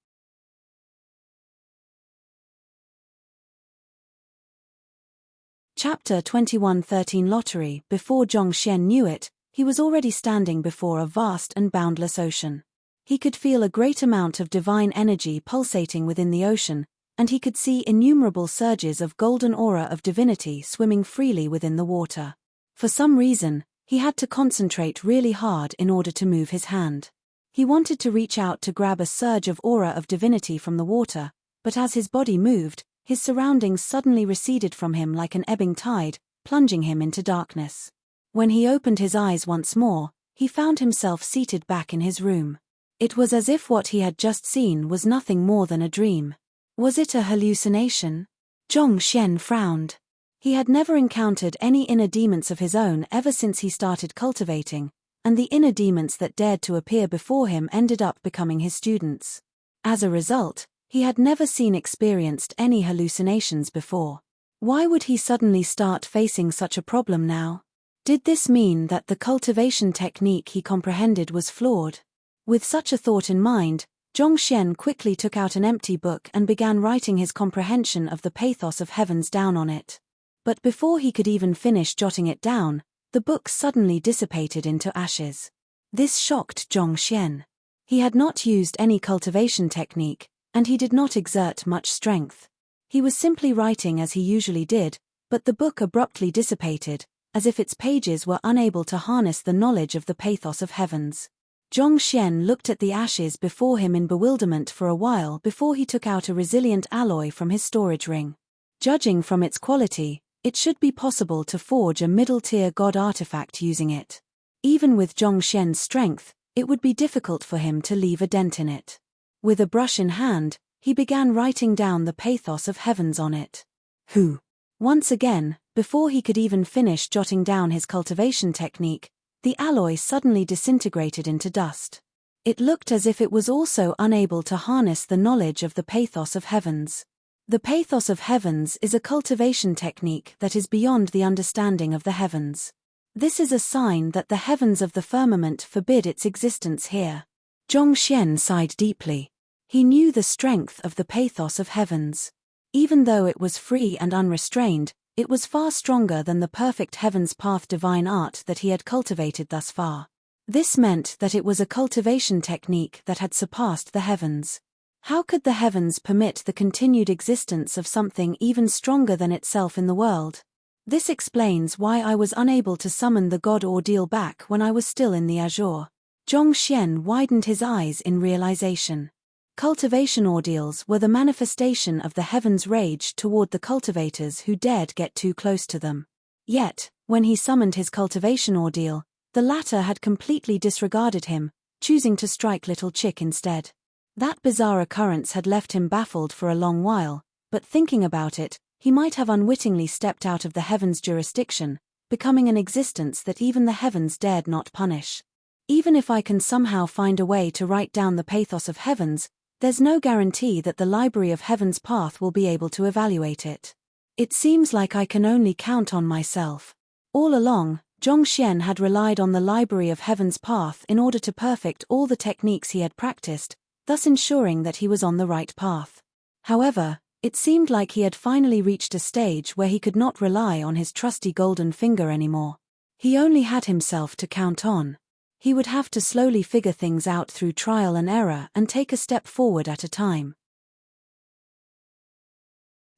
Chapter 21:13 Lottery. Before Zhongxian knew it, he was already standing before a vast and boundless ocean. He could feel a great amount of divine energy pulsating within the ocean, and he could see innumerable surges of golden aura of divinity swimming freely within the water. For some reason, he had to concentrate really hard in order to move his hand. He wanted to reach out to grab a surge of aura of divinity from the water, but as his body moved, his surroundings suddenly receded from him like an ebbing tide, plunging him into darkness. When he opened his eyes once more, he found himself seated back in his room. It was as if what he had just seen was nothing more than a dream. Was it a hallucination? Zhongxian frowned. He had never encountered any inner demons of his own ever since he started cultivating, and the inner demons that dared to appear before him ended up becoming his students. As a result, he had never experienced any hallucinations before. Why would he suddenly start facing such a problem now? Did this mean that the cultivation technique he comprehended was flawed? With such a thought in mind, Zhongxian quickly took out an empty book and began writing his comprehension of the pathos of heavens down on it. But before he could even finish jotting it down, the book suddenly dissipated into ashes. This shocked Zhongxian. He had not used any cultivation technique, and he did not exert much strength. He was simply writing as he usually did, but the book abruptly dissipated, as if its pages were unable to harness the knowledge of the pathos of heavens. Zhongxian looked at the ashes before him in bewilderment for a while before he took out a resilient alloy from his storage ring. Judging from its quality, it should be possible to forge a middle-tier god artifact using it. Even with Zhongxian's strength, it would be difficult for him to leave a dent in it. With a brush in hand, he began writing down the pathos of heavens on it. Who? Once again, before he could even finish jotting down his cultivation technique, the alloy suddenly disintegrated into dust. It looked as if it was also unable to harness the knowledge of the pathos of heavens. The pathos of heavens is a cultivation technique that is beyond the understanding of the heavens. This is a sign that the heavens of the firmament forbid its existence here. Zhongxian sighed deeply. He knew the strength of the pathos of heavens. Even though it was free and unrestrained, it was far stronger than the perfect heavens path divine art that he had cultivated thus far. This meant that it was a cultivation technique that had surpassed the heavens. How could the heavens permit the continued existence of something even stronger than itself in the world? This explains why I was unable to summon the god ordeal back when I was still in the azure. Zhongxian widened his eyes in realization. Cultivation ordeals were the manifestation of the heavens' rage toward the cultivators who dared get too close to them. Yet, when he summoned his cultivation ordeal, the latter had completely disregarded him, choosing to strike Little Chick instead. That bizarre occurrence had left him baffled for a long while, but thinking about it, he might have unwittingly stepped out of the heavens' jurisdiction, becoming an existence that even the heavens dared not punish. Even if I can somehow find a way to write down the pathos of heavens, there's no guarantee that the Library of Heaven's Path will be able to evaluate it. It seems like I can only count on myself. All along, Zhongxian had relied on the Library of Heaven's Path in order to perfect all the techniques he had practiced, thus ensuring that he was on the right path. However, it seemed like he had finally reached a stage where he could not rely on his trusty golden finger anymore. He only had himself to count on. He would have to slowly figure things out through trial and error and take a step forward at a time.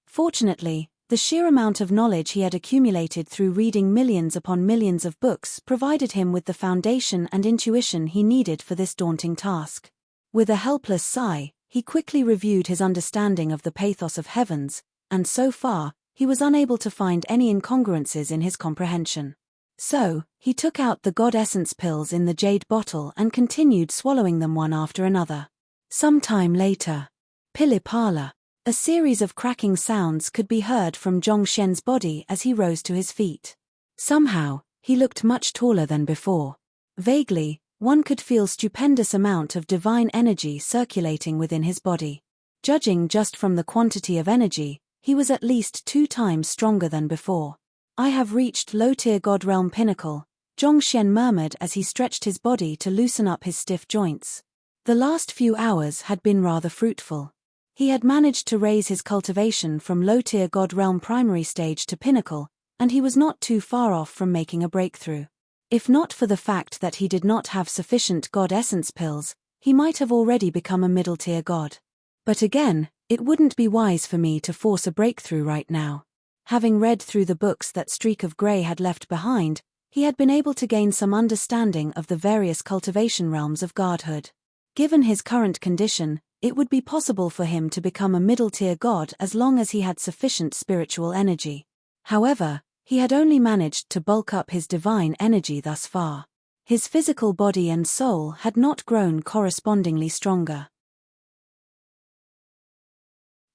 Fortunately, the sheer amount of knowledge he had accumulated through reading millions upon millions of books provided him with the foundation and intuition he needed for this daunting task. With a helpless sigh, he quickly reviewed his understanding of the pathos of heavens, and so far, he was unable to find any incongruences in his comprehension. So, he took out the god essence pills in the jade bottle and continued swallowing them one after another. Some time later, Pilipala, a series of cracking sounds could be heard from Zhongxian's body as he rose to his feet. Somehow, he looked much taller than before. Vaguely, one could feel stupendous amount of divine energy circulating within his body. Judging just from the quantity of energy, he was at least 2 times stronger than before. I have reached low-tier God realm pinnacle, Zhongxian murmured as he stretched his body to loosen up his stiff joints. The last few hours had been rather fruitful. He had managed to raise his cultivation from low-tier God realm primary stage to pinnacle, and he was not too far off from making a breakthrough. If not for the fact that he did not have sufficient god essence pills, he might have already become a middle-tier god. But again, it wouldn't be wise for me to force a breakthrough right now. Having read through the books that Streak of Grey had left behind, he had been able to gain some understanding of the various cultivation realms of godhood. Given his current condition, it would be possible for him to become a middle-tier god as long as he had sufficient spiritual energy. However, he had only managed to bulk up his divine energy thus far. His physical body and soul had not grown correspondingly stronger.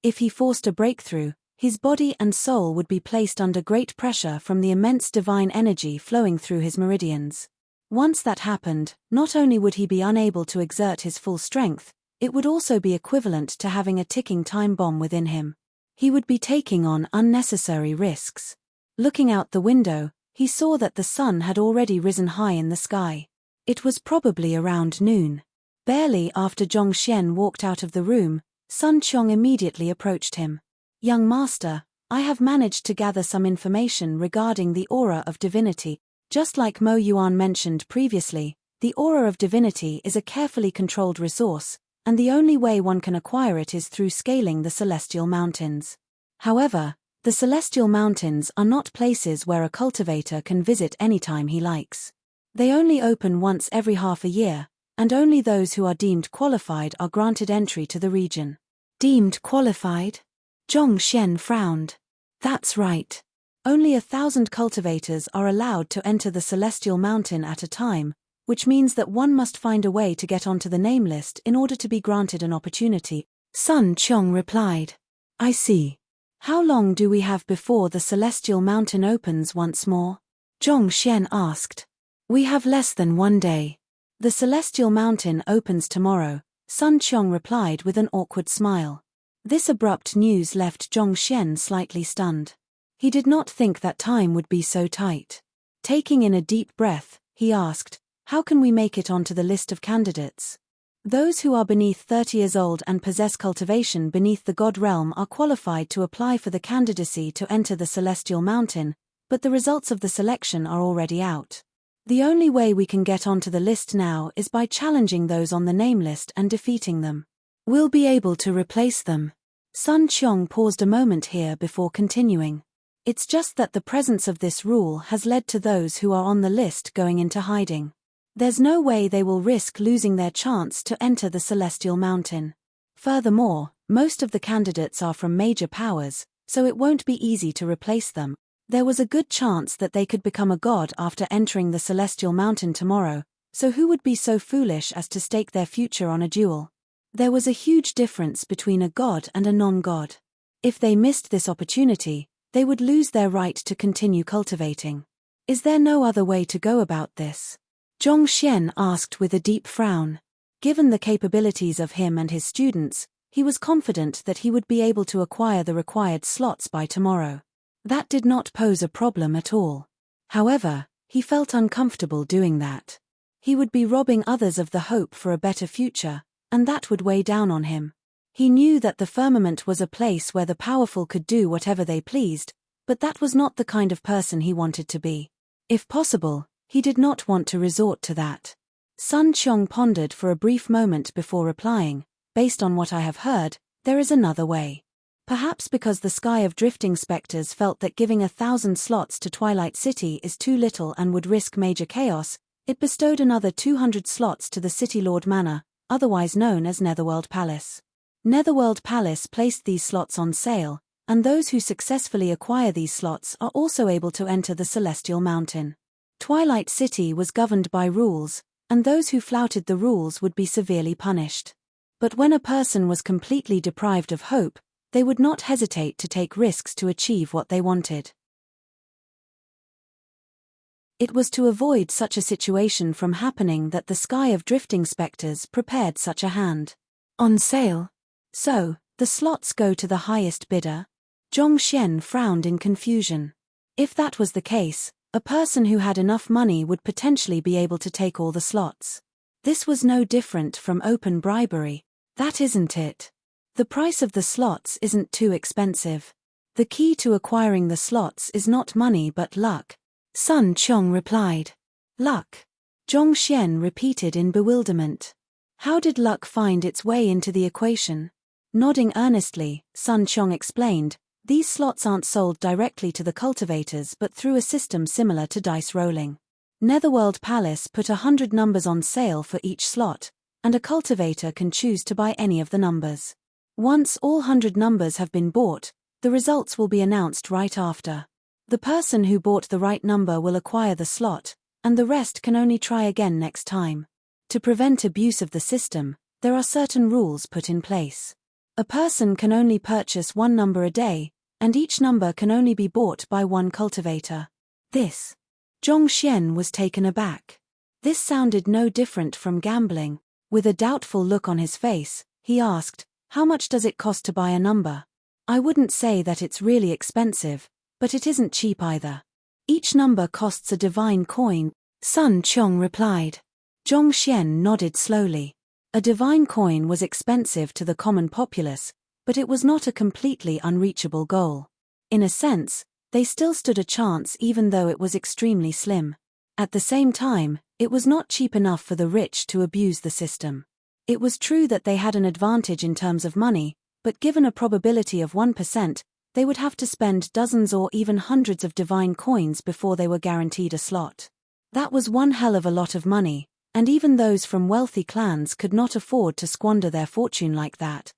If he forced a breakthrough, his body and soul would be placed under great pressure from the immense divine energy flowing through his meridians. Once that happened, not only would he be unable to exert his full strength, it would also be equivalent to having a ticking time bomb within him. He would be taking on unnecessary risks. Looking out the window, He saw that the sun had already risen high in the sky. It was probably around noon. Barely after Zhongxian walked out of the room, Sun Qiong immediately approached him. "Young master, I have managed to gather some information regarding the aura of divinity. Just like Mo Yuan mentioned previously, the aura of divinity is a carefully controlled resource, and the only way one can acquire it is through scaling the celestial mountains. However, the celestial mountains are not places where a cultivator can visit anytime he likes. They only open once every half a year, and only those who are deemed qualified are granted entry to the region." "Deemed qualified?" Zhongxian frowned. "That's right. Only 1,000 cultivators are allowed to enter the celestial mountain at a time, which means that one must find a way to get onto the name list in order to be granted an opportunity," Sun Qiong replied. "I see. How long do we have before the celestial mountain opens once more?" Zhongxian asked. "We have less than 1 day. The celestial mountain opens tomorrow," Sun Qiong replied with an awkward smile. This abrupt news left Zhongxian slightly stunned. He did not think that time would be so tight. Taking in a deep breath, he asked, "How can we make it onto the list of candidates?" "Those who are beneath 30 years old and possess cultivation beneath the God realm are qualified to apply for the candidacy to enter the celestial mountain, but the results of the selection are already out. The only way we can get onto the list now is by challenging those on the name list and defeating them. We'll be able to replace them." Sun Qiong paused a moment here before continuing. "It's just that the presence of this rule has led to those who are on the list going into hiding. There's no way they will risk losing their chance to enter the celestial mountain. Furthermore, most of the candidates are from major powers, so it won't be easy to replace them. There was a good chance that they could become a god after entering the celestial mountain tomorrow, so who would be so foolish as to stake their future on a duel? There was a huge difference between a god and a non-god. If they missed this opportunity, they would lose their right to continue cultivating. Is there no other way to go about this?" Zhongxian asked with a deep frown. Given the capabilities of him and his students, he was confident that he would be able to acquire the required slots by tomorrow. That did not pose a problem at all. However, he felt uncomfortable doing that. He would be robbing others of the hope for a better future, and that would weigh down on him. He knew that the firmament was a place where the powerful could do whatever they pleased, but that was not the kind of person he wanted to be. If possible, he did not want to resort to that. Sun Qiong pondered for a brief moment before replying, "Based on what I have heard, there is another way. Perhaps because the sky of drifting specters felt that giving 1,000 slots to Twilight City is too little and would risk major chaos, it bestowed another 200 slots to the City Lord Manor, otherwise known as Netherworld Palace. Netherworld Palace placed these slots on sale, and those who successfully acquire these slots are also able to enter the Celestial Mountain. Twilight City was governed by rules, and those who flouted the rules would be severely punished. But when a person was completely deprived of hope, they would not hesitate to take risks to achieve what they wanted. It was to avoid such a situation from happening that the Sky of Drifting Spectres prepared such a hand. On sale. So, the slots go to the highest bidder? Zhongxian frowned in confusion. If that was the case, a person who had enough money would potentially be able to take all the slots. This was no different from open bribery. That isn't it. The price of the slots isn't too expensive. The key to acquiring the slots is not money but luck. Sun Qiong replied. Luck? Zhongxian repeated in bewilderment. How did luck find its way into the equation? Nodding earnestly, Sun Qiong explained, these slots aren't sold directly to the cultivators but through a system similar to dice rolling. Netherworld Palace put 100 numbers on sale for each slot, and a cultivator can choose to buy any of the numbers. Once all 100 numbers have been bought, the results will be announced right after. The person who bought the right number will acquire the slot, and the rest can only try again next time. To prevent abuse of the system, there are certain rules put in place. A person can only purchase one number a day, and each number can only be bought by one cultivator. This. Zhongxian was taken aback. This sounded no different from gambling. With a doubtful look on his face, he asked, how much does it cost to buy a number? I wouldn't say that it's really expensive, but it isn't cheap either. Each number costs a divine coin, Sun Qiong replied. Zhong Xian nodded slowly. A divine coin was expensive to the common populace, but it was not a completely unreachable goal. In a sense, they still stood a chance even though it was extremely slim. At the same time, it was not cheap enough for the rich to abuse the system. It was true that they had an advantage in terms of money, but given a probability of 1%, they would have to spend dozens or even hundreds of divine coins before they were guaranteed a slot. That was one hell of a lot of money, and even those from wealthy clans could not afford to squander their fortune like that.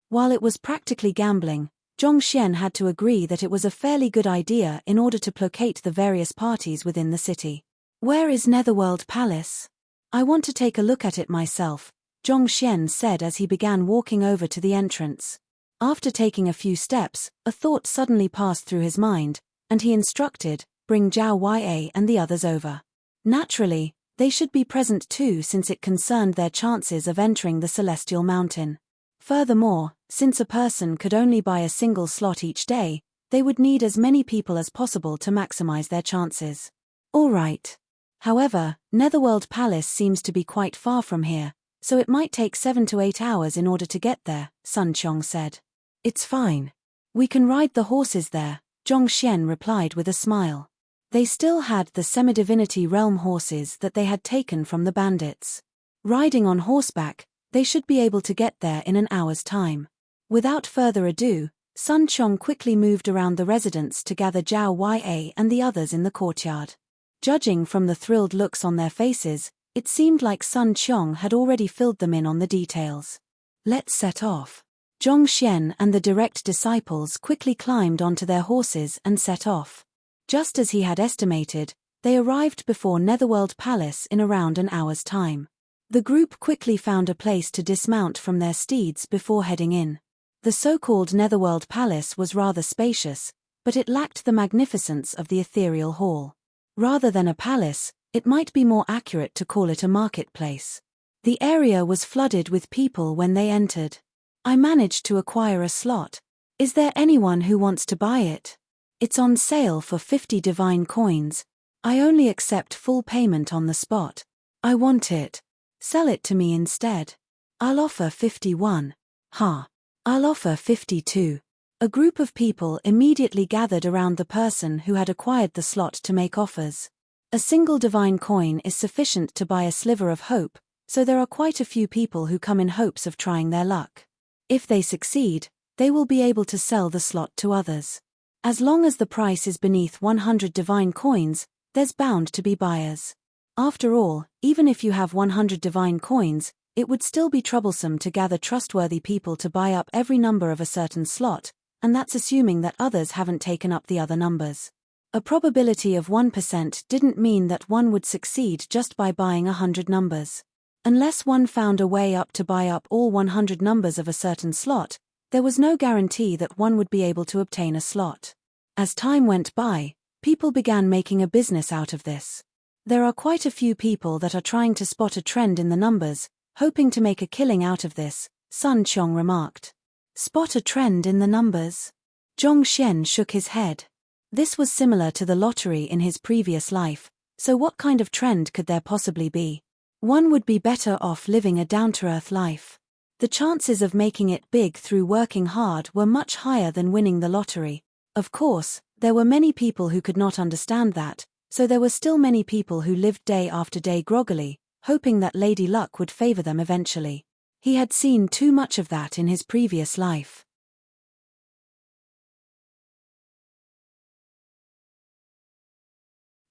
While it was practically gambling, Zhong Xian had to agree that it was a fairly good idea in order to placate the various parties within the city. Where is Netherworld Palace? I want to take a look at it myself, Zhong Xian said as he began walking over to the entrance. After taking a few steps, a thought suddenly passed through his mind, and he instructed, bring Zhao Ya and the others over. Naturally, they should be present too since it concerned their chances of entering the Celestial Mountain. Furthermore, since a person could only buy a single slot each day, they would need as many people as possible to maximize their chances. All right. However, Netherworld Palace seems to be quite far from here, so it might take 7 to 8 hours in order to get there, Sun Qiong said. It's fine. We can ride the horses there, Zhong Xian replied with a smile. They still had the semi-divinity realm horses that they had taken from the bandits. Riding on horseback, they should be able to get there in an hour's time. Without further ado, Sun Qiong quickly moved around the residence to gather Zhao Ya and the others in the courtyard. Judging from the thrilled looks on their faces, it seemed like Sun Qiong had already filled them in on the details. Let's set off. Zhong Xian and the direct disciples quickly climbed onto their horses and set off. Just as he had estimated, they arrived before Netherworld Palace in around an hour's time. The group quickly found a place to dismount from their steeds before heading in. The so-called Netherworld Palace was rather spacious, but it lacked the magnificence of the ethereal hall. Rather than a palace, it might be more accurate to call it a marketplace. The area was flooded with people when they entered. I managed to acquire a slot. Is there anyone who wants to buy it? It's on sale for 50 divine coins. I only accept full payment on the spot. I want it. Sell it to me instead. I'll offer 51. I'll offer 52. A group of people immediately gathered around the person who had acquired the slot to make offers. A single divine coin is sufficient to buy a sliver of hope, so there are quite a few people who come in hopes of trying their luck. If they succeed, they will be able to sell the slot to others. As long as the price is beneath 100 divine coins, there's bound to be buyers. After all, even if you have 100 divine coins, it would still be troublesome to gather trustworthy people to buy up every number of a certain slot, and that's assuming that others haven't taken up the other numbers. A probability of 1% didn't mean that one would succeed just by buying 100 numbers. Unless one found a way up to buy up all 100 numbers of a certain slot, there was no guarantee that one would be able to obtain a slot. As time went by, people began making a business out of this. There are quite a few people that are trying to spot a trend in the numbers, hoping to make a killing out of this, Sun Qiong remarked. Spot a trend in the numbers? Zhong Xian shook his head. This was similar to the lottery in his previous life, so what kind of trend could there possibly be? One would be better off living a down-to-earth life. The chances of making it big through working hard were much higher than winning the lottery. Of course, there were many people who could not understand that, so there were still many people who lived day after day groggily, hoping that Lady Luck would favor them eventually. He had seen too much of that in his previous life.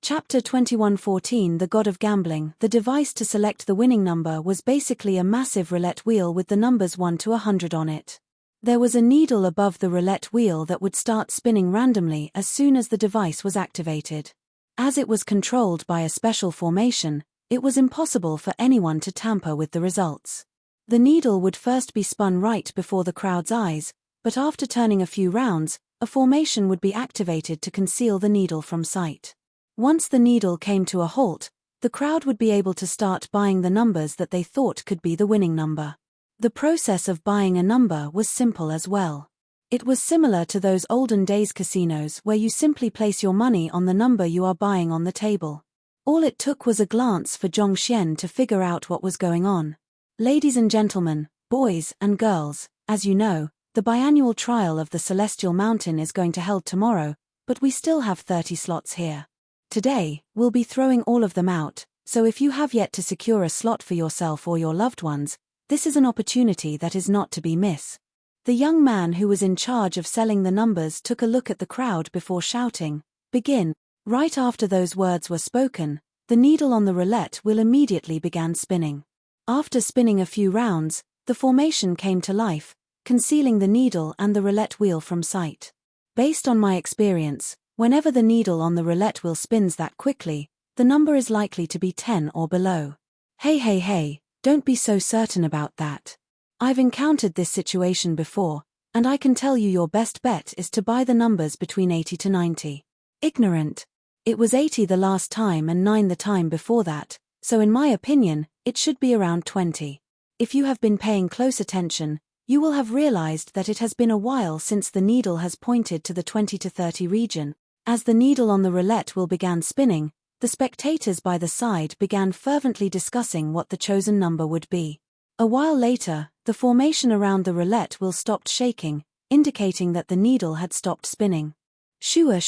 Chapter 21:14 The God of Gambling. The device to select the winning number was basically a massive roulette wheel with the numbers 1 to 100 on it. There was a needle above the roulette wheel that would start spinning randomly as soon as the device was activated. As it was controlled by a special formation, it was impossible for anyone to tamper with the results. The needle would first be spun right before the crowd's eyes, but after turning a few rounds, a formation would be activated to conceal the needle from sight. Once the needle came to a halt, the crowd would be able to start buying the numbers that they thought could be the winning number. The process of buying a number was simple as well. It was similar to those olden days casinos where you simply place your money on the number you are buying on the table. All it took was a glance for Zhongxian to figure out what was going on. Ladies and gentlemen, boys and girls, as you know, the biannual trial of the Celestial Mountain is going to held tomorrow, but we still have 30 slots here. Today, we'll be throwing all of them out, so if you have yet to secure a slot for yourself or your loved ones, this is an opportunity that is not to be missed. The young man who was in charge of selling the numbers took a look at the crowd before shouting, "Begin." Right after those words were spoken, the needle on the roulette wheel immediately began spinning. After spinning a few rounds, the formation came to life, concealing the needle and the roulette wheel from sight. Based on my experience, whenever the needle on the roulette wheel spins that quickly, the number is likely to be 10 or below. Hey, don't be so certain about that. I've encountered this situation before, and I can tell you your best bet is to buy the numbers between 80 to 90. Ignorant. It was 80 the last time and 9 the time before that, so in my opinion, it should be around 20. If you have been paying close attention, you will have realized that it has been a while since the needle has pointed to the 20 to 30 region. As the needle on the roulette wheel began spinning, the spectators by the side began fervently discussing what the chosen number would be. A while later, the formation around the roulette wheel stopped shaking, indicating that the needle had stopped spinning. Shua.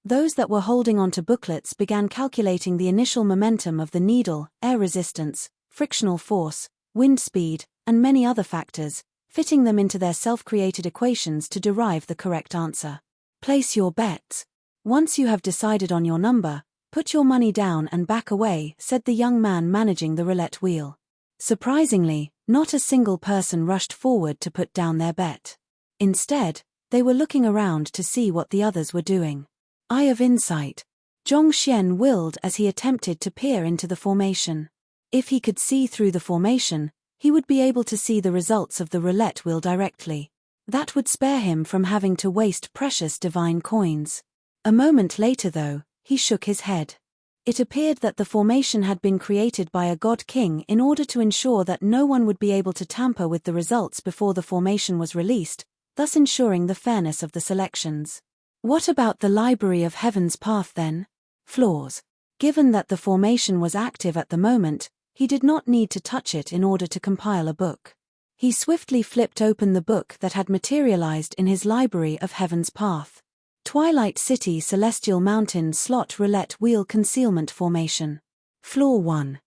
Those that were holding onto booklets began calculating the initial momentum of the needle, air resistance, frictional force, wind speed, and many other factors, fitting them into their self-created equations to derive the correct answer. Place your bets. Once you have decided on your number, put your money down and back away, said the young man managing the roulette wheel. Surprisingly, not a single person rushed forward to put down their bet. Instead, they were looking around to see what the others were doing. Eye of insight. Zhongxian willed as he attempted to peer into the formation. If he could see through the formation, he would be able to see the results of the roulette wheel directly. That would spare him from having to waste precious divine coins. A moment later though, he shook his head. It appeared that the formation had been created by a god king in order to ensure that no one would be able to tamper with the results before the formation was released, thus ensuring the fairness of the selections. What about the Library of Heaven's Path then? Flaws. Given that the formation was active at the moment, he did not need to touch it in order to compile a book. He swiftly flipped open the book that had materialized in his Library of Heaven's Path. Twilight City Celestial Mountain Slot Roulette Wheel Concealment Formation. Flaw 1.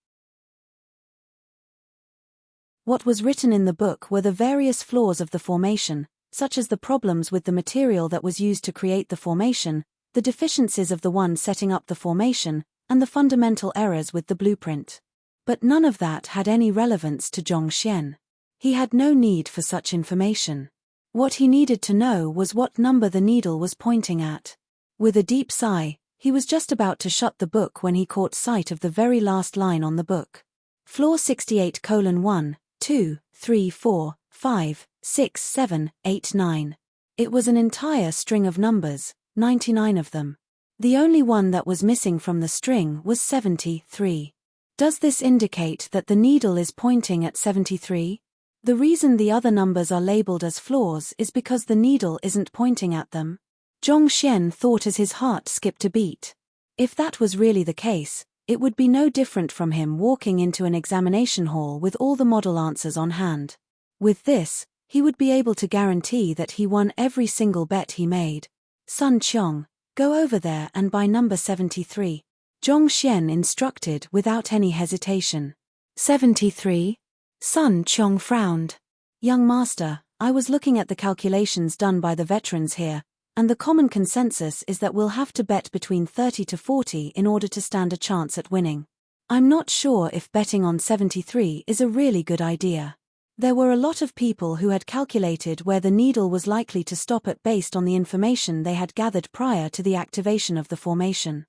What was written in the book were the various flaws of the formation, such as the problems with the material that was used to create the formation, the deficiencies of the one setting up the formation, and the fundamental errors with the blueprint. But none of that had any relevance to Zhongxian. He had no need for such information. What he needed to know was what number the needle was pointing at. With a deep sigh, he was just about to shut the book when he caught sight of the very last line on the book. Flaw 68:1, 2, 3, 4, 5, 6, 7, 8, 9. It was an entire string of numbers, 99 of them. The only one that was missing from the string was 73. Does this indicate that the needle is pointing at 73? The reason the other numbers are labeled as flaws is because the needle isn't pointing at them. Zhongxian thought as his heart skipped a beat. If that was really the case, it would be no different from him walking into an examination hall with all the model answers on hand. With this, he would be able to guarantee that he won every single bet he made. Sun Qiong, go over there and buy number 73. Zhongxian instructed without any hesitation. 73? Sun Qiong frowned. Young master, I was looking at the calculations done by the veterans here, and the common consensus is that we'll have to bet between 30 to 40 in order to stand a chance at winning. I'm not sure if betting on 73 is a really good idea. There were a lot of people who had calculated where the needle was likely to stop at based on the information they had gathered prior to the activation of the formation.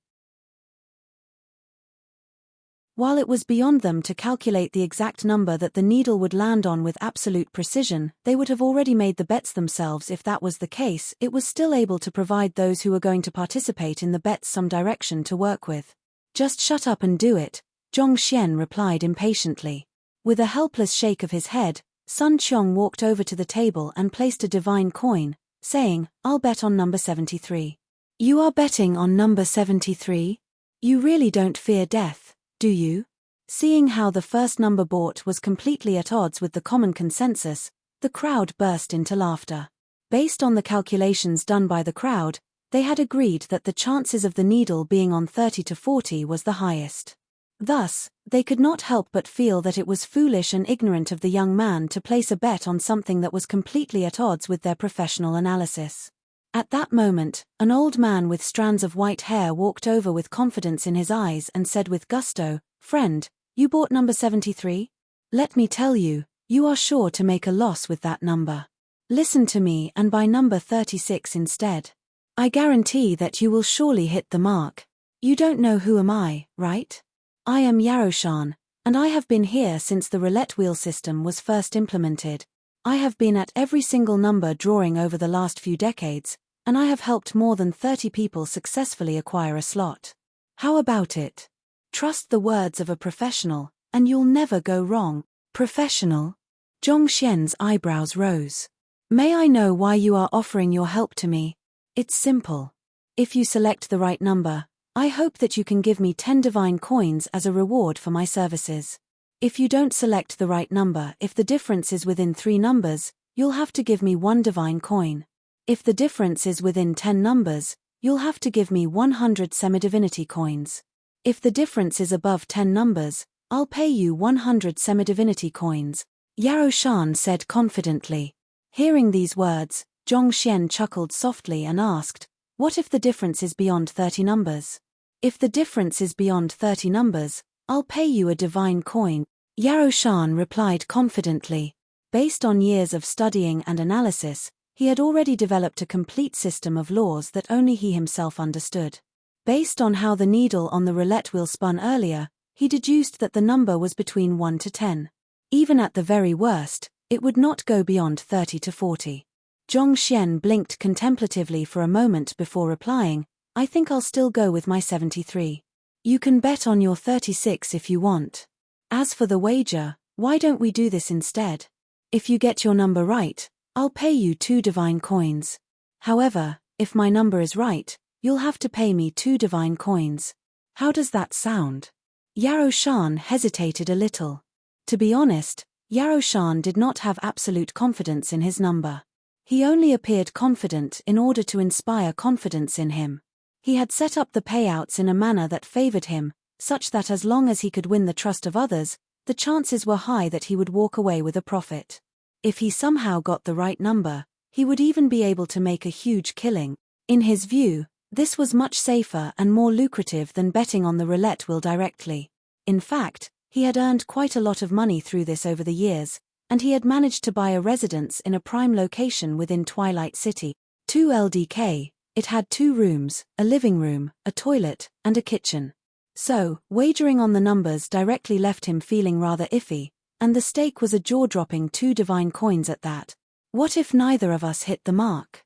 While it was beyond them to calculate the exact number that the needle would land on with absolute precision, they would have already made the bets themselves. If that was the case, it was still able to provide those who were going to participate in the bets some direction to work with. Just shut up and do it, Zhongxian replied impatiently. With a helpless shake of his head, Sun Qiong walked over to the table and placed a divine coin, saying, "I'll bet on number 73. You are betting on number 73? You really don't fear death, do you?" Seeing how the first number bought was completely at odds with the common consensus, the crowd burst into laughter. Based on the calculations done by the crowd, they had agreed that the chances of the needle being on 30 to 40 was the highest. Thus, they could not help but feel that it was foolish and ignorant of the young man to place a bet on something that was completely at odds with their professional analysis. At that moment, an old man with strands of white hair walked over with confidence in his eyes and said with gusto, "Friend, you bought number 73? Let me tell you, you are sure to make a loss with that number. Listen to me and buy number 36 instead. I guarantee that you will surely hit the mark. You don't know who am I, right? I am Yaroshan, and I have been here since the roulette wheel system was first implemented. I have been at every single number drawing over the last few decades, and I have helped more than 30 people successfully acquire a slot. How about it? Trust the words of a professional, and you'll never go wrong." "Professional?" Zhong Xian's eyebrows rose. "May I know why you are offering your help to me?" "It's simple. If you select the right number, I hope that you can give me 10 divine coins as a reward for my services. If you don't select the right number, if the difference is within 3 numbers, you'll have to give me 1 divine coin. If the difference is within 10 numbers, you'll have to give me 100 semi-divinity coins. If the difference is above 10 numbers, I'll pay you 100 semi-divinity coins," Yaroshan said confidently. Hearing these words, Zhong Xian chuckled softly and asked, "What if the difference is beyond 30 numbers? If the difference is beyond 30 numbers, I'll pay you a divine coin," Yaroshan replied confidently. Based on years of studying and analysis, he had already developed a complete system of laws that only he himself understood. Based on how the needle on the roulette wheel spun earlier, he deduced that the number was between 1 to 10. Even at the very worst, it would not go beyond 30 to 40. Zhong Xian blinked contemplatively for a moment before replying, "I think I'll still go with my 73. You can bet on your 36 if you want. As for the wager, why don't we do this instead? If you get your number right, I'll pay you 2 divine coins. However, if my number is right, you'll have to pay me 2 divine coins. How does that sound?" Yaroshan hesitated a little. To be honest, Yaroshan did not have absolute confidence in his number. He only appeared confident in order to inspire confidence in him. He had set up the payouts in a manner that favored him, such that as long as he could win the trust of others, the chances were high that he would walk away with a profit. If he somehow got the right number, he would even be able to make a huge killing. In his view, this was much safer and more lucrative than betting on the roulette wheel directly. In fact, he had earned quite a lot of money through this over the years, and he had managed to buy a residence in a prime location within Twilight City. 2 LDK, it had 2 rooms, a living room, a toilet, and a kitchen. So, wagering on the numbers directly left him feeling rather iffy, and the stake was a jaw-dropping 2 divine coins at that. What if neither of us hit the mark?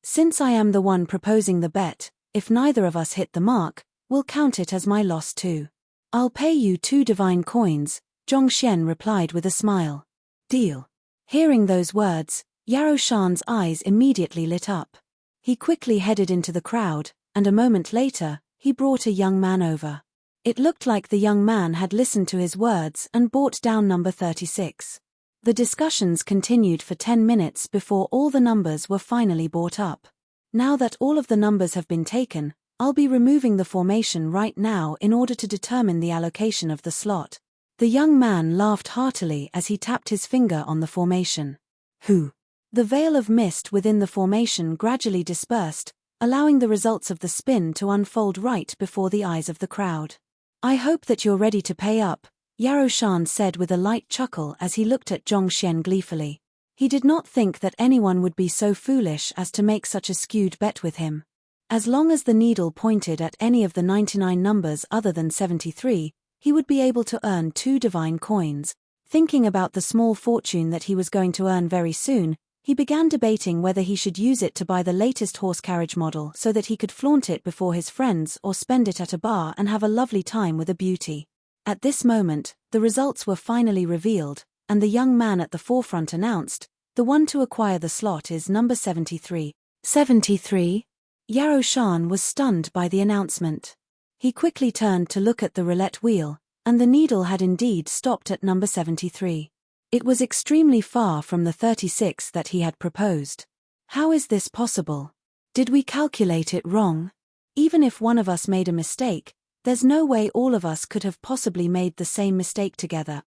Since I am the one proposing the bet, if neither of us hit the mark, we'll count it as my loss too. I'll pay you 2 divine coins, Zhong Xian replied with a smile. Deal. Hearing those words, Yaroshan's eyes immediately lit up. He quickly headed into the crowd, and a moment later, he brought a young man over. It looked like the young man had listened to his words and bought down number 36. The discussions continued for 10 minutes before all the numbers were finally bought up. Now that all of the numbers have been taken, I'll be removing the formation right now in order to determine the allocation of the slot. The young man laughed heartily as he tapped his finger on the formation. Who? The veil of mist within the formation gradually dispersed, allowing the results of the spin to unfold right before the eyes of the crowd. I hope that you're ready to pay up, Yaroshan said with a light chuckle as he looked at Zhong Xian gleefully. He did not think that anyone would be so foolish as to make such a skewed bet with him. As long as the needle pointed at any of the 99 numbers other than 73, he would be able to earn 2 divine coins. Thinking about the small fortune that he was going to earn very soon, he began debating whether he should use it to buy the latest horse carriage model so that he could flaunt it before his friends or spend it at a bar and have a lovely time with a beauty. At this moment, the results were finally revealed, and the young man at the forefront announced, "The one to acquire the slot is number 73. 73? Yaro Shan was stunned by the announcement. He quickly turned to look at the roulette wheel, and the needle had indeed stopped at number 73. It was extremely far from the 36 that he had proposed. How is this possible? Did we calculate it wrong? Even if one of us made a mistake, there's no way all of us could have possibly made the same mistake together.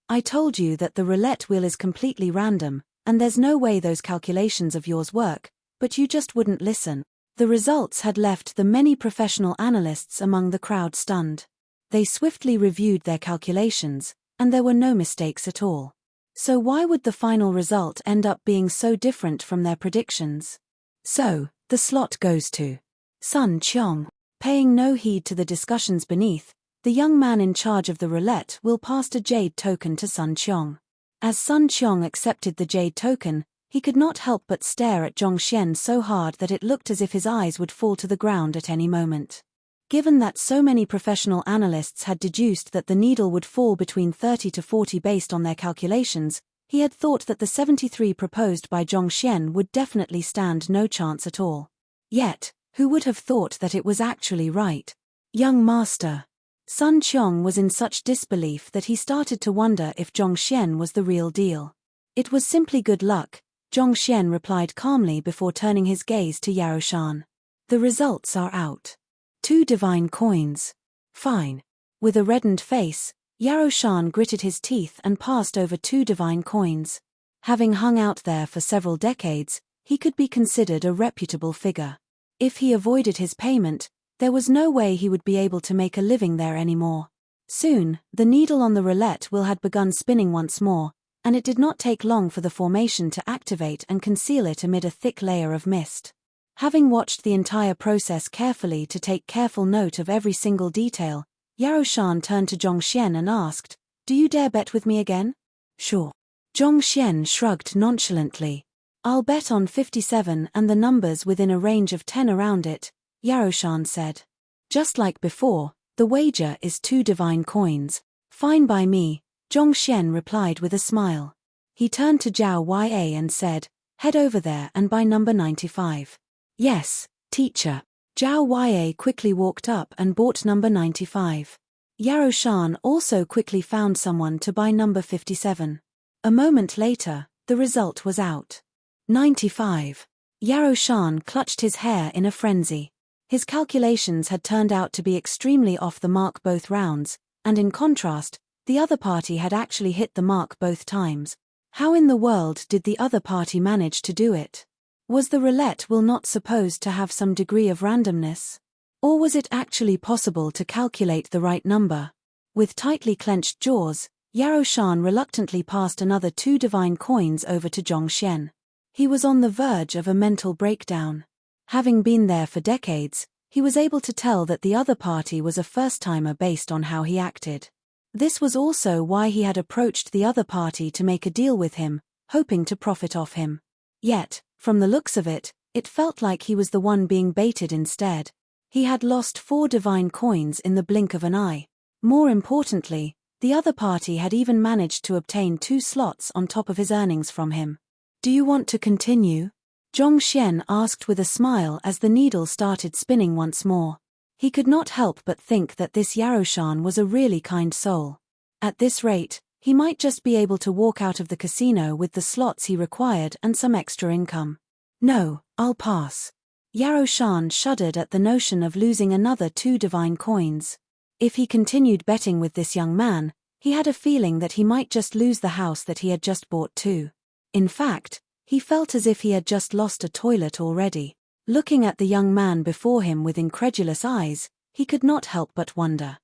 I told you that the roulette wheel is completely random, and there's no way those calculations of yours work, but you just wouldn't listen." The results had left the many professional analysts among the crowd stunned. They swiftly reviewed their calculations, and there were no mistakes at all. So why would the final result end up being so different from their predictions? So, the slot goes to Sun Qiong. Paying no heed to the discussions beneath, the young man in charge of the roulette wheel passed a jade token to Sun Qiong. As Sun Qiong accepted the jade token, he could not help but stare at Zhongxian so hard that it looked as if his eyes would fall to the ground at any moment. Given that so many professional analysts had deduced that the needle would fall between 30 to 40 based on their calculations, he had thought that the 73 proposed by Zhongxian would definitely stand no chance at all. Yet, who would have thought that it was actually right? Young master. Sun Qiong was in such disbelief that he started to wonder if Zhongxian was the real deal. "It was simply good luck," Zhongxian replied calmly before turning his gaze to Yaro Shan. "The results are out. 2 divine coins. Fine." With a reddened face, Yaro Shan gritted his teeth and passed over 2 divine coins. Having hung out there for several decades, he could be considered a reputable figure. If he avoided his payment, there was no way he would be able to make a living there anymore. Soon, the needle on the roulette wheel had begun spinning once more, and it did not take long for the formation to activate and conceal it amid a thick layer of mist. Having watched the entire process carefully to take careful note of every single detail, Yaro Shan turned to Zhongxian and asked, "Do you dare bet with me again?" "Sure." Zhongxian shrugged nonchalantly. "I'll bet on 57 and the numbers within a range of 10 around it," Yaro Shan said. "Just like before, the wager is 2 divine coins." "Fine by me," Zhongxian replied with a smile. He turned to Zhao Ya and said, "Head over there and buy number 95. "Yes, teacher." Zhao Ya quickly walked up and bought number 95. Yaro Shan also quickly found someone to buy number 57. A moment later, the result was out. 95. Yaro Shan clutched his hair in a frenzy. His calculations had turned out to be extremely off the mark both rounds, and in contrast, the other party had actually hit the mark both times. How in the world did the other party manage to do it? Was the roulette wheel not supposed to have some degree of randomness? Or was it actually possible to calculate the right number? With tightly clenched jaws, Yaro Shan reluctantly passed another 2 divine coins over to Zhongxian. He was on the verge of a mental breakdown. Having been there for decades, he was able to tell that the other party was a first-timer based on how he acted. This was also why he had approached the other party to make a deal with him, hoping to profit off him. Yet, from the looks of it, it felt like he was the one being baited instead. He had lost 4 divine coins in the blink of an eye. More importantly, the other party had even managed to obtain 2 slots on top of his earnings from him. "Do you want to continue?" Zhongxian asked with a smile as the needle started spinning once more. He could not help but think that this Yaro Shan was a really kind soul. At this rate, he might just be able to walk out of the casino with the slots he required and some extra income. "No, I'll pass." Yaro Shan shuddered at the notion of losing another 2 divine coins. If he continued betting with this young man, he had a feeling that he might just lose the house that he had just bought too. In fact, he felt as if he had just lost a toilet already. Looking at the young man before him with incredulous eyes, he could not help but wonder.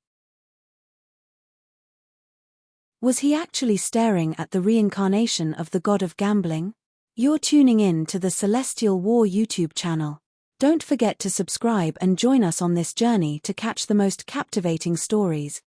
Was he actually staring at the reincarnation of the god of gambling? You're tuning in to the Celestial War YouTube channel. Don't forget to subscribe and join us on this journey to catch the most captivating stories.